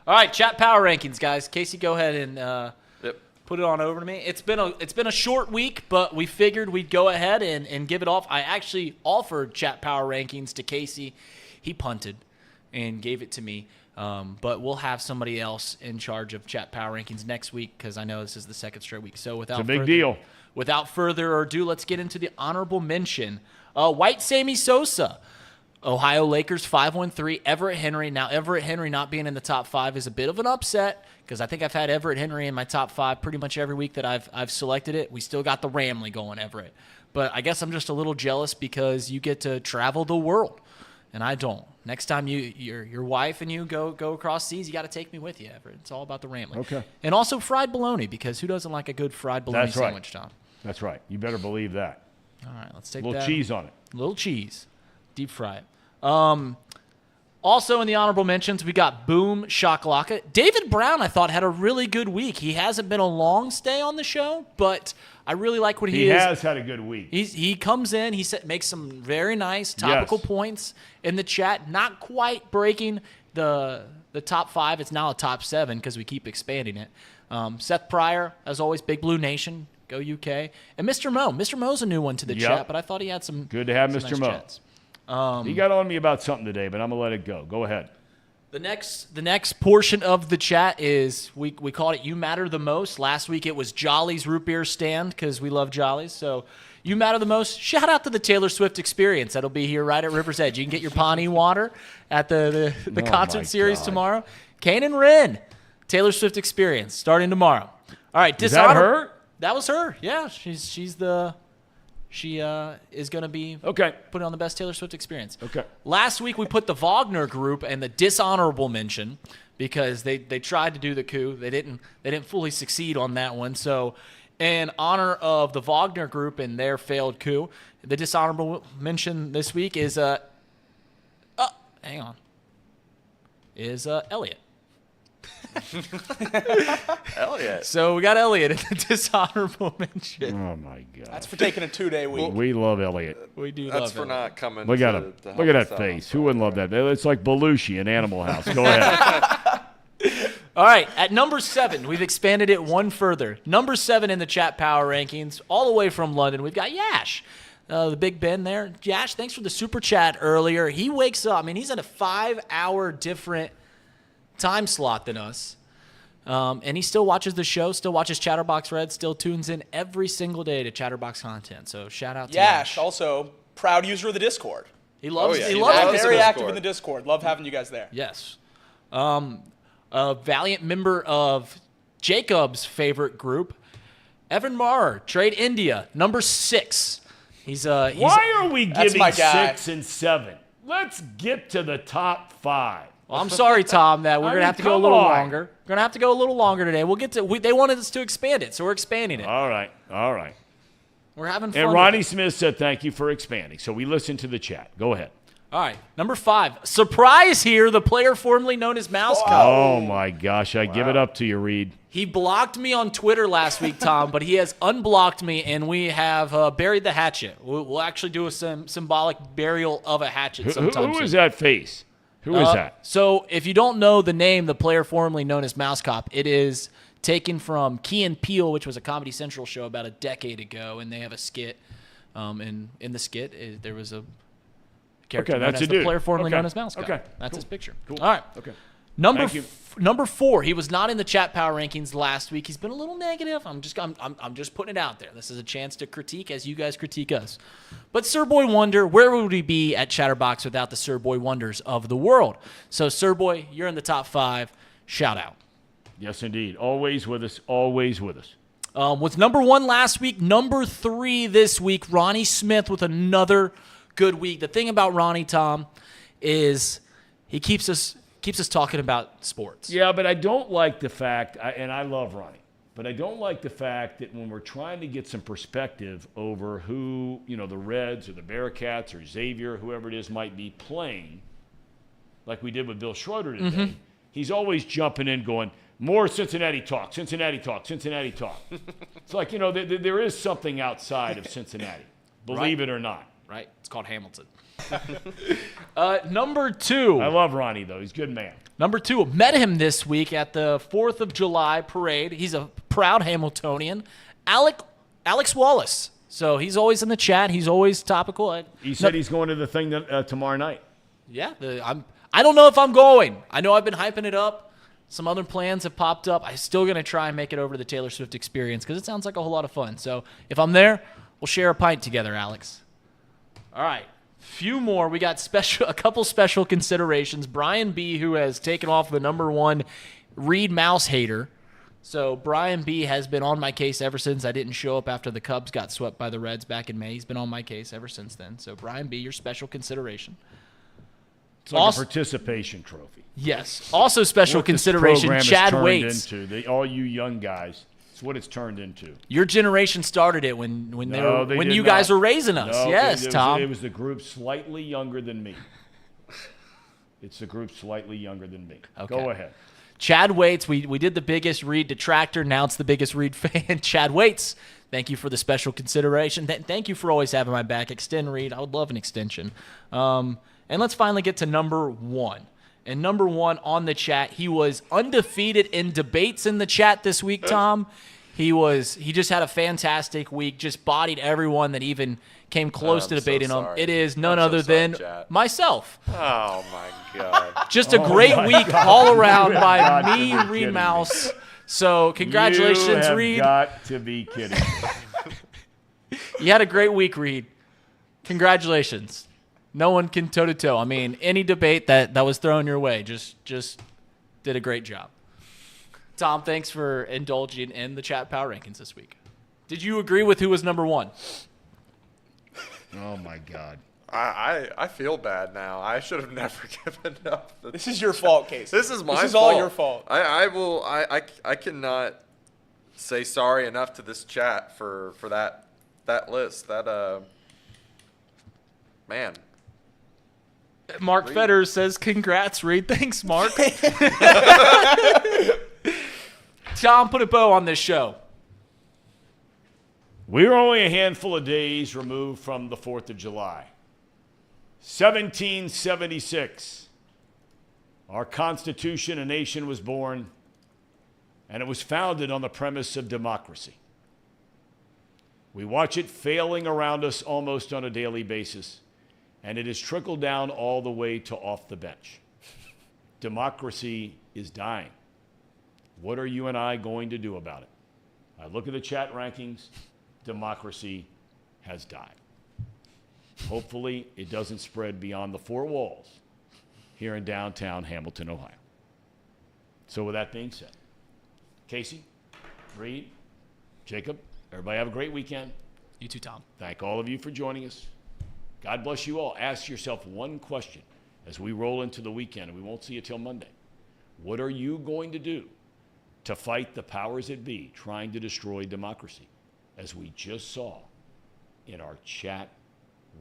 All right, chat power rankings, guys. Casey, go ahead and put it on over to me. It's been a short week, but we figured we'd go ahead and give it off. I actually offered chat power rankings to Casey. He punted and gave it to me. But we'll have somebody else in charge of chat power rankings next week because I know this is the second straight week. So it's a big deal. Without further ado, let's get into the honorable mention. White Sammy Sosa. Ohio Lakers 5-1-3, Everett Henry. Now, Everett Henry not being in the top 5 is a bit of an upset because I think I've had Everett Henry in my top 5 pretty much every week that I've selected it. We still got the Ramley going, Everett. But I guess I'm just a little jealous because you get to travel the world, and I don't. Next time your wife and you go across seas, you got to take me with you, Everett. It's all about the Ramley. Okay. And also fried bologna because who doesn't like a good fried bologna sandwich, Tom? That's right. You better believe that. All right, let's take a little cheese on it. A little cheese. Deep fry it. Also in the honorable mentions, we got Boom Shakalaka. David Brown, I thought, had a really good week. He hasn't been a long stay on the show, but I really like what he is. He has had a good week. He comes in, makes some very nice topical points in the chat. Not quite breaking the top 5. It's now a top 7 because we keep expanding it. Seth Pryor, as always, Big Blue Nation, go UK. And Mr. Mo. Mr. Mo's a new one to the chat, but I thought he had some good to have some Mr. nice Mo. Chats. He got on me about something today, but I'm going to let it go. Go ahead. The next portion of the chat is, we called it You Matter the Most. Last week it was Jolly's Root Beer Stand because we love Jolly's. So You Matter the Most. Shout out to the Taylor Swift Experience. That'll be here right at River's Edge. You can get your Pawnee water at the concert series tomorrow. Kane and Ren, Taylor Swift Experience, starting tomorrow. All right. Is that her? That was her. Yeah, She is going to be putting on the best Taylor Swift experience. Okay. Last week we put the Wagner group and the dishonorable mention because they tried to do the coup. They didn't fully succeed on that one. So in honor of the Wagner group and their failed coup, the dishonorable mention this week is Elliot. Elliot. So we got Elliot in the dishonorable mention. Oh my God. That's for taking a 2-day week. We love Elliot. We do. That's love for Elliot. not coming. Look at him. Look at that face. Who wouldn't love that? It's like Belushi in Animal House. Go ahead. All right, at number 7, we've expanded it one further. Number 7 in the chat power rankings, all the way from London, we've got Yash. The Big Ben there. Yash, thanks for the super chat earlier. He wakes up. He's in a 5-hour different time slot than us. And he still watches the show, still watches Chatterbox Red, still tunes in every single day to Chatterbox content. So shout out to Yash. Also proud user of the Discord. He loves he he loves loves the Very Discord. active in the Discord. Love having you guys there. Yes. A valiant member of Jacob's favorite group, Evan Maher, Trade India, number 6. Why are we That's giving my guy. 6 and 7? Let's get to the top 5. Well, I'm sorry, Tom, that we're going to have to go a little come on. longer. We're going to have to go a little longer today. They wanted us to expand it, so we're expanding it. All right. We're having fun. And with Ronnie it. Smith said thank you for expanding. So we listened to the chat. Go ahead. All right, number 5. Surprise here, the player formerly known as Mouse Cup. Oh, my gosh. I give it up to you, Reed. He blocked me on Twitter last week, Tom, but he has unblocked me, and we have buried the hatchet. We'll actually do some symbolic burial of a hatchet sometime Who soon. is that face? Who is that? So if you don't know the name, the player formerly known as Mouse Cop, it is taken from Key and Peele, which was a Comedy Central show about a decade ago, and they have a skit. In the skit, there was a character known that's as a the dude. player formerly Okay. known as Mouse Cop. Okay. That's Cool. his picture. Cool. All right. Okay. Number Thank number 4. He was not in the chat power rankings last week. He's been a little negative. I'm just putting it out there. This is a chance to critique as you guys critique us. But Sir Boy Wonder, where would we be at Chatterbox without the Sir Boy Wonders of the world? So Sir Boy, you're in the top 5. Shout out. Yes, indeed. Always with us. Always with us. Was number 1 last week, number 3 this week. Ronnie Smith with another good week. The thing about Ronnie, Tom, is he keeps us talking about sports. Yeah, but I don't like the fact, and I love Ronnie, but I don't like the fact that when we're trying to get some perspective over who, the Reds or the Bearcats or Xavier, whoever it is, might be playing, like we did with Bill Schroeder today, he's always jumping in going, more Cincinnati talk, Cincinnati talk, Cincinnati talk. It's like, there is something outside of Cincinnati, believe it or not. Right? It's called Hamilton. Number 2. I love Ronnie, though. He's a good man. Number 2. Met him this week at the 4th of July parade. He's a proud Hamiltonian. Alex Wallace. So he's always in the chat. He's always topical. He said he's going to the thing tomorrow night. Yeah. I don't know if I'm going. I know I've been hyping it up. Some other plans have popped up. I'm still going to try and make it over to the Taylor Swift experience because it sounds like a whole lot of fun. So if I'm there, we'll share a pint together, Alex. All right. Few more. We got a couple special considerations. Brian B., who has taken off the number 1 Reed Mouse hater. So Brian B. has been on my case ever since I didn't show up after the Cubs got swept by the Reds back in May. He's been on my case ever since then. So Brian B., your special consideration. It's like a participation trophy. Yes. Also special What this consideration, program has Chad turned Waits. into, all you young guys, it's what it's turned into. Your generation started it when They you did guys not. were raising us. No, yes, Tom. It was the group slightly younger than me. It's the group slightly younger than me. Okay. Go ahead. Chad Waits, we did the biggest Reed detractor. Now it's the biggest Reed fan. Chad Waits, thank you for the special consideration. Thank you for always having my back. Extend Reed. I would love an extension. And let's finally get to number 1. And number 1 on the chat, he was undefeated in debates in the chat this week, Tom. He just had a fantastic week, just bodied everyone that even came close to debating him. It is none other than myself. Oh, my God. Just a great week all around by got me, to be Reed kidding Mouse. So congratulations, you have Reed. got to be kidding. You had a great week, Reed. Congratulations. No one can toe-to-toe. I mean, any debate that was thrown your way just did a great job. Tom, thanks for indulging in the chat power rankings this week. Did you agree with who was number 1? Oh, my God. I feel bad now. I should have never given up. This is your fault, Casey. This is my fault. This is all your fault. I cannot say sorry enough to this chat for that list. Man. Mark Fetters says, congrats, Reed. Thanks, Mark. Tom, put a bow on this show. We're only a handful of days removed from the 4th of July. 1776. Our Constitution, a nation, was born, and it was founded on the premise of democracy. We watch it failing around us almost on a daily basis, and it has trickled down all the way to off the bench. Democracy is dying. What are you and I going to do about it? I look at the chat rankings. Democracy has died. Hopefully, it doesn't spread beyond the 4 walls here in downtown Hamilton, Ohio. So with that being said, Casey, Reed, Jacob, everybody have a great weekend. You too, Tom. Thank all of you for joining us. God bless you all. Ask yourself one question as we roll into the weekend, and we won't see you till Monday. What are you going to do to fight the powers that be trying to destroy democracy, as we just saw in our chat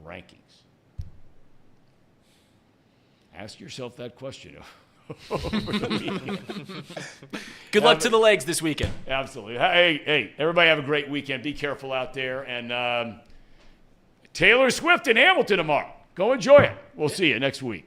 rankings? Ask yourself that question. Good luck to the legs this weekend. Absolutely. Hey, everybody have a great weekend. Be careful out there. And Taylor Swift in Hamilton tomorrow. Go enjoy it. We'll see you next week.